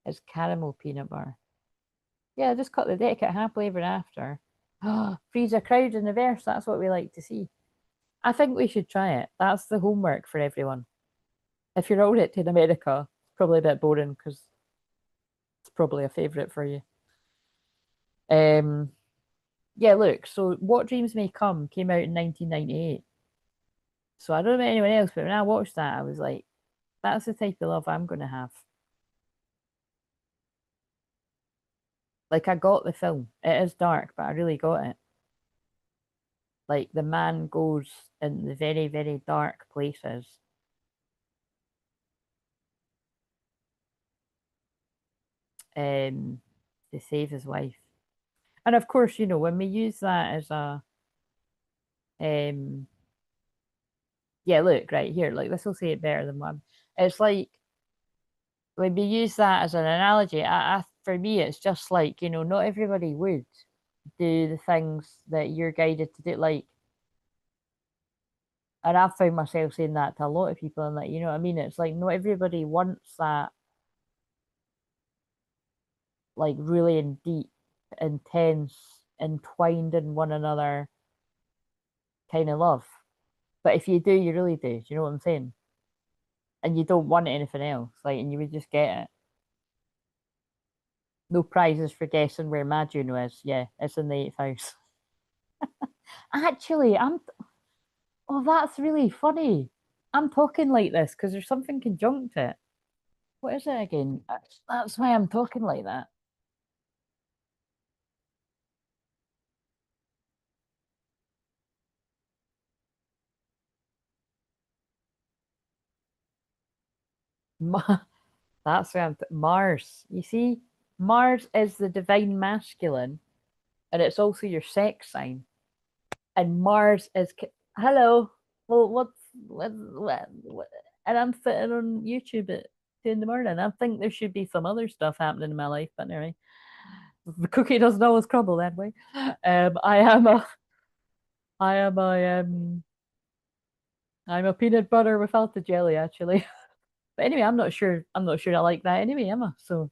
It's caramel peanut butter. Yeah, just cut the deck at happily ever after. Freeze a crowd in the verse. That's what we like to see. I think we should try it. That's the homework for everyone. If you're already in America, it's probably a bit boring because it's probably a favourite for you. Um, yeah, look, so What Dreams May Come came out in 1998. So I don't know about anyone else, but when I watched that, I was like, that's the type of love I'm going to have. Like, I got the film. It is dark, but I really got it. Like, the man goes in the very, very dark places um, to save his wife. And of course, when we use that as um, yeah, look, right here, like, this will say it better than one. It's like, when we use that as an analogy, for me, it's just like, not everybody would do the things that you're guided to do. Like, and I've found myself saying that to a lot of people, and like, you know what I mean? It's like not everybody wants that, like, really in deep, intense, entwined in one another kind of love. But if you do, you really do. Do you know what I'm saying? And you don't want anything else, like, and you would just get it. No prizes for guessing where my Juno is. Yeah, it's in the eighth house. Actually, oh, that's really funny. I'm talking like this because there's something conjunct it. What is it again? That's why I'm talking like that. Ma- that's why Mars. You see, Mars is the divine masculine, and it's also your sex sign. And Mars is hello. Well, what? And I'm sitting on YouTube at 2 in the morning. I think there should be some other stuff happening in my life, but anyway, the cookie doesn't always crumble that way. I am a I am a I'm a peanut butter without the jelly, actually. But anyway, I'm not sure. I'm not sure I like that anyway, am I? So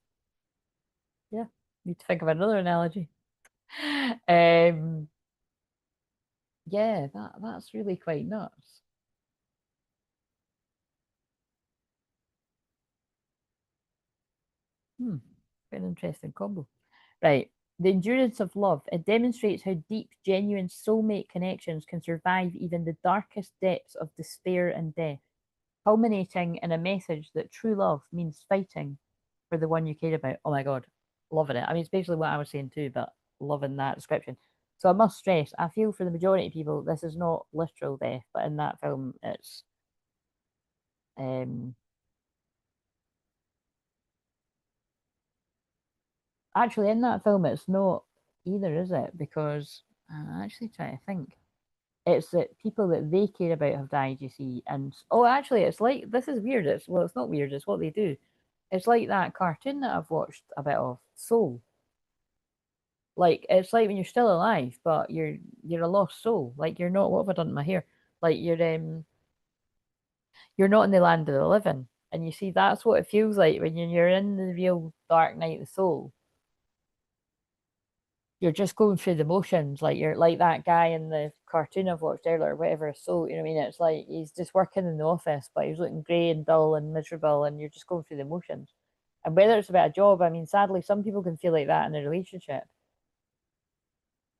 yeah, need to think of another analogy. Um, yeah, that's really quite nuts. Hmm, quite an interesting combo. Right. The endurance of love. It demonstrates how deep, genuine soulmate connections can survive even the darkest depths of despair and death, culminating in a message that true love means fighting for the one you care about. Oh my God, loving it. I mean, it's basically what I was saying too, but loving that description. So I must stress, I feel for the majority of people, this is not literal death, but in that film, it's um actually in that film, it's not either, is it? Because I'm actually trying to think. It's that people that they care about have died, you see, and oh, actually, it's like this is weird. It's well, it's not weird. It's what they do. It's like that cartoon that I've watched a bit of, Soul. Like it's like when you're still alive, but you're a lost soul. Like you're not. What have I done to my hair? Like you're not in the land of the living. And you see, that's what it feels like when you're in the real dark night of the soul. You're just going through the motions, like you're like that guy in the cartoon I've watched earlier, whatever. So you know what I mean? It's like he's just working in the office, but he's looking grey and dull and miserable, and you're just going through the motions. And whether it's about a job, I mean, sadly, some people can feel like that in a relationship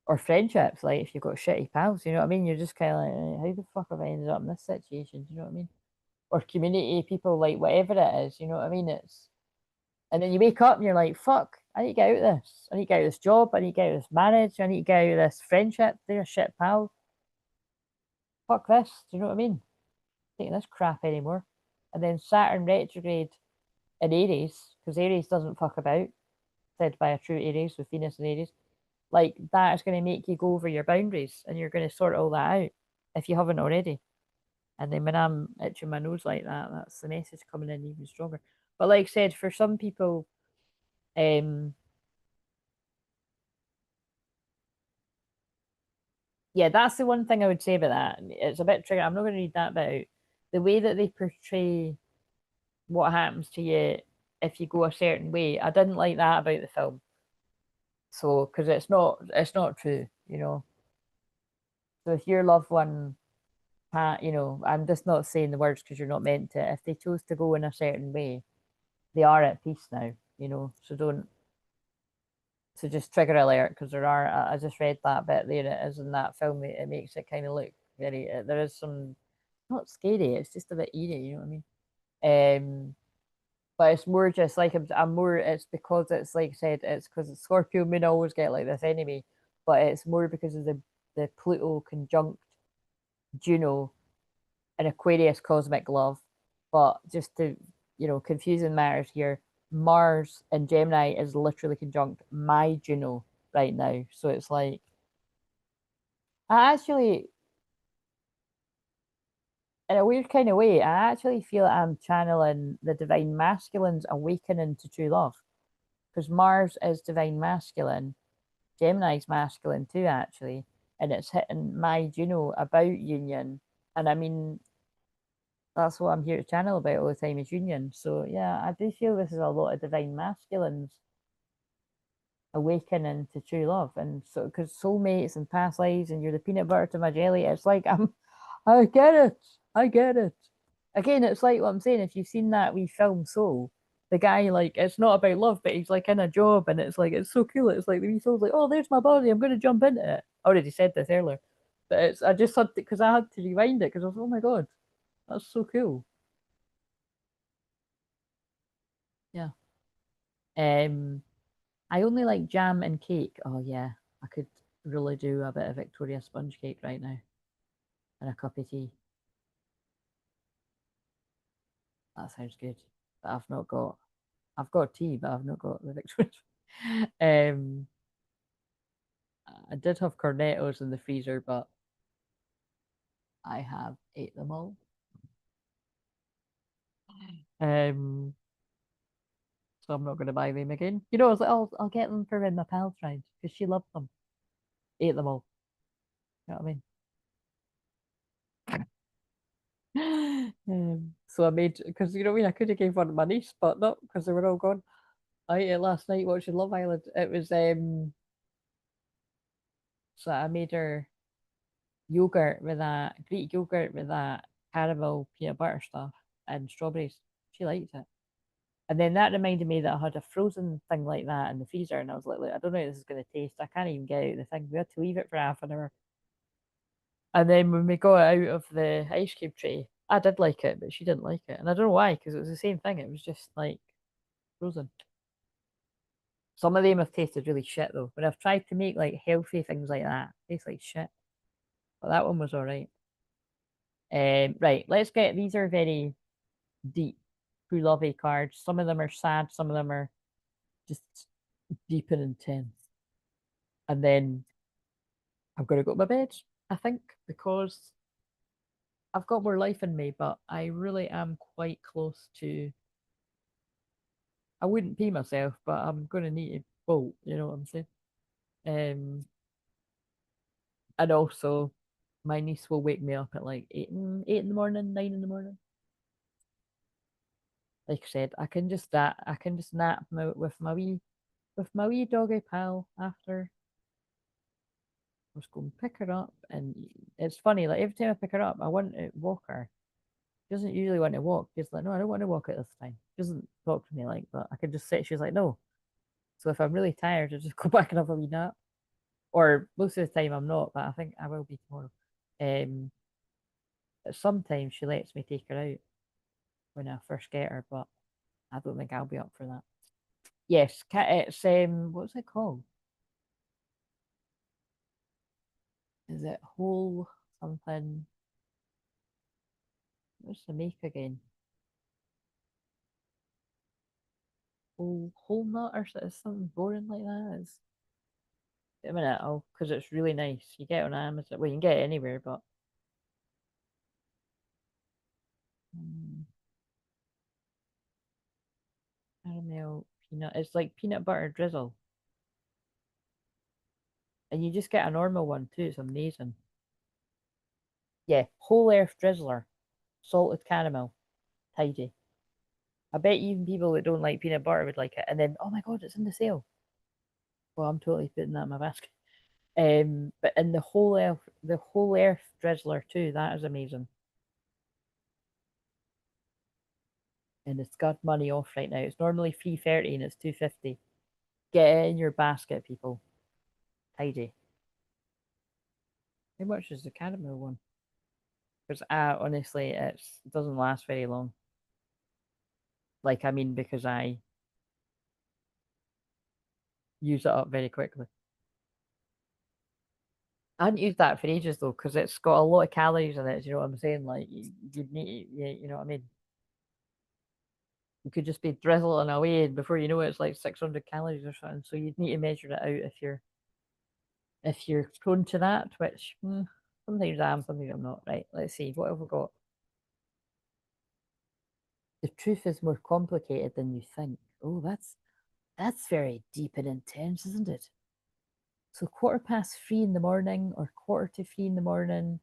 or friendships. Like if you've got shitty pals, you know what I mean? You're just kind of like, how the fuck have I ended up in this situation? Do you know what I mean? Or community people, like whatever it is, you know what I mean? It's and then you wake up and you're like, fuck, I need to get out of this. I need to get out of this job. I need to get out of this marriage. I need to get out of this friendship. They're a shit pal. Fuck this. Do you know what I mean? Taking this crap anymore. And then Saturn retrograde in Aries, because Aries doesn't fuck about, said by a true Aries with Venus and Aries. Like that is going to make you go over your boundaries and you're going to sort all that out if you haven't already. And then when I'm itching my nose like that, that's the message coming in even stronger. But like I said, for some people, um, yeah, that's the one thing I would say about that. It's a bit tricky. I'm not going to read that bit out. The way that they portray what happens to you if you go a certain way, I didn't like that about the film. So, because it's not true, you know. So if your loved one, you know, I'm just not saying the words because you're not meant to. If they chose to go in a certain way, they are at peace now, you know. So don't. So just trigger alert because there are. I just read that bit there. It is in that film. It makes it kind of look very. There is some not scary. It's just a bit eerie. You know what I mean? But it's more just like I'm more. It's because it's like I said. It's because Scorpio Moon always get like this anyway. But it's more because of the Pluto conjunct Juno and Aquarius cosmic love. But just to confusing matters here, Mars in Gemini is literally conjunct my Juno right now. So it's like I actually in a weird kind of way, I actually feel I'm channeling the divine masculine's awakening to true love. Because Mars is divine masculine, Gemini's masculine too, actually, and it's hitting my Juno about union. And I mean, that's what I'm here to channel about all the time is union. So yeah, I do feel this is a lot of divine masculines awakening to true love, and so because soulmates and past lives, and you're the peanut butter to my jelly. It's like I get it, I get it. Again, it's like what I'm saying. If you've seen that we film Soul, the guy like it's not about love, but he's like in a job, and it's like it's so cool. It's like the wee soul's like, oh, there's my body. I'm going to jump into it. I already said this earlier, but it's I just had to because I had to rewind it because I was oh my god, that's so cool. Yeah. Um, I only like jam and cake. Oh yeah, I could really do a bit of Victoria sponge cake right now and a cup of tea. That sounds good. But I've not got. I've got tea, but I've not got the Victoria. um, I did have cornettos in the freezer, but I have ate them all. Um, so I'm not going to buy them again. You know, I was like, I'll get them for when my pal tried because she loved them. Ate them all. You know what I mean? So I made, because you know what I mean, I could have gave one to my niece, but not because they were all gone. I ate it last night watching Love Island. It was so I made her yogurt with that Greek yogurt with that caramel peanut butter stuff and strawberries. She liked it. And then that reminded me that I had a frozen thing like that in the freezer, and I was like, "Look, I don't know how this is going to taste. I can't even get out of the thing. We had to leave it for half an hour." And then when we got it out of the ice cream tray, I did like it, but she didn't like it. And I don't know why, because it was the same thing. It was just like frozen. Some of them have tasted really shit though. When I've tried to make like healthy things like that, it tastes like shit. But that one was all right. Right, let's get these are very deep, true lovey cards. Some of them are sad, some of them are just deep and intense. And then I'm gonna go to my bed, I think, because I've got more life in me, but I really am quite close to I wouldn't pee myself, but I'm gonna need to bolt, you know what I'm saying? Um and also my niece will wake me up at like eight in the morning, 9 in the morning. Like I said, I can just nap with my wee doggy pal after I was going to pick her up. And it's funny, like every time I pick her up, I want to walk her. She doesn't usually want to walk. She's like, no, I don't want to walk at this time. She doesn't talk to me like that. I can just sit. She's like, no. So if I'm really tired, I just go back and have a wee nap. Or most of the time I'm not, but I think I will be tomorrow. Um, but sometimes she lets me take her out when I first get her, but I don't think I'll be up for that. Yes, it's what's it called? Is it whole something? What's the make again? Whole nut or something boring like that. It's a minute, oh, because it's really nice. You get it on Amazon. Well, you can get it anywhere, but um, caramel peanut. It's like peanut butter drizzle, and you just get a normal one too. It's amazing. Yeah, whole earth drizzler, salted caramel, tidy. I bet even people that don't like peanut butter would like it. And then, oh my god, it's in the sale. Well, I'm totally putting that in my basket. But in the whole earth drizzler too, that is amazing. And it's got money off right now. It's normally 330 and it's 250. Get it in your basket, people. Tidy. How much is the caramel one? Because honestly, it doesn't last very long. Like I mean, because I use it up very quickly. I hadn't used that for ages though, because it's got a lot of calories in it. You know what I'm saying? Like you'd need, yeah, you know what I mean. You could just be drizzling away, and before you know it, it's like 600 calories or something. So you'd need to measure it out if you're prone to that. Which sometimes I am, sometimes I'm not. Right? Let's see. What have we got? The truth is more complicated than you think. Oh, that's very deep and intense, isn't it? So 3:15 in the morning or 2:45 in the morning.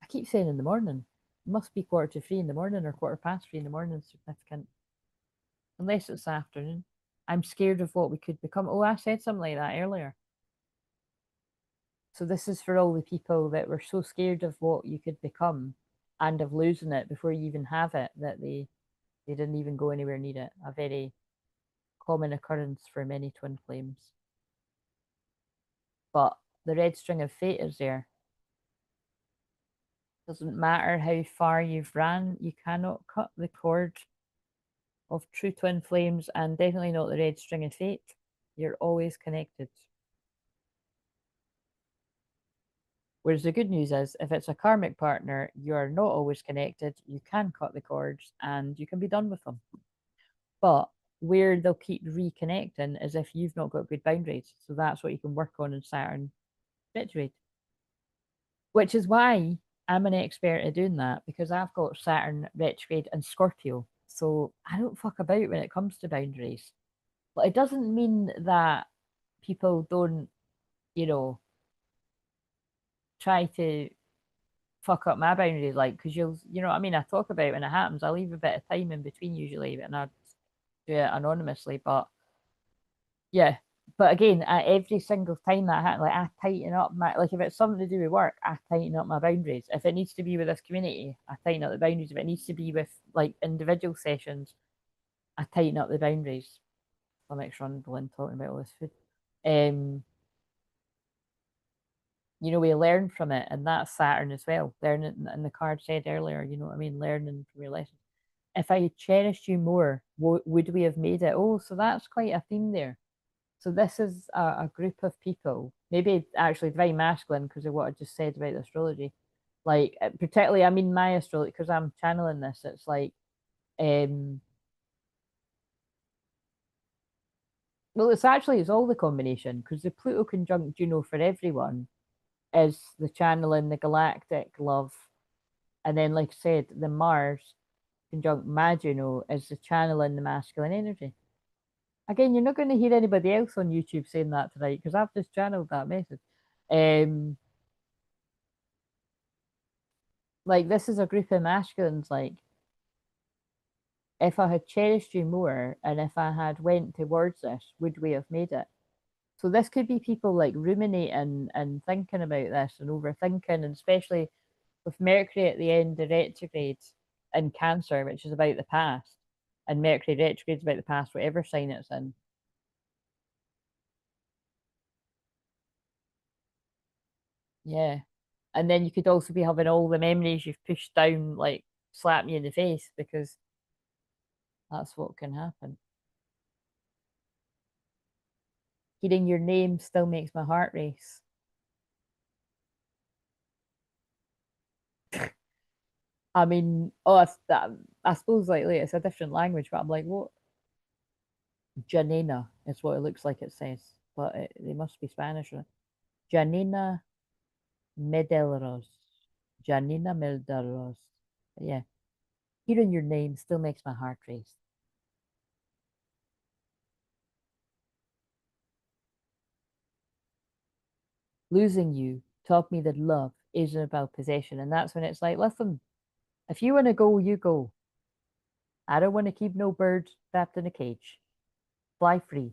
I keep saying in the morning. It must be 2:45 in the morning or 3:15 in the morning. Significant, unless it's afternoon. I'm scared of what we could become. Oh, I said something like that earlier. So this is for all the people that were so scared of what you could become and of losing it before you even have it that they didn't even go anywhere near it. A very common occurrence for many twin flames. But the red string of fate is there. Doesn't matter how far you've ran, you cannot cut the cord of true twin flames, and definitely not the red string of fate. You're always connected. Whereas the good news is, if it's a karmic partner, you are not always connected. You can cut the cords and you can be done with them. But where they'll keep reconnecting is if you've not got good boundaries. So that's what you can work on in Saturn retrograde. Which is why I'm an expert at doing that, because I've got Saturn retrograde and Scorpio. So I don't fuck about when it comes to boundaries. But it doesn't mean that people don't, you know, try to fuck up my boundaries, like, because you know what I mean? I talk about it when it happens. I leave a bit of time in between usually, and I do it anonymously. But yeah, but again, every single time that happens, like I tighten up my, like if it's something to do with work, I tighten up my boundaries. If it needs to be with this community, I tighten up the boundaries. If it needs to be with like individual sessions, I tighten up the boundaries. I'm extra rambling talking about all this food. Um, you know, we learn from it, and that's Saturn as well. Learning, and the card said earlier, you know what I mean, learning from your lessons. If I had cherished you more, would we have made it? Oh, so that's quite a theme there. So this is a group of people, maybe actually very masculine because of what I just said about astrology. Like particularly, I mean my astrology because I'm channeling this. It's like, um, well, it's all the combination because the Pluto conjunct Juno for everyone is the channeling, the galactic love, and then like I said, the Mars conjunct Majuno is the channeling the masculine energy. Again, you're not going to hear anybody else on YouTube saying that tonight because I've just channeled that message. Um, like this is a group of masculines. Like if I had cherished you more and if I had went towards this, would we have made it? So this could be people like ruminating and thinking about this and overthinking, and especially with Mercury at the end of retrograde in Cancer, which is about the past, and Mercury retrograde is about the past, whatever sign it's in. Yeah. And then you could also be having all the memories you've pushed down, like slap me in the face, because that's what can happen. Hearing your name still makes my heart race. I mean, oh, I suppose like it's a different language, but I'm like, what? Janina is what it looks like it says, but they must be Spanish. Right? Janina Medeiros. Janina Medeiros. Yeah. Hearing your name still makes my heart race. Losing you taught me that love isn't about possession. And that's when it's like, listen, if you want to go, you go. I don't want to keep no bird trapped in a cage. Fly free.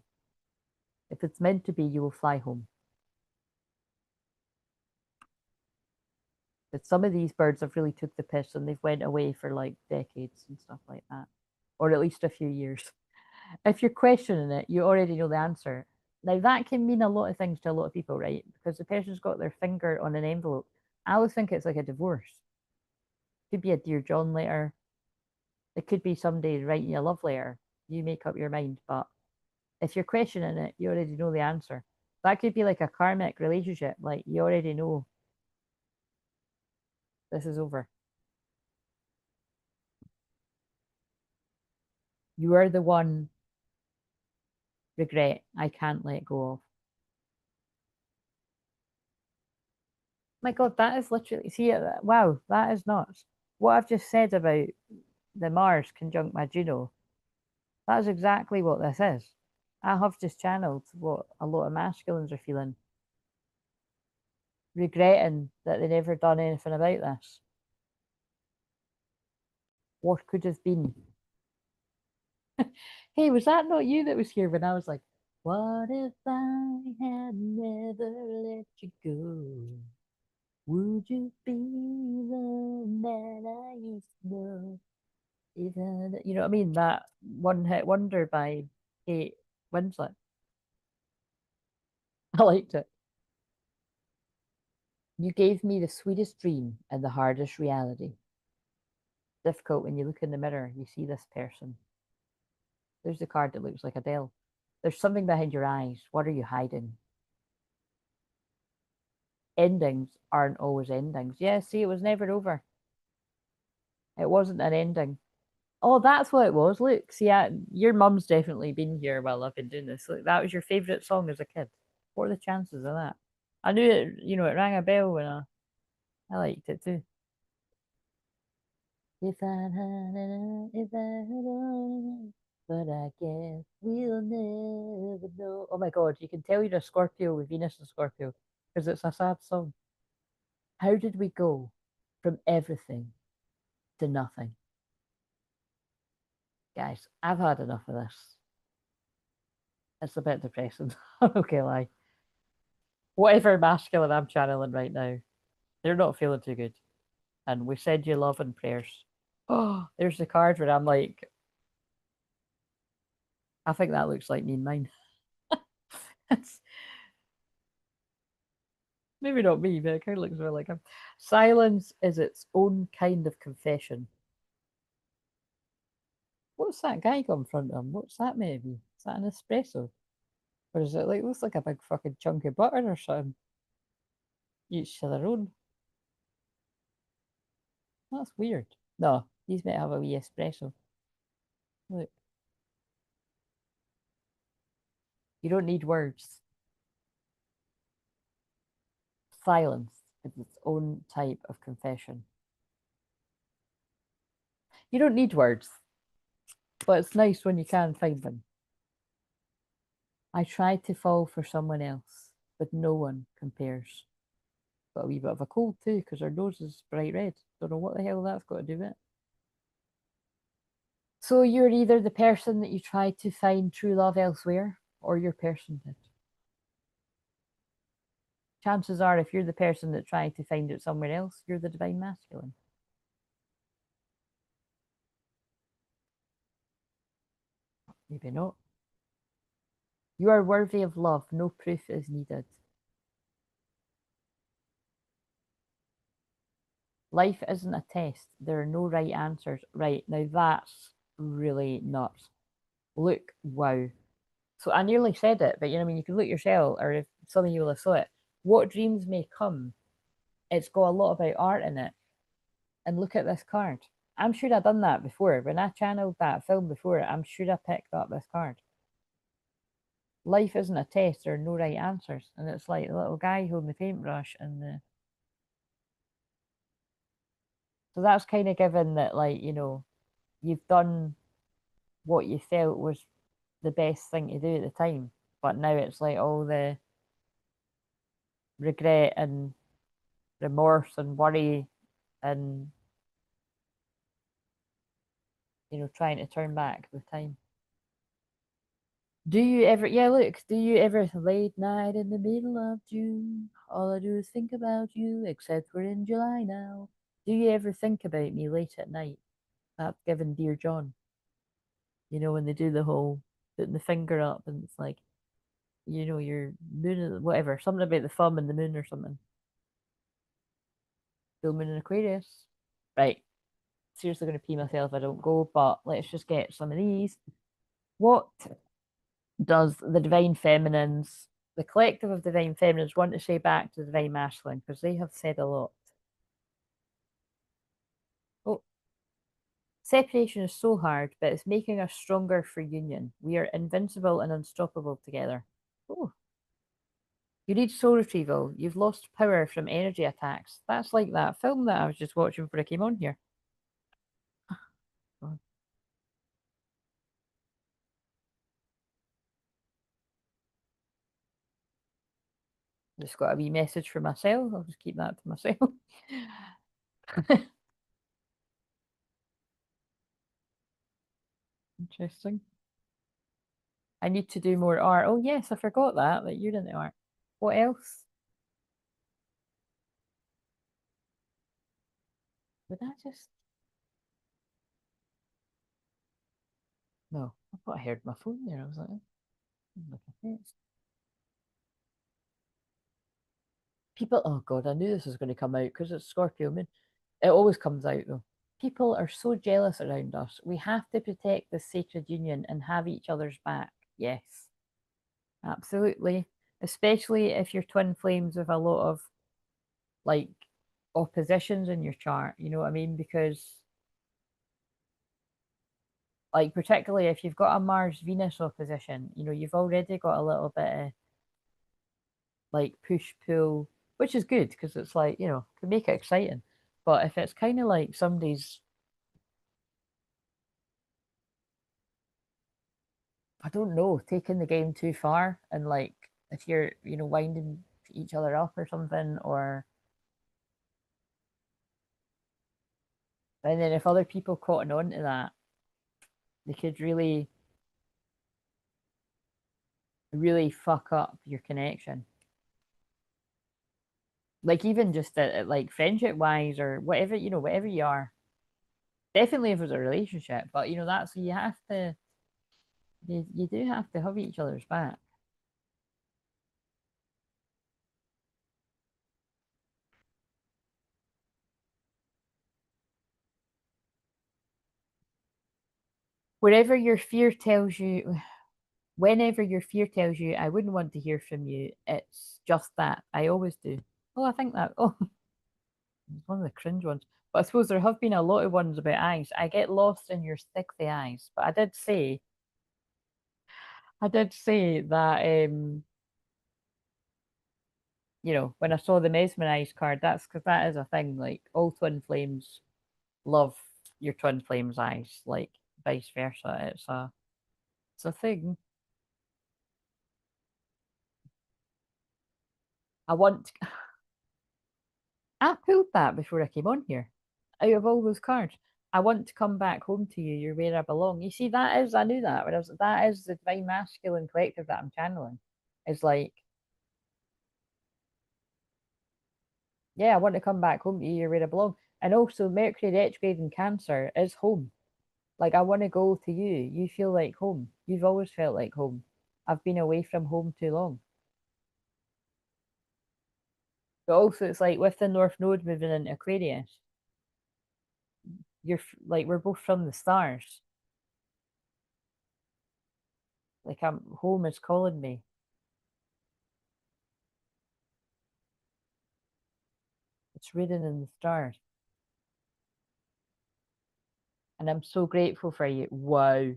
If it's meant to be, you will fly home. But some of these birds have really took the piss and they've went away for like decades and stuff like that, or at least a few years. If you're questioning it, you already know the answer. Now that can mean a lot of things to a lot of people, right? Because the person's got their finger on an envelope. I always think it's like a divorce. It could be a Dear John letter. It could be somebody writing you a love letter. You make up your mind, but if you're questioning it, you already know the answer. That could be like a karmic relationship. Like you already know this is over. You are the one regret I can't let go of. My God, that is literally, see, wow, that is nuts. What I've just said about the Mars conjunct my Juno, that is exactly what this is. I have just channeled what a lot of masculines are feeling, regretting that they never done anything about this. What could have been? Hey, was that not you that was here when I was like, what if I had never let you go? Would you be the man I used to know? Even, you know what I mean? That one hit wonder by Kate Winslet. I liked it. You gave me the sweetest dream and the hardest reality. Difficult when you look in the mirror, you see this person. There's the card that looks like Adele. There's something behind your eyes. What are you hiding? Endings aren't always endings. Yeah, see, it was never over. It wasn't an ending. Oh, that's what it was. Look, see, your mum's definitely been here while I've been doing this. Look, that was your favourite song as a kid. What are the chances of that? I knew it, you know, it rang a bell when I liked it too. If I had known, but I guess we'll never know. Oh my God, you can tell you're a Scorpio with Venus and Scorpio because it's a sad song. How did we go from everything to nothing. Guys, I've had enough of this. It's a bit depressing. Okay, lie. Whatever masculine I'm channeling right now, they're not feeling too good. And we send you love and prayers. Oh, there's the card where I'm like, I think that looks like me and mine. It's maybe not me, but it kind of looks more like him. Silence is its own kind of confession. What's that guy got in front of him? What's that maybe? Is that an espresso? Or is it like, looks like a big fucking chunk of butter or something? Each to their own. That's weird. No, these might have a wee espresso. Look, you don't need words. Silence is its own type of confession. You don't need words, but it's nice when you can find them. I tried to fall for someone else, but no one compares. Got a wee bit of a cold too, because her nose is bright red. Don't know what the hell that's got to do with it. So you're either the person that you tried to find true love elsewhere, or your person did. Chances are, if you're the person that tried to find it somewhere else, you're the divine masculine. Maybe not. You are worthy of love. No proof is needed. Life isn't a test. There are no right answers. Right, now that's really nuts. Look, wow. So I nearly said it, but you know, I mean, you can look yourself, or if some of you will have saw it. What dreams may come. It's got a lot about art in it. And look at this card. I'm sure I've done that before. When I channeled that film before, I'm sure I picked up this card. Life isn't a test. There are no right answers. And it's like a little guy holding the paintbrush and the. So that's kind of given that, like, you know, you've done what you felt was the best thing to do at the time. But now it's like all the regret and remorse and worry and, you know, trying to turn back the time. Do you ever, yeah, look, do you ever late night in the middle of June? All I do is think about you, except we're in July now. Do you ever think about me late at night? That's given Dear John. You know, when they do the whole putting the finger up and it's like, you know, your moon, whatever, something about the thumb and the moon or something. Full moon in Aquarius. Right. Seriously going to pee myself if I don't go, but let's just get some of these. What does the divine feminines, the collective of divine feminines, want to say back to the divine masculine? Because they have said a lot. Oh, separation is so hard, but it's making us stronger for union. We are invincible and unstoppable together. Oh, you need soul retrieval. You've lost power from energy attacks. That's like that film that I was just watching before I came on here. Oh, just got a wee message for myself. I'll just keep that to myself. Interesting. I need to do more art. Oh yes, I forgot that you're into art. What else? Would that just no? I thought I heard my phone there. I was like, "Look at this." People, oh God, I knew this was going to come out because it's Scorpio moon. It always comes out though. People are so jealous around us. We have to protect the sacred union and have each other's back. Yes, absolutely. Especially if you're twin flames with a lot of like oppositions in your chart. You know what I mean? Because like particularly if you've got a Mars Venus opposition, you know, you've already got a little bit of like push pull, which is good because it's like, you know, can make it exciting. But if it's kind of like somebody's, I don't know, taking the game too far and like if you're, you know, winding each other up or something, or And then if other people cotton on to that, they could really, really fuck up your connection. Like even just like friendship wise or whatever, whatever you are. Definitely if it's a relationship, but that's you have to you do have to have each other's back. Wherever your fear tells you Whenever your fear tells you I wouldn't want to hear from you, it's just that. I always do. Oh, I think that. Oh, it's one of the cringe ones. But I suppose there have been a lot of ones about eyes. I get lost in your sexy eyes. But I did say that when I saw the mesmerized card, that's because that is a thing. Like all twin flames love your twin flames eyes, like vice versa. It's a thing. I want I pulled that before I came on here. Out of all those cards, I want to come back home to you. You're where I belong. You see, I knew that when that is the divine masculine collective that I'm channeling. It's like, yeah, I want to come back home to you. You're where I belong. And also, Mercury retrograde in Cancer is home. Like, I want to go to you. You feel like home. You've always felt like home. I've been away from home too long. But also, it's like with the North Node moving into Aquarius, like, we're both from the stars. Like, home is calling me. It's written in the stars. And I'm so grateful for you. Wow.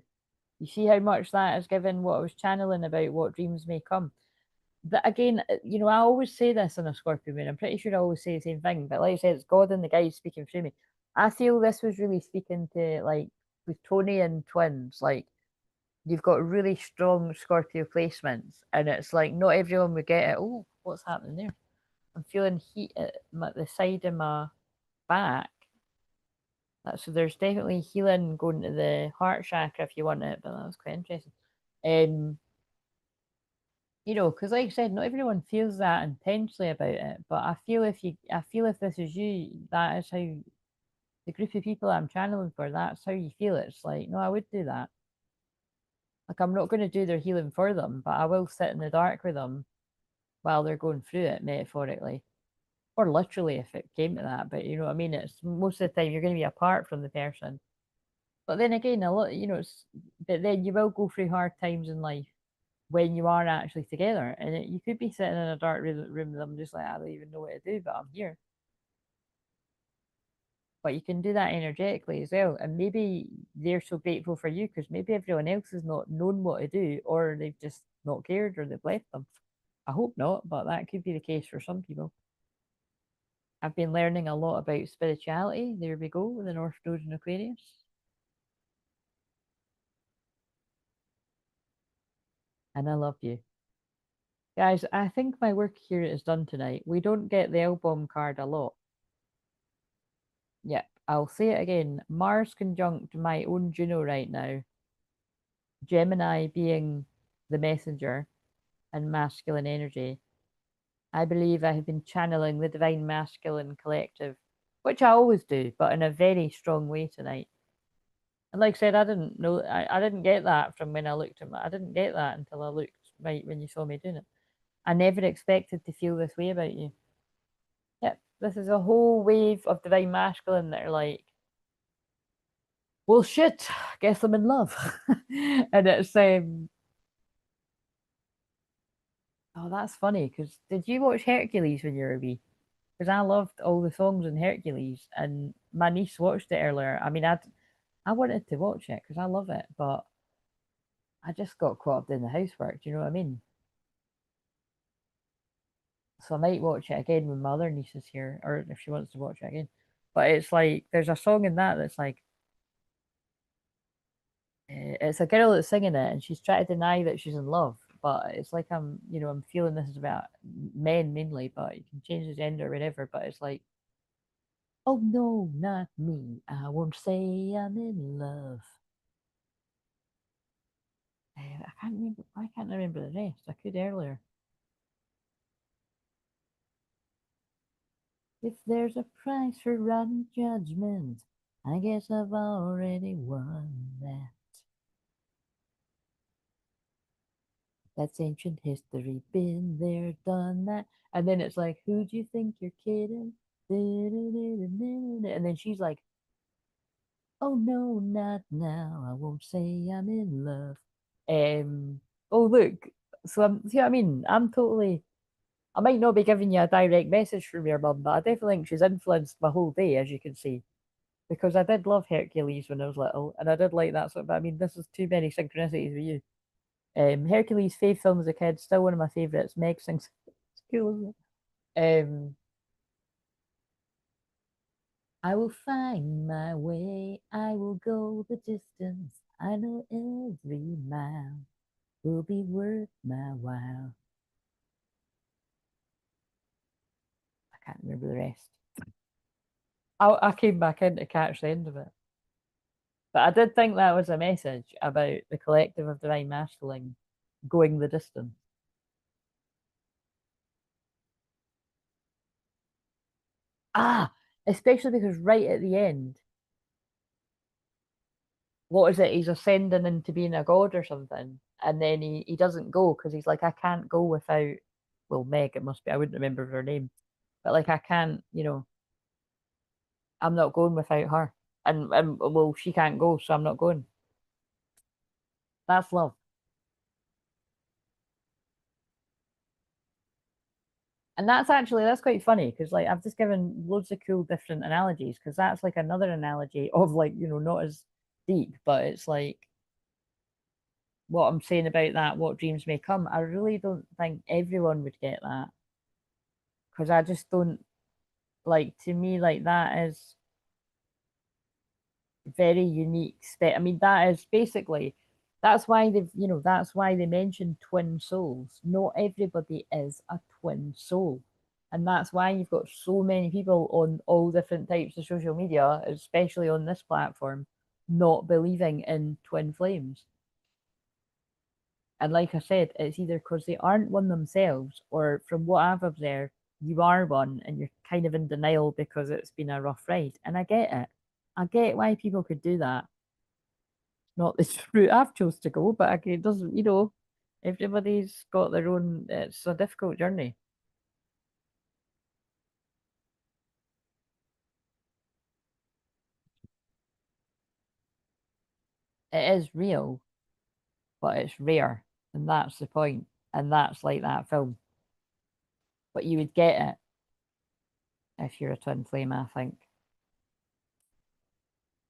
You see how much that has given what I was channeling about what dreams may come. That again, I always say this on a Scorpio moon. I'm pretty sure I always say the same thing, but like I said, it's God and the guys speaking through me. I feel this was really speaking to like with Tony and twins, like you've got really strong Scorpio placements, and it's like not everyone would get it. Oh, what's happening there? I'm feeling heat at the side of my back. So there's definitely healing going to the heart chakra if you want it, but that was quite interesting. Um, because like I said, not everyone feels that intensely about it, but I feel if this is you, that is how the group of people I'm channeling for, that's how you feel. It's like, no, I would do that. Like I'm not going to do their healing for them, but I will sit in the dark with them while they're going through it, metaphorically or literally if it came to that. But you know what I mean? It's most of the time you're going to be apart from the person. But then again, a lot, but then you will go through hard times in life when you are actually together. And you could be sitting in a dark room with them, just like, I don't even know what to do, but I'm here. But you can do that energetically as well. And maybe they're so grateful for you because maybe everyone else has not known what to do, or they've just not cared, or they've left them. I hope not, but that could be the case for some people. I've been learning a lot about spirituality. There we go, with the North Node in Aquarius. And I love you. Guys, I think my work here is done tonight. We don't get the album card a lot. Yep, I'll say it again. Mars conjunct my own Juno right now. Gemini being the messenger and masculine energy. I believe I have been channeling the divine masculine collective, which I always do, but in a very strong way tonight. And like I said, I didn't know, I didn't get that from when I looked at I didn't get that until I looked right when you saw me doing it. I never expected to feel this way about you. Yep, this is a whole wave of divine masculine that are like, well, shit, guess I'm in love. And it's, oh, that's funny because did you watch Hercules when you were wee? Because I loved all the songs in Hercules, and my niece watched it earlier. I mean, I wanted to watch it because I love it, but I just got caught up in the housework. Do you know what I mean? So I might watch it again when my other niece is here, or if she wants to watch it again. But it's like there's a song in that that's like it's a girl that's singing it, and she's trying to deny that she's in love. But it's like I'm feeling this is about men mainly, but you can change the gender or whatever. But it's like, Oh no, not me. I won't say I'm in love. I can't remember. I can't remember the rest. I could earlier. If there's a price for rotten judgment, I guess I've already won that. That's ancient history. Been there, done that. And then it's like, who do you think you're kidding? And then she's like, oh no, not now. I won't say I'm in love. Um. Oh look. So I'm. See what I mean? I'm totally. I might not be giving you a direct message from your mum, but I definitely think she's influenced my whole day, as you can see. Because I did love Hercules when I was little, and I did like that sort. But I mean, this is too many synchronicities with you. Hercules' fave film as a kid, still one of my favorites. Meg sings. It's cool, isn't it? I will find my way. I will go the distance. I know every mile will be worth my while. I can't remember the rest. I came back in to catch the end of it. But I did think that was a message about the collective of divine masculine going the distance. Ah, especially because right at the end, what is it? He's ascending into being a god or something, and then he doesn't go because he's like, I can't go without. Well, Meg, it must be. I wouldn't remember her name, but like, I can't. I'm not going without her, and well, she can't go, so I'm not going. That's love. And that's quite funny because like I've just given loads of cool different analogies because that's like another analogy of like, not as deep, but it's like what I'm saying about that, what dreams may come. I really don't think everyone would get that because I just don't like, to me, like that is very unique. I mean, that is basically that's why they mention twin souls. Not everybody is a twin soul. And that's why you've got so many people on all different types of social media, especially on this platform, not believing in twin flames. And like I said, it's either because they aren't one themselves, or from what I've observed, you are one and you're kind of in denial because it's been a rough ride. And I get it. I get why people could do that. Not this route I've chose to go, but it doesn't, everybody's got their own, it's a difficult journey. It is real, but it's rare. And that's the point. And that's like that film. But you would get it if you're a twin flame, I think.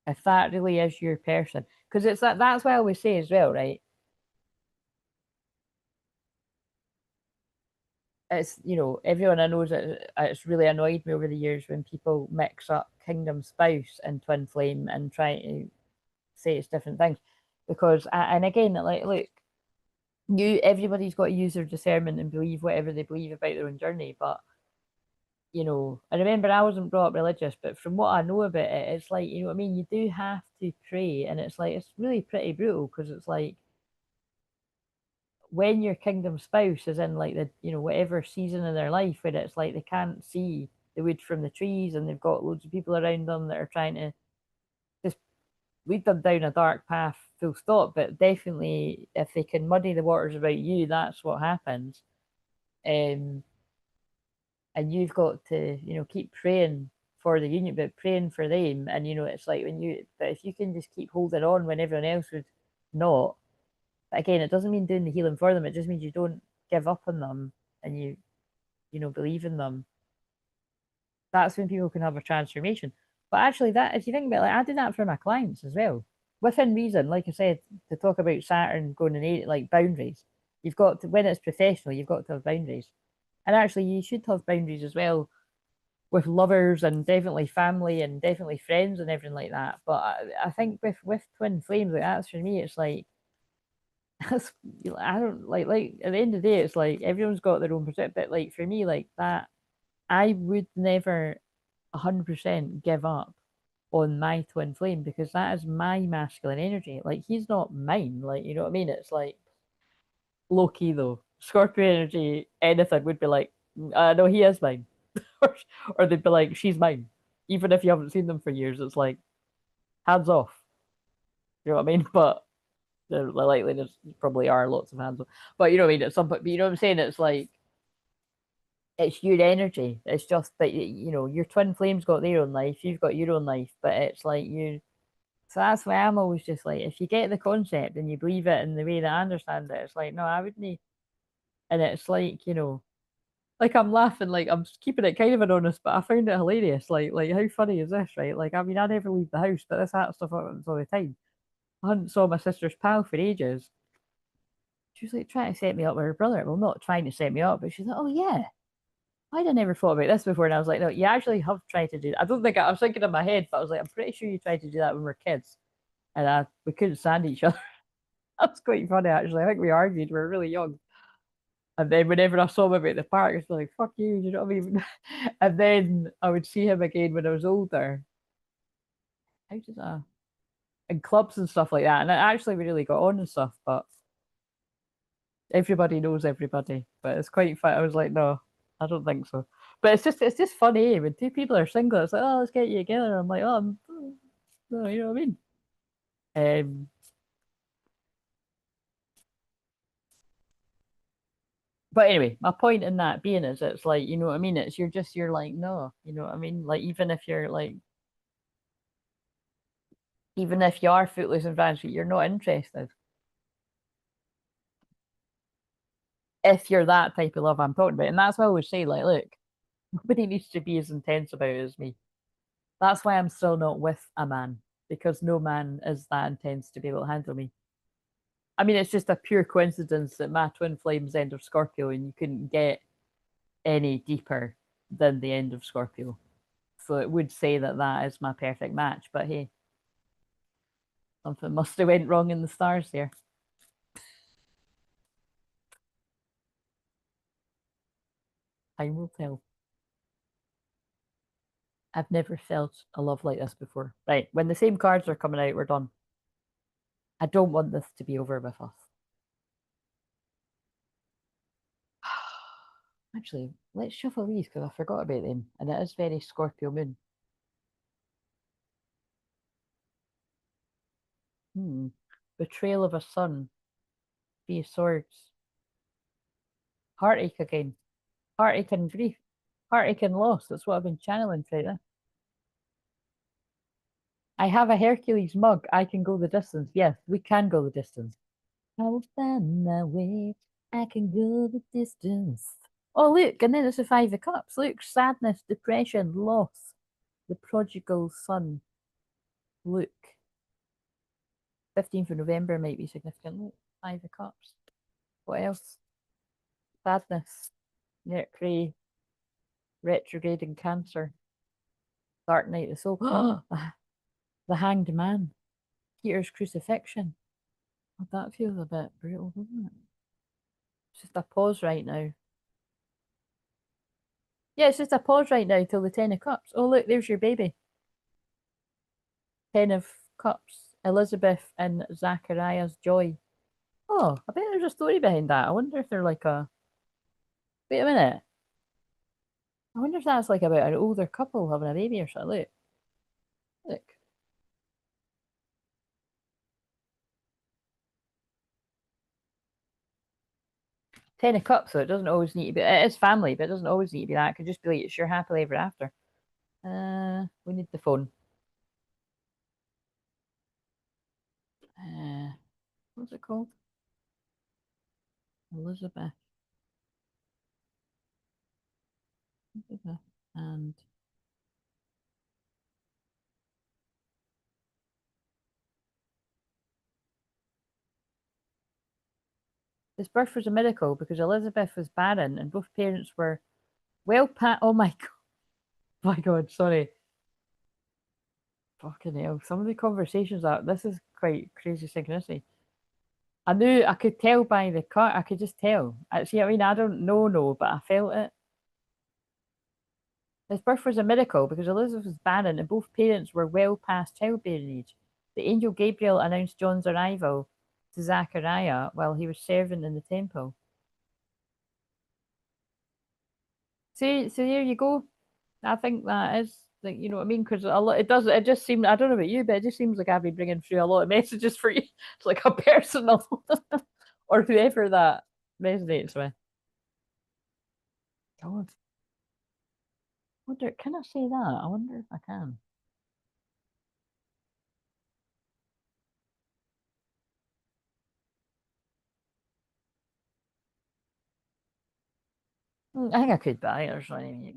If that really is your person. Because that's what I always say as well, right? It's, everyone I know that it's really annoyed me over the years when people mix up kingdom spouse and twin flame and try to say it's different things. Because, and again, like, look, everybody's got to use their discernment and believe whatever they believe about their own journey. But I remember I wasn't brought up religious, but from what I know about it, it's like, you know what I mean? You do have to pray, and it's like, it's really pretty brutal because it's like when your kingdom spouse is in like whatever season in their life where it's like they can't see the wood from the trees and they've got loads of people around them that are trying to just lead them down a dark path, full stop. But definitely, if they can muddy the waters about you, that's what happens. Um, and you've got to keep praying for the union, but praying for them. And it's like but if you can just keep holding on when everyone else would not. But again, it doesn't mean doing the healing for them. It just means you don't give up on them and you believe in them. That's when people can have a transformation. But actually, that if you think about it, like I do that for my clients as well, within reason. Like I said, to talk about Saturn going in like boundaries, you've got to, when it's professional, you've got to have boundaries. And actually, you should have boundaries as well with lovers and definitely family and definitely friends and everything like that. But I think with twin flames, like that's for me, it's like that's I don't like at the end of the day, it's like everyone's got their own perspective. But like for me, like that, I would never. 100% give up on my twin flame because that is my masculine energy. Like he's not mine. Like you know what I mean? It's like low key though. Scorpio energy, anything would be like, no, he is mine, or, they'd be like, she's mine, even if you haven't seen them for years. It's like hands off. You know what I mean? But the likeliness probably are lots of hands off. But you know what I mean? At some point, but you know what I'm saying? It's like it's your energy. It's just that you know your twin flames got their own life. You've got your own life, but it's like you. So that's why I'm always just like, if you get the concept and you believe it in the way that I understand it, it's like, no, I wouldn't. And it's like, you know, like I'm laughing, like I'm keeping it kind of anonymous, but I found it hilarious. Like how funny is this, right? Like, I mean, I never leave the house, but this hat stuff happens all the time. I hadn't saw my sister's pal for ages. She was like trying to set me up with her brother. Well, not trying to set me up, but she's like, oh yeah, I'd have never thought about this before. And I was like, no, you actually have tried to do that. I don't think I was thinking in my head, but I was like, I'm pretty sure you tried to do that when we were kids. And we couldn't stand each other. That's quite funny, actually. I think we argued. We were really young. And then whenever I saw him about the park, I was like, fuck you, you know what I mean? And then I would see him again when I was older. How did I? In clubs and stuff like that. And actually we really got on and stuff, but everybody knows everybody. But it's quite fun. I was like, no, I don't think so. But it's just funny when two people are single, it's like, oh, let's get you together. I'm like, oh, no, you know what I mean? Um, but anyway, my point in that being is it's like, you know what I mean? You're like, no, you know what I mean? Like even if you're like even if you are footloose and fancy, you're not interested. If you're that type of love I'm talking about. And that's why I always say, like, look, nobody needs to be as intense about it as me. That's why I'm still not with a man, because no man is that intense to be able to handle me. I mean, it's just a pure coincidence that my twin flames end of Scorpio and you couldn't get any deeper than the end of Scorpio. So it would say that that is my perfect match. But hey, something must have went wrong in the stars there. Time will tell. I've never felt a love like this before. Right, when the same cards are coming out, we're done. I don't want this to be over with us. Actually, let's shuffle these because I forgot about them, and it is very Scorpio moon. Hmm. Betrayal of a son. Three of swords. Heartache again. Heartache and grief. Heartache and loss. That's what I've been channeling through this. I have a Hercules mug. I can go the distance. Yes, we can go the distance. I will find my way. I can go the distance. Oh, look, and then it's the Five of Cups. Look, sadness, depression, loss, the prodigal son. Look, 15th of November might be significant. Look, Five of Cups. What else? Sadness, Mercury, retrograde in Cancer, Dark Night of the Soul. The Hanged Man, Peter's Crucifixion. Oh, that feels a bit brutal, doesn't it? It's just a pause right now. Yeah, it's just a pause right now till the Ten of Cups. Oh, look, there's your baby. Ten of Cups, Elizabeth and Zachariah's joy. Oh, I bet there's a story behind that. I wonder if they're like a. Wait a minute. I wonder if that's like about an older couple having a baby or something. Look, look. Ten of Cups, so it doesn't always need to be. It is family, but it doesn't always need to be that. It could just be like it's your happily ever after. We need the phone. Uh, what's it called? Elizabeth. Elizabeth and his birth was a miracle because Elizabeth was barren and both parents were well pat. Oh my god, my god, sorry. Fucking hell. Some of the conversations are this is quite crazy synchronicity. I knew I could tell by the cut, I could just tell. I see, I mean, I don't know, no, but I felt it. His birth was a miracle because Elizabeth was barren and both parents were well past childbearing age. The angel Gabriel announced John's arrival to Zachariah while he was serving in the temple. See, so there you go. I think that is, like, you know what I mean? Because a lot, it just seems, I don't know about you, but it just seems like I've been bringing through a lot of messages for you. It's like a personal, or whoever that resonates with. God, wonder, can I say that? I wonder if I can. I think I could, but there's not even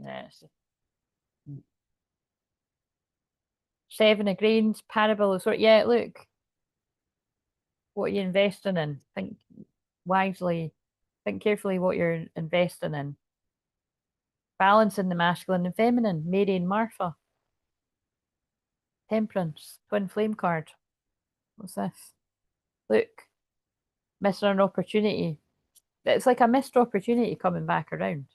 Seven of Grains, Parable of Sort. Yeah, look, what are you investing in? Think wisely, think carefully what you're investing in. Balancing the masculine and feminine, Mary and Martha. Temperance, twin flame card. What's this? Look, missing an opportunity. It's like a missed opportunity coming back around.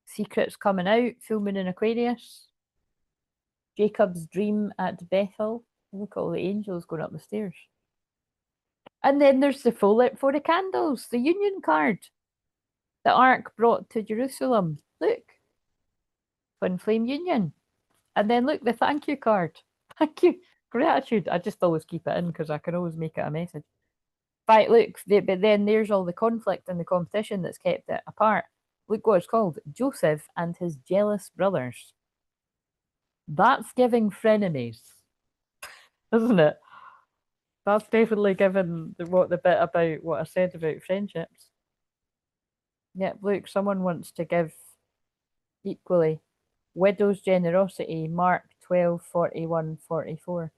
Secrets coming out, full moon in Aquarius. Jacob's dream at Bethel. Look at all the angels going up the stairs. And then there's the full lit for the candles, the union card. The ark brought to Jerusalem. Look, twin flame union. And then look, the thank you card. Thank you. Gratitude. I just always keep it in because I can always make it a message. Right, look, but then there's all the conflict and the competition that's kept it apart. Look what it's called, Joseph and his jealous brothers. That's giving frenemies, isn't it? That's definitely given the bit about what I said about friendships. Yeah, look, someone wants to give equally. Widow's generosity, Mark 12:41-44.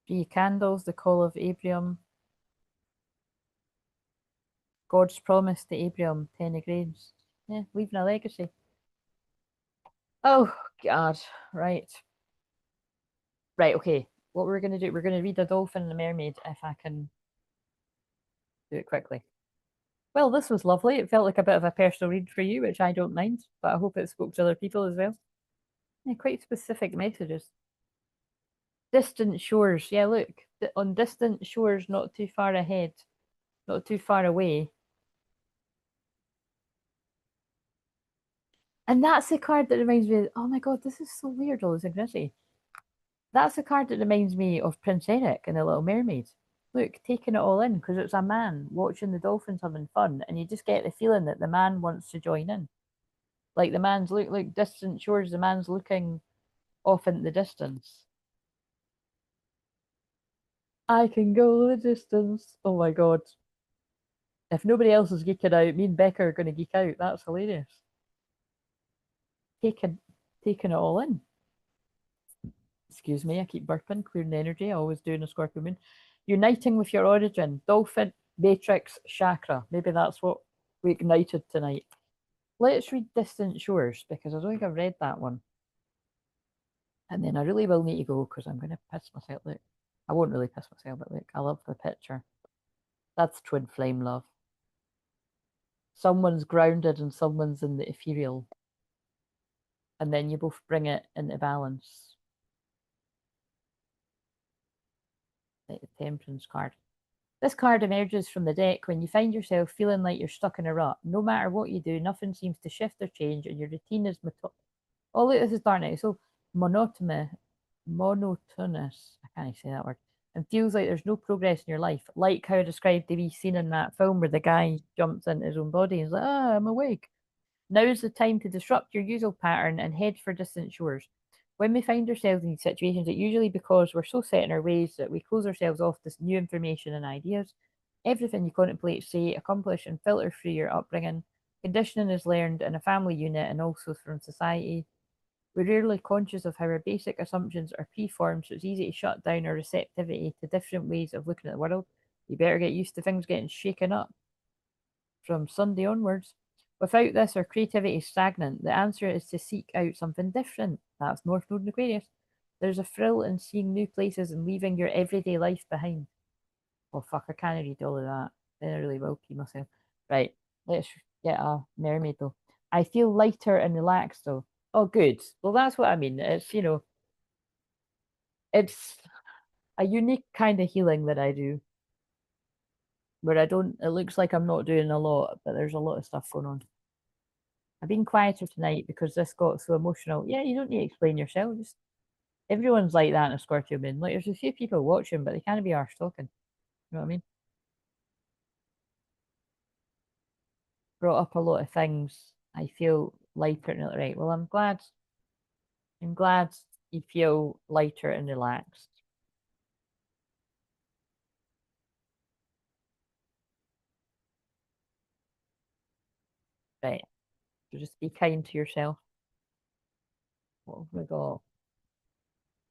Three candles, the call of Abraham. God's promise to Abraham, 10 of grains. Yeah, leaving a legacy. Oh, God. Right. Right, okay. What we're going to do, we're going to read a dolphin and a mermaid if I can do it quickly. Well, this was lovely. It felt like a bit of a personal read for you, which I don't mind, but I hope it spoke to other people as well. Yeah, quite specific messages. Distant shores. Yeah, look, on distant shores, not too far ahead, not too far away. And that's the card that reminds me, oh my God, this is so weird, all this synchronicity. That's the card that reminds me of Prince Eric and the Little Mermaid. Look, taking it all in because it's a man watching the dolphins having fun, and you just get the feeling that the man wants to join in. Like the man's look distant shores, the man's looking off in the distance. I can go the distance. Oh my God. If nobody else is geeking out, me and Becca are going to geek out. That's hilarious. Taking, taking it all in. Excuse me, I keep burping, clearing the energy. I always do in a Scorpio moon. Uniting with your origin, dolphin, matrix, chakra. Maybe that's what we ignited tonight. Let's read Distant Shores because I don't think I've read that one. And then I really will need to go because I'm going to piss myself. Look, I won't really piss myself, but look, I love the picture. That's twin flame love. Someone's grounded and someone's in the ethereal. And then you both bring it into balance. Like the Temperance card. This card emerges from the deck when you find yourself feeling like you're stuck in a rut. No matter what you do, nothing seems to shift or change, and your routine is oh look, this is dark now. So monotonous. I can't say that word. And feels like there's no progress in your life. Like how I described the wee scene in that film where the guy jumps into his own body and is like, I'm awake. Now is the time to disrupt your usual pattern and head for distant shores. When we find ourselves in these situations, it's usually because we're so set in our ways that we close ourselves off to new information and ideas. Everything you contemplate, say, accomplish, and filter through your upbringing. Conditioning is learned in a family unit and also from society. We're rarely conscious of how our basic assumptions are preformed, so it's easy to shut down our receptivity to different ways of looking at the world. You better get used to things getting shaken up from Sunday onwards. Without this, our creativity is stagnant. The answer is to seek out something different. That's North Node and Aquarius. There's a thrill in seeing new places and leaving your everyday life behind. Oh fuck, I can't read all of that. Then I really will pee myself. Right, let's get a mermaid though. I feel lighter and relaxed though. Oh, good. Well, that's what I mean. It's, it's a unique kind of healing that I do where I don't, it looks like I'm not doing a lot, but there's a lot of stuff going on. I've been quieter tonight because this got so emotional. Yeah, you don't need to explain yourself. Just everyone's like that in a Scorpio moon. Like there's a few people watching, but they can't be arsed talking. You know what I mean? Brought up a lot of things. I feel lighter and right. Well, I'm glad. I'm glad you feel lighter and relaxed. Right. So just be kind to yourself. What have we got?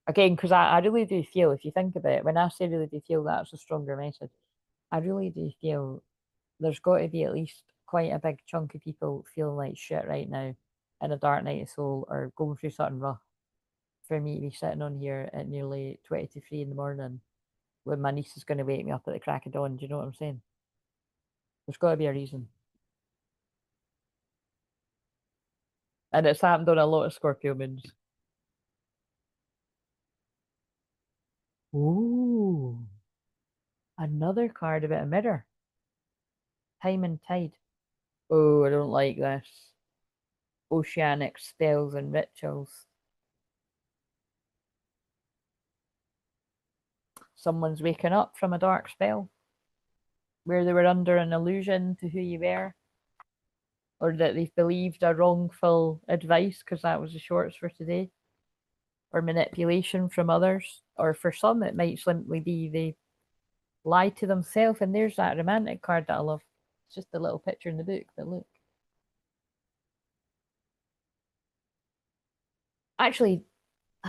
Again, because I really do feel, if you think about it, when I say really do feel, that's a stronger message. I really do feel there's got to be at least quite a big chunk of people feeling like shit right now in a dark night of soul or going through something rough for me to be sitting on here at nearly 20 to 3 in the morning when my niece is going to wake me up at the crack of dawn. Do you know what I'm saying? There's got to be a reason. And it's happened on a lot of Scorpio moons. Ooh, another card about a mirror. Time and tide. Oh, I don't like this. Oceanic spells and rituals. Someone's waking up from a dark spell where they were under an illusion to who you were, or that they've believed a wrongful advice, because that was the shorts for today, or manipulation from others. Or for some, it might simply be they lie to themselves. And there's that romantic card that I love. It's just a little picture in the book, but look. Actually,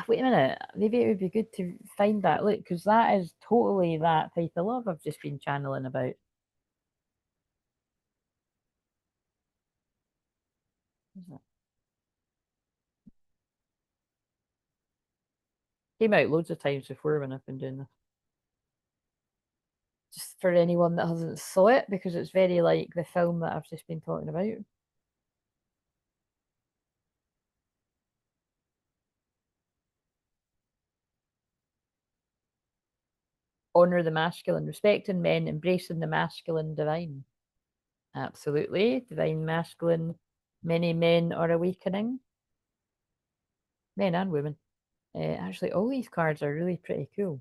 wait a minute. Maybe it would be good to find that. Look, because that is totally that type of love I've just been channeling about. Came out loads of times before when I've been doing this. Just for anyone that hasn't saw it, because it's very like the film that I've just been talking about. Honor the masculine, respecting men, embracing the masculine divine. Absolutely. Divine masculine. Many men are awakening, men and women. Actually, all these cards are really pretty cool.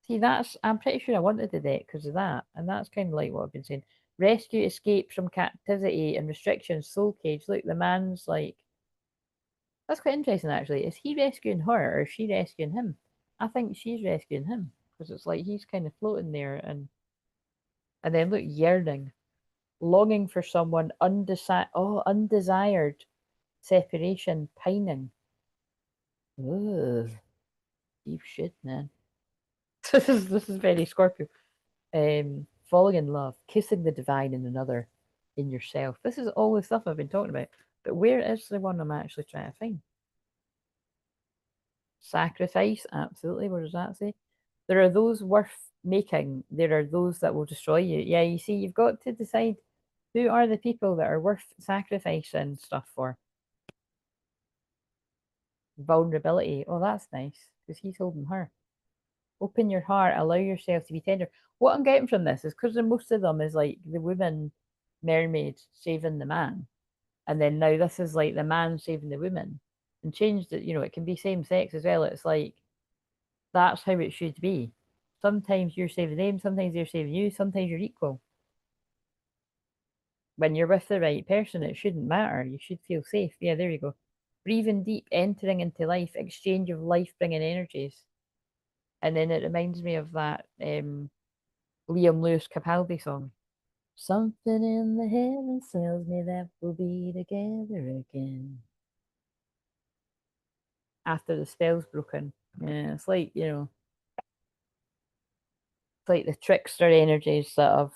See, I'm pretty sure I wanted the deck because of that. And that's kind of like what I've been saying. Rescue, escape from captivity and restrictions, soul cage. Look, the man's like, that's quite interesting actually. Is he rescuing her or is she rescuing him? I think she's rescuing him because it's like he's kind of floating there and then look, yearning, longing for someone, undesired separation, pining. Ugh, deep shit, man. This is very Scorpio. Falling in love, kissing the divine in another, in yourself. This is all the stuff I've been talking about. But where is the one I'm actually trying to find? Sacrifice, absolutely. What does that say? There are those worth making. There are those that will destroy you. Yeah, you see, you've got to decide who are the people that are worth sacrificing stuff for. Vulnerability. Oh, that's nice because he's holding her. Open your heart, allow yourself to be tender. What I'm getting from this is because most of them is like the woman mermaid saving the man, and then now this is like the man saving the woman, and changed it. It can be same sex as well. It's like that's how it should be. Sometimes you're saving them, sometimes they're saving you, sometimes you're equal. When you're with the right person, it shouldn't matter. You should feel safe. Yeah, there you go. Breathing deep, entering into life, exchange of life bringing energies. And then it reminds me of that Liam Lewis Capaldi song. Something in the heavens tells me that we'll be together again. After the spell's broken. Yeah, it's like, it's like the trickster energies that have.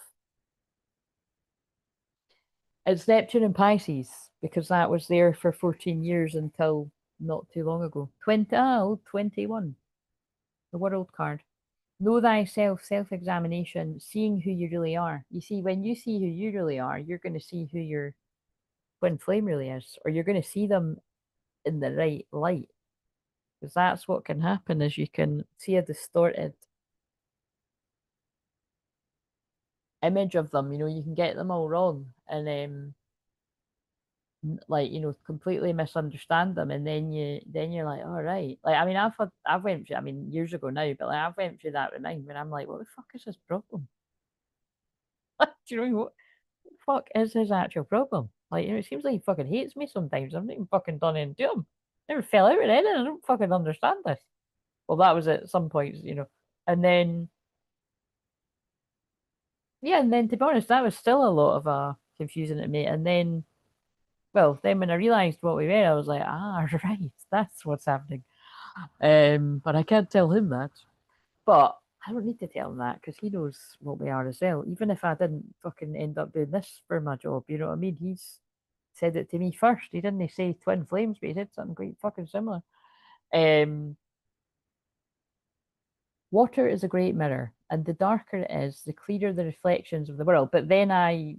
It's Neptune and Pisces, because that was there for 14 years until not too long ago. 21, the world card. know thyself, self-examination, seeing who you really are. You see, when you see who you really are, you're going to see who your twin flame really is, or you're going to see them in the right light. Because that's what can happen is you can see a distorted image of them. You can get them all wrong, and like completely misunderstand them, and then you're like, all right. Like, I mean, I've went through, I mean, years ago now, but like I've went through that with mine when I'm like, what the fuck is his problem? Do you know what I mean? What the fuck is his actual problem? Like, it seems like he fucking hates me sometimes. I've not even fucking done anything to him. Never fell out with anything. I don't fucking understand this. Well, that was at some points. And then, yeah, and then to be honest, that was still a lot of confusing to me. And then, well, then when I realized what we were, I was like, right, that's what's happening. But I can't tell him that. But I don't need to tell him that because he knows what we are as well. Even if I didn't fucking end up doing this for my job, you know what I mean? He's said it to me first. He didn't say twin flames, but he said something quite fucking similar. Um, Water is a great mirror, and the darker it is, the clearer the reflections of the world. But then I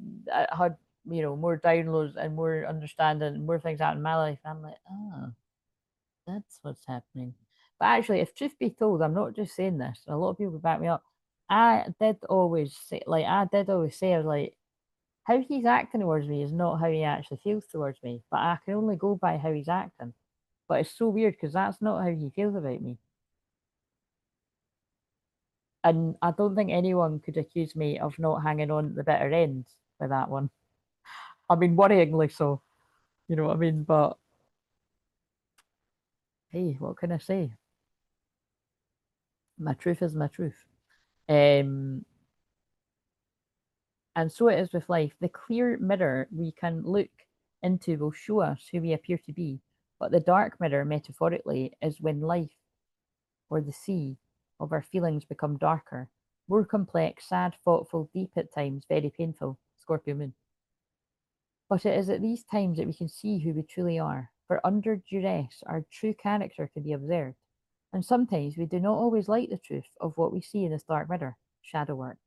had, more downloads and more understanding and more things out in my life. And I'm like, that's what's happening. But actually, if truth be told, I'm not just saying this. A lot of people back me up. I did always say, I was like, how he's acting towards me is not how he actually feels towards me. But I can only go by how he's acting. But it's so weird because that's not how he feels about me. And I don't think anyone could accuse me of not hanging on at the bitter end with that one. I mean, worryingly so. You know what I mean? But hey, what can I say? My truth is my truth. Um, and so it is with life. The clear mirror we can look into will show us who we appear to be. But the dark mirror, metaphorically, is when life or the sea of our feelings become darker, more complex, sad, thoughtful, deep at times, very painful. Scorpio moon. But it is at these times that we can see who we truly are, for under duress our true character can be observed. And sometimes we do not always like the truth of what we see in this dark mirror, shadow work.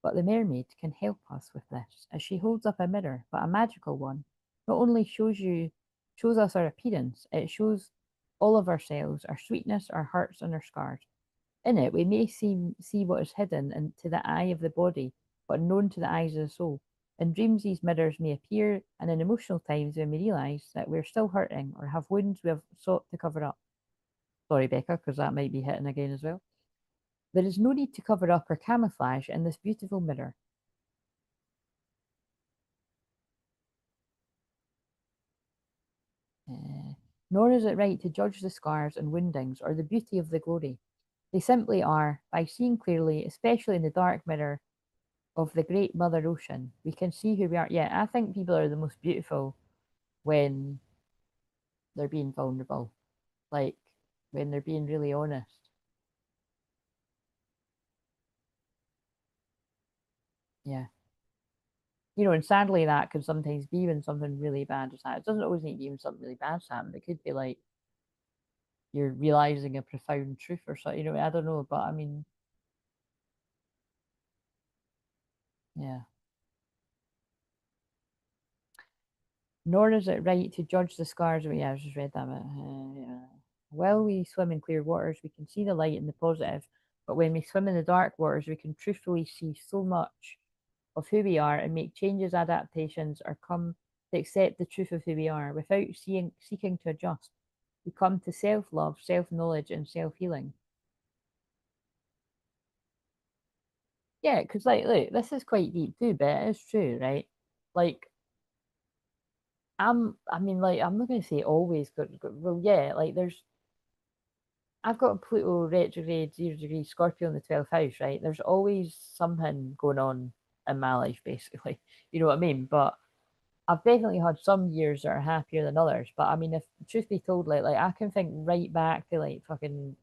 But the mermaid can help us with this, as she holds up a mirror, but a magical one. Not only shows us our appearance, it shows all of ourselves, our sweetness, our hurts, and our scars. In it, we may see what is hidden to the eye of the body, but known to the eyes of the soul. In dreams, these mirrors may appear, and in emotional times, when we realise that we're still hurting or have wounds we have sought to cover up. Sorry, Becca, because that might be hitting again as well. There is no need to cover up or camouflage in this beautiful mirror. Uh, Nor is it right to judge the scars and woundings or the beauty of the glory. They simply are, by seeing clearly, especially in the dark mirror of the great mother ocean, we can see who we are. Yeah, I think people are the most beautiful when they're being vulnerable, like when they're being really honest. Yeah. And sadly, that could sometimes be when something really bad has happened. It doesn't always need to be when something really bad's happened. It could be like you're realizing a profound truth or something. I don't know, but I mean, yeah. Nor is it right to judge the scars. Yeah, I just read that. Yeah. While we swim in clear waters, we can see the light and the positive. But when we swim in the dark waters, we can truthfully see so much of who we are and make changes, adaptations, or come to accept the truth of who we are without seeking to adjust. We come to self love, self knowledge, and self healing. Yeah, because, like, look, this is quite deep too, but it is true, right? Like, I mean, like, I'm not going to say always, well, yeah, like, I've got a Pluto retrograde 0 degree Scorpio in the 12th house, right? There's always something going on in my life, basically. You know what I mean? But I've definitely had some years that are happier than others. But I mean, if truth be told, like I can think right back to like fucking,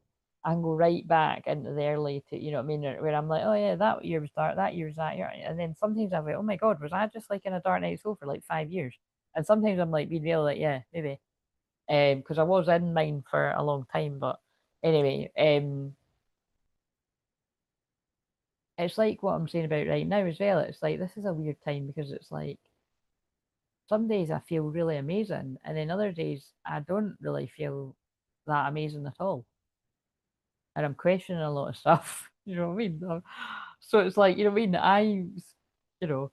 I can go right back into the early to, you know what I mean? Where I'm like, oh yeah, that year was dark, that year was that year. And then sometimes I'm like, oh my God, was I just like in a dark night soul for like 5 years? And sometimes I'm like being real, like, yeah, maybe. Because I was in mine for a long time. But anyway, it's like what I'm saying about right now as well. It's like this is a weird time because it's like some days I feel really amazing, and then other days I don't really feel that amazing at all. And I'm questioning a lot of stuff. You know what I mean? So it's like, you know what I mean? You know,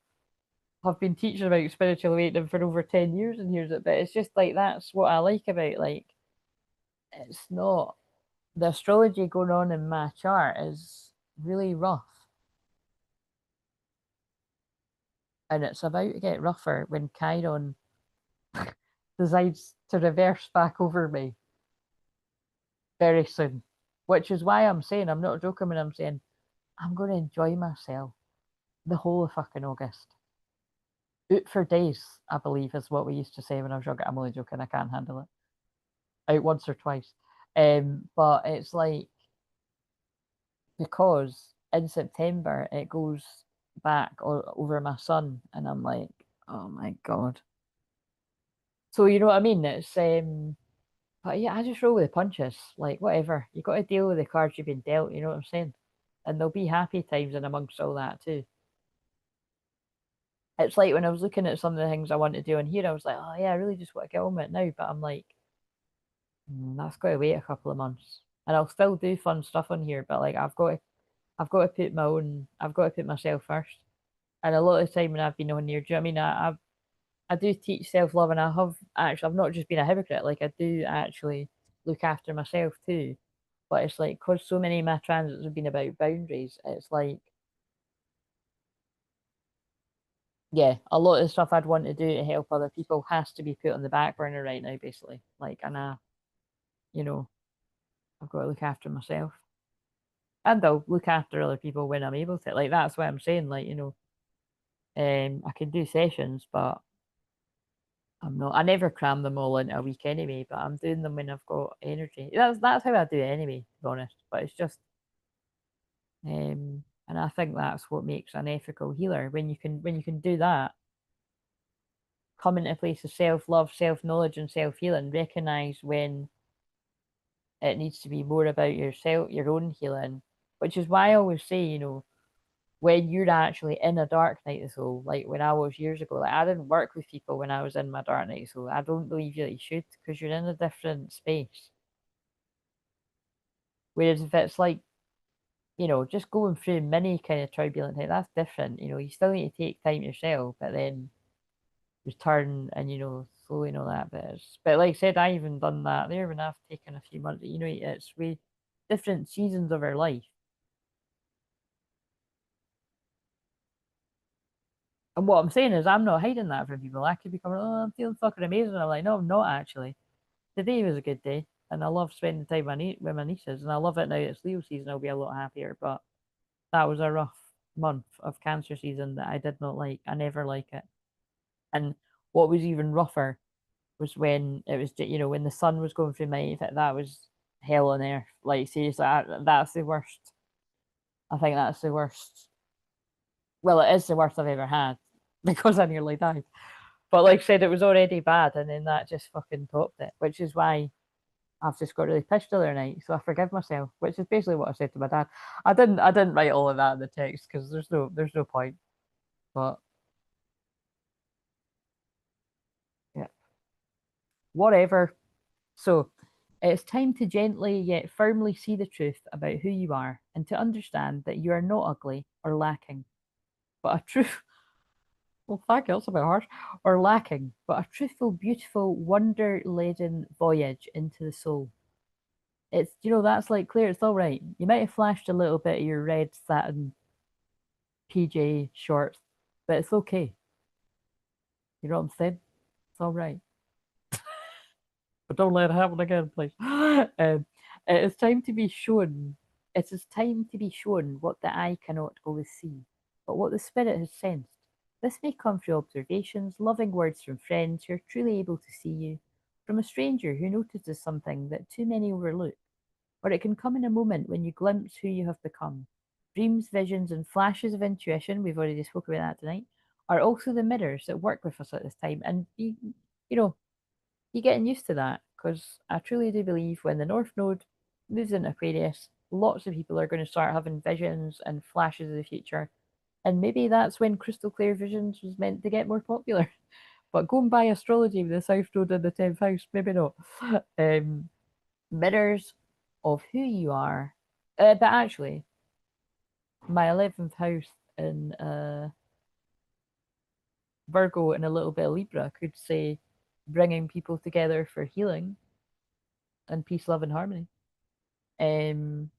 have been teaching about spiritual awakening for over 10 years and here's it, but it's just like that's what I like about like it's not the astrology going on in my chart is really rough. And it's about to get rougher when Chiron decides to reverse back over me very soon. Which is why I'm saying, I'm not joking when I'm saying I'm going to enjoy myself the whole of fucking August. Out for days, I believe, is what we used to say when I was younger. I'm only joking, I can't handle it. Out once or twice. But it's like, because in September it goes back over my son, and I'm like, oh my God. So, you know what I mean? But yeah, I just roll with the punches. Like, whatever. You got to deal with the cards you've been dealt, you know what I'm saying? And there'll be happy times in amongst all that too. It's like when I was looking at some of the things I want to do in here, I was like, oh yeah, I really just want to get on with it now. But I'm like, that's got to wait a couple of months. And I'll still do fun stuff on here, but like I've got to put I've got to put myself first. And a lot of the time when I've been on here, do you know what I mean? I do teach self love, and I have actually, I've not just been a hypocrite. Like I do actually look after myself too. But it's like because so many of my transits have been about boundaries. It's like yeah, a lot of the stuff I'd want to do to help other people has to be put on the back burner right now, basically. Like, and you know, I've got to look after myself, and I'll look after other people when I'm able to. Like that's what I'm saying. Like, you know, I can do sessions, but I'm not. I never cram them all into a week anyway. But I'm doing them when I've got energy. That's how I do it anyway, to be honest. But it's just, and I think that's what makes an ethical healer when you can do that. Come into a place of self love, self knowledge, and self healing. Recognize when it needs to be more about yourself, your own healing. Which is why I always say, you know, when you're actually in a dark night of soul, like when I was years ago, like I didn't work with people when I was in my dark night of soul. I don't believe that you should because you're in a different space. Whereas if it's like, you know, just going through many kind of turbulent things, that's different. You know, you still need to take time yourself, but then return and, you know, slowly and all that. But like I said, I even done that there when I've taken a few months. You know, it's we different seasons of our life. And what I'm saying is, I'm not hiding that from people. I could be coming, oh, I'm feeling fucking amazing. I'm like, no, I'm not actually. Today was a good day, and I love spending time with my nieces, and I love it now. It's Leo season. I'll be a lot happier. But that was a rough month of Cancer season that I did not like. I never like it. And what was even rougher was when it was, you know, when the sun was going through my, that was hell on earth. Like seriously, that's the worst. I think that's the worst. Well, it is the worst I've ever had because I nearly died. But like I said, it was already bad, and then that just fucking topped it, which is why I've just got really pissed the other night. So I forgive myself, which is basically what I said to my dad. I didn't write all of that in the text because there's no point. But yeah, whatever. So it's time to gently yet firmly see the truth about who you are and to understand that you are not ugly or lacking, but a truth. Well, fuck, that's a bit harsh. Or lacking, but a truthful, beautiful, wonder-laden voyage into the soul. It's, you know, that's like Claire, it's all right. You might have flashed a little bit of your red satin PJ shorts, but it's okay. You know what I'm saying? It's all right. But don't let it happen again, please. It is time to be shown. It is time to be shown what the eye cannot always see, but what the spirit has sensed. This may come through observations, loving words from friends who are truly able to see you, from a stranger who notices something that too many overlook, or it can come in a moment when you glimpse who you have become. Dreams, visions, and flashes of intuition, we've already spoken about that tonight, are also the mirrors that work with us at this time. And you know, you getting used to that because I truly do believe when the North Node moves into Aquarius, lots of people are going to start having visions and flashes of the future. And maybe that's when crystal clear visions was meant to get more popular. But going by astrology with the South Node in the 10th house, maybe not. Um, Mirrors of who you are. But actually, my 11th house in Virgo and a little bit of Libra could say bringing people together for healing and peace, love, and harmony. Um,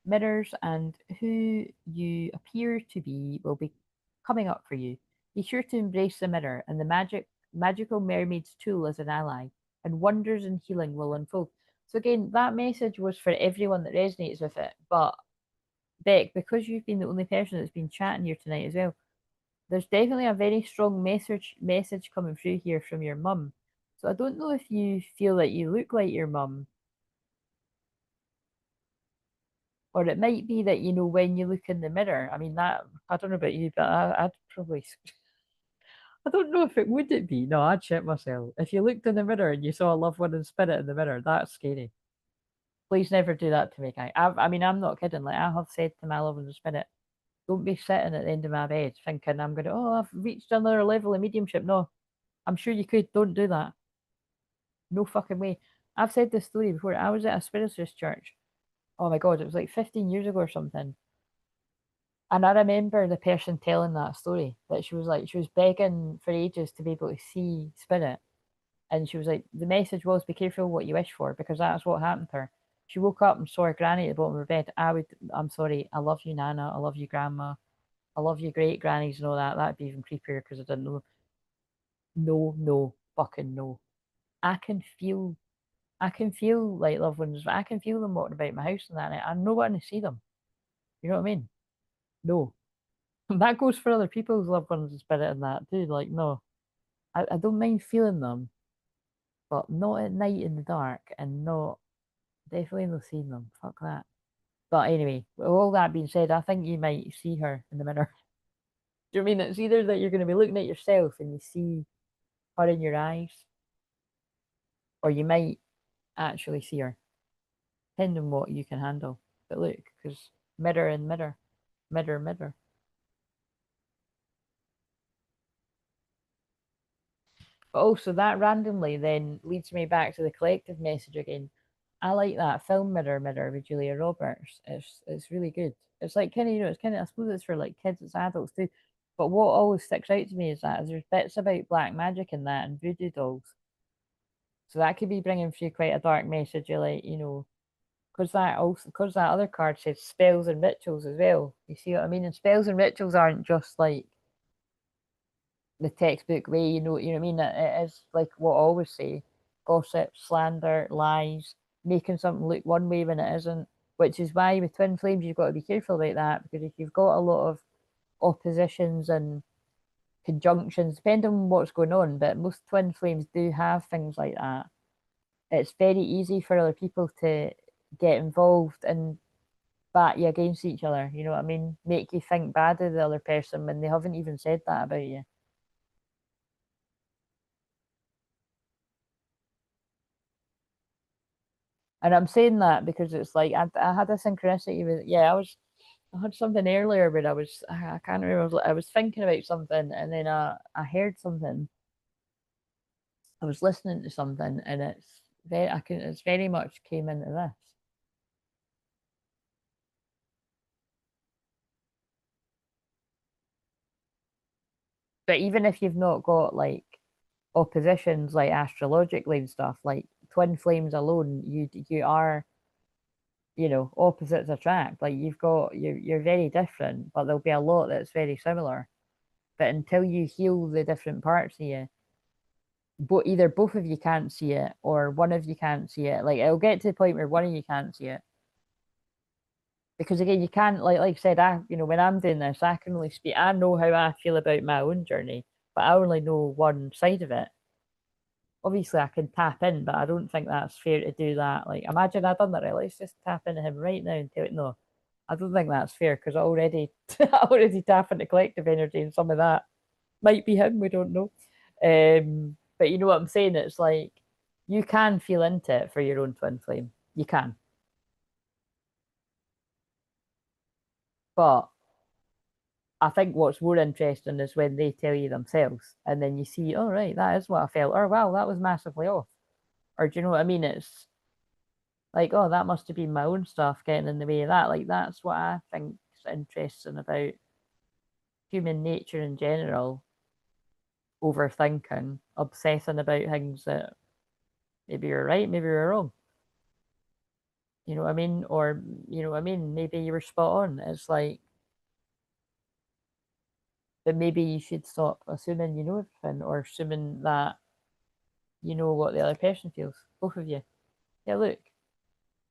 Mirrors and who you appear to be will be coming up for you. Be sure to embrace the mirror and the magical mermaid's tool as an ally, and wonders and healing will unfold. So again, that message was for everyone that resonates with it. But Beck, because you've been the only person that's been chatting here tonight as well, there's definitely a very strong message coming through here from your mum. So I don't know if you feel that you look like your mum, or it might be that when you look in the mirror. I mean, that I don't know about you, but I'd probably. I don't know if it would it be. No, I'd shit myself if you looked in the mirror and you saw a loved one in spirit in the mirror. That's scary. Please never do that to me, guy. I mean, I'm not kidding. Like I have said to my loved one in spirit, don't be sitting at the end of my bed thinking I'm gonna. Oh, I've reached another level of mediumship. No, I'm sure you could. Don't do that. No fucking way. I've said this story before. I was at a spiritualist church. Oh my god, it was like 15 years ago or something. And I remember the person telling that story that she was begging for ages to be able to see spirit. And she was like, the message was, be careful what you wish for, because that's what happened to her. She woke up and saw her granny at the bottom of her bed. I'm sorry, I love you, Nana. I love you, Grandma. I love you, great grannies and all that. That'd be even creepier because I didn't know. No, no, fucking no. I can feel I can feel like loved ones. I can feel them walking about my house and that. And I'm not wanting to see them. You know what I mean? No. That goes for other people's loved ones and spirit and that too. Like, no. I don't mind feeling them, but not at night in the dark and not definitely not seeing them. Fuck that. But anyway, with all that being said, I think you might see her in the mirror. Do you mean it's either that you're going to be looking at yourself and you see her in your eyes, or you might actually see her, depending on what you can handle. But look, because mirror and mirror, mirror, mirror. But also that randomly then leads me back to the collective message again. I like that film Mirror Mirror with Julia Roberts. It's really good. It's like kind of it's kind of I suppose it's for like kids, it's adults too. But what always sticks out to me is that there's bits about black magic in that and voodoo dolls. So that could be bringing through quite a dark message. You're like, because that other card says spells and rituals as well. You see what I mean? And spells and rituals aren't just like the textbook way, you know what I mean? It is like what I always say, gossip, slander, lies, making something look one way when it isn't. Which is why with twin flames you've got to be careful about that, because if you've got a lot of oppositions and conjunctions, depending on what's going on, but most twin flames do have things like that. It's very easy for other people to get involved and bat you against each other. You know what I mean? Make you think bad of the other person when they haven't even said that about you. And I'm saying that because it's like I had a synchronicity with I had something earlier where I can't remember, I was thinking about something and then I heard something. I was listening to something and it's very much came into this. But even if you've not got like oppositions like astrologically and stuff, like twin flames alone, you are, opposites attract. Like you're very different, but there'll be a lot that's very similar. But until you heal the different parts of you, but either both of you can't see it or one of you can't see it. Like it'll get to the point where one of you can't see it. Because again, you can't like I said, when I'm doing this, I can only speak. I know how I feel about my own journey, but I only know one side of it. Obviously, I can tap in, but I don't think that's fair to do that. Like, imagine I done that. Right, let's just tap into him right now and tell it. No, I don't think that's fair because I already, I already tap into collective energy, and some of that might be him. We don't know. But you know what I'm saying? It's like You can feel into it for your own twin flame. You can. But I think what's more interesting is when they tell you themselves and then you see, oh, right, that is what I felt. Or, wow, that was massively off. Or do you know what I mean? It's like, oh, that must have been my own stuff getting in the way of that. Like, that's what I think is interesting about human nature in general, overthinking, obsessing about things that maybe you're right, maybe you're wrong. You know what I mean? Or, you know what I mean? Maybe you were spot on. It's like, but maybe you should stop assuming you know everything or assuming that you know what the other person feels. Both of you. Yeah, look,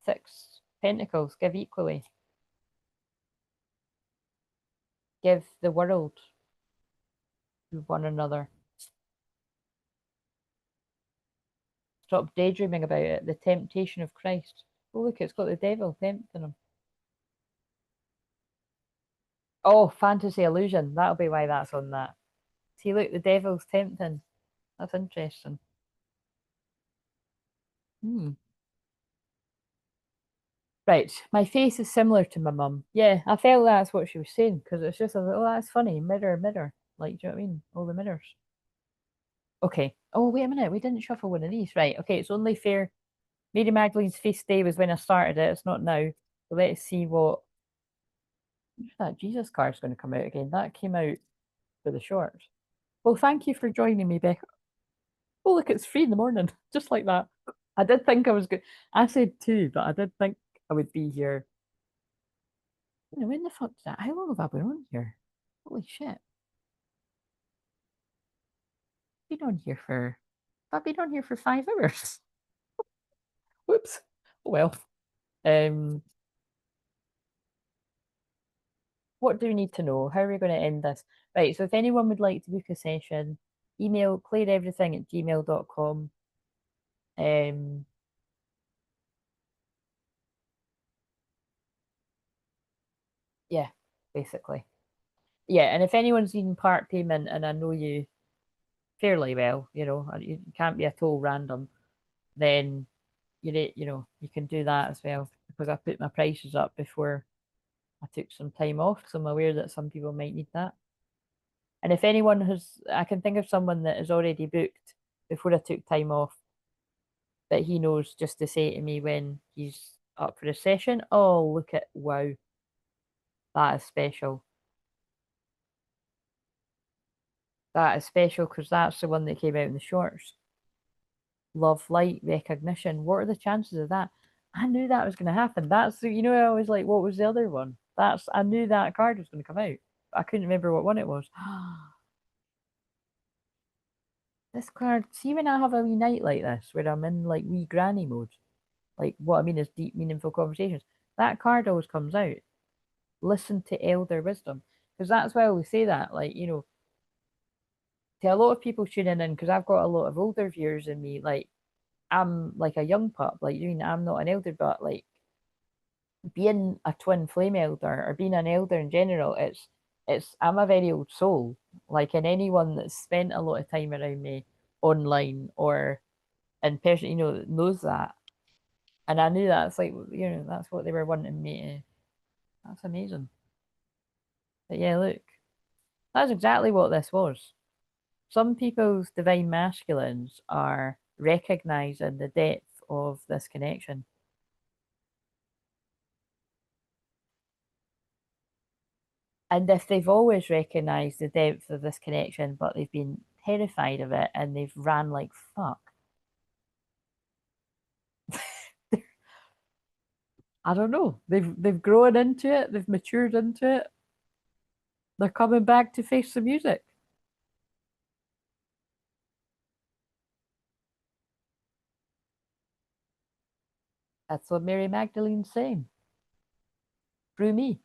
6 pentacles, give equally. Give the world to one another. Stop daydreaming about it. The temptation of Christ. Oh, look, it's got the devil tempting him. Oh, fantasy illusion. That'll be why that's on that. See, look, the devil's tempting. That's interesting. Hmm. Right, my face is similar to my mum. Yeah, I felt that's what she was saying because it's just, oh, that's funny. Mirror, mirror. Like, do you know what I mean? All the mirrors. Okay. Oh, wait a minute. We didn't shuffle one of these. Right. Okay. It's only fair. Mary Magdalene's feast day was when I started it. It's not now. So let's see what that Jesus card's going to come out again. That came out for the short. Well, thank you for joining me, Becca. Oh, look, it's 3 in the morning. Just like that. I did think I was good. I said 2, but I did think I would be here. When the fuck did that? How long have I been on here? Holy shit. Been on here for I've been on here for 5 hours. Whoops. Oh well. Um what do we need to know? How are we going to end this? Right, so if anyone would like to book a session, email clair-everything@gmail.com. Um yeah, basically. Yeah, and if anyone's needing part payment and I know you fairly well, you can't be a total random, then you can do that as well because I put my prices up before I took some time off, so I'm aware that some people might need that. And if anyone I can think of someone that is already booked before I took time off that he knows just to say to me when he's up for a session. Oh, look at, wow, that is special. That is special because that's the one that came out in the shorts. Love, light, recognition. What are the chances of that? I knew that was going to happen. I was like, what was the other one? I knew that card was going to come out. I couldn't remember what one it was. This card, see when I have a wee night like this, where I'm in like wee granny mode, like what I mean is deep, meaningful conversations, that card always comes out. Listen to elder wisdom. Because that's why I always say that, like, to a lot of people tuning in, because I've got a lot of older viewers in me, like, I'm like a young pup, like, I'm not an elder, but like, being a twin flame elder or being an elder in general, I'm a very old soul. Like, and anyone that's spent a lot of time around me online or in person, knows that. And I knew that's like, that's what they were wanting me to. That's amazing. But yeah, look, that's exactly what this was. Some people's divine masculines are recognizing the depth of this connection. And if they've always recognized the depth of this connection, but they've been terrified of it and they've ran like fuck, I don't know. They've grown into it, they've matured into it. They're coming back to face the music. That's what Mary Magdalene's saying. Through me.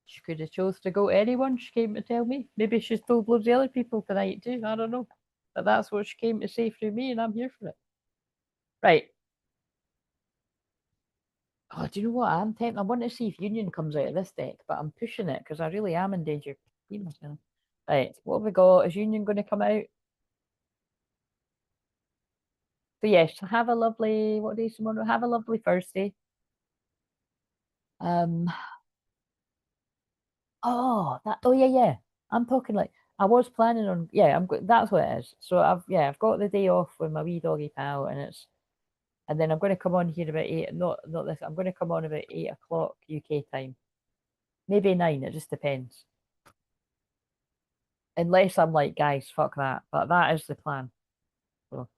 She could have chose to go to anyone. She came to tell me. Maybe she's told loads of other people tonight too. I don't know. But that's what she came to say through me, and I'm here for it. Right. Oh, do you know what? I'm tempted. I want to see if Union comes out of this deck, but I'm pushing it because I really am in danger of being myself. Right. What have we got? Is Union going to come out? So yes, have a lovely, what day is tomorrow? Have a lovely Thursday. Um, oh yeah, yeah. I'm talking like I was planning on, yeah, that's what it is. So I've got the day off with my wee doggy pal, and then I'm going to come on here about eight. Not this. I'm going to come on about 8 o'clock UK time, maybe 9. It just depends. Unless I'm like, guys, fuck that. But that is the plan. So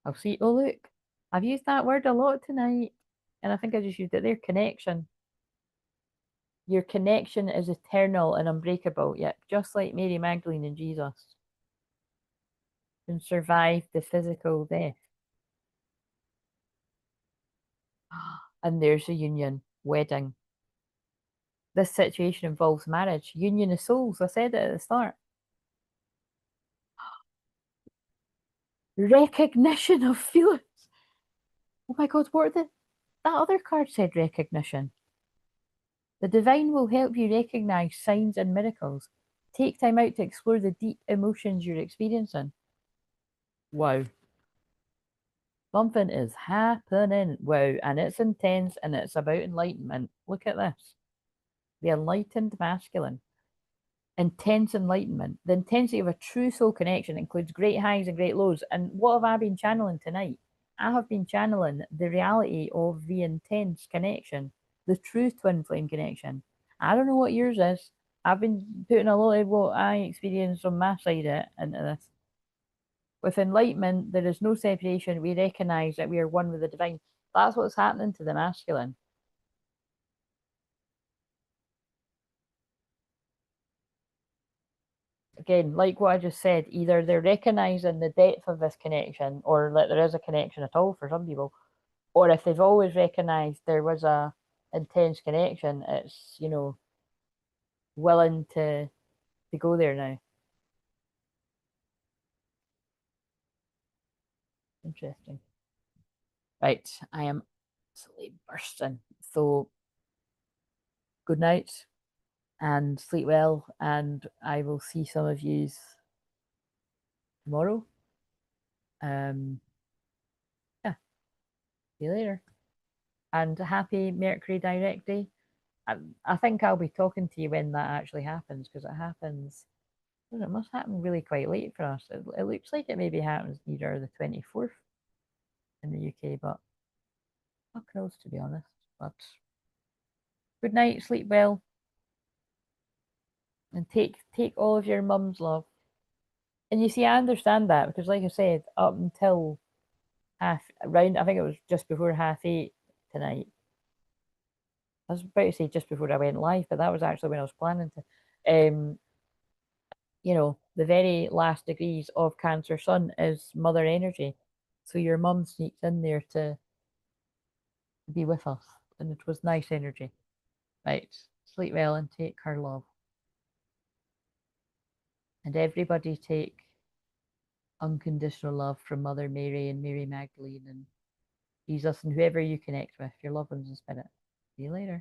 I'll see. Oh look, I've used that word a lot tonight, and I think I just used it there. Connection. Your connection is eternal and unbreakable, yet just like Mary Magdalene and Jesus, can survive the physical death. And there's a union, wedding. This situation involves marriage, union of souls. I said it at the start. Recognition of feelings. Oh my God, what are that other card said recognition. The divine will help you recognize signs and miracles. Take time out to explore the deep emotions you're experiencing. Wow. Something is happening. Wow. And it's intense and it's about enlightenment. Look at this. The enlightened masculine. Intense enlightenment. The intensity of a true soul connection includes great highs and great lows. And what have I been channeling tonight? I have been channeling the reality of the intense connection, the true twin flame connection. I don't know what yours is. I've been putting a lot of what I experience on my side into this. With enlightenment, there is no separation. We recognize that we are one with the divine. That's what's happening to the masculine. Again, like what I just said, either they're recognizing the depth of this connection or that there is a connection at all for some people, or if they've always recognized there was a intense connection, it's, willing to go there now. Interesting. Right, I am absolutely bursting. So good night and sleep well, and I will see some of yous tomorrow. Yeah, see you later. And happy Mercury direct day. I think I'll be talking to you when that actually happens because it happens. It must happen really quite late for us. It looks like it maybe happens near the 24th in the UK, but fuck knows to be honest. But good night, sleep well, and take all of your mum's love. And you see, I understand that because, like I said, up until half around, I think it was just before 8:30 tonight. I was about to say just before I went live, but that was actually when I was planning to. The very last degrees of Cancer Sun is mother energy. So your mum sneaks in there to be with us. And it was nice energy. Right. Sleep well and take her love. And everybody take unconditional love from Mother Mary and Mary Magdalene and Jesus and whoever you connect with, your loved ones in spirit. See you later.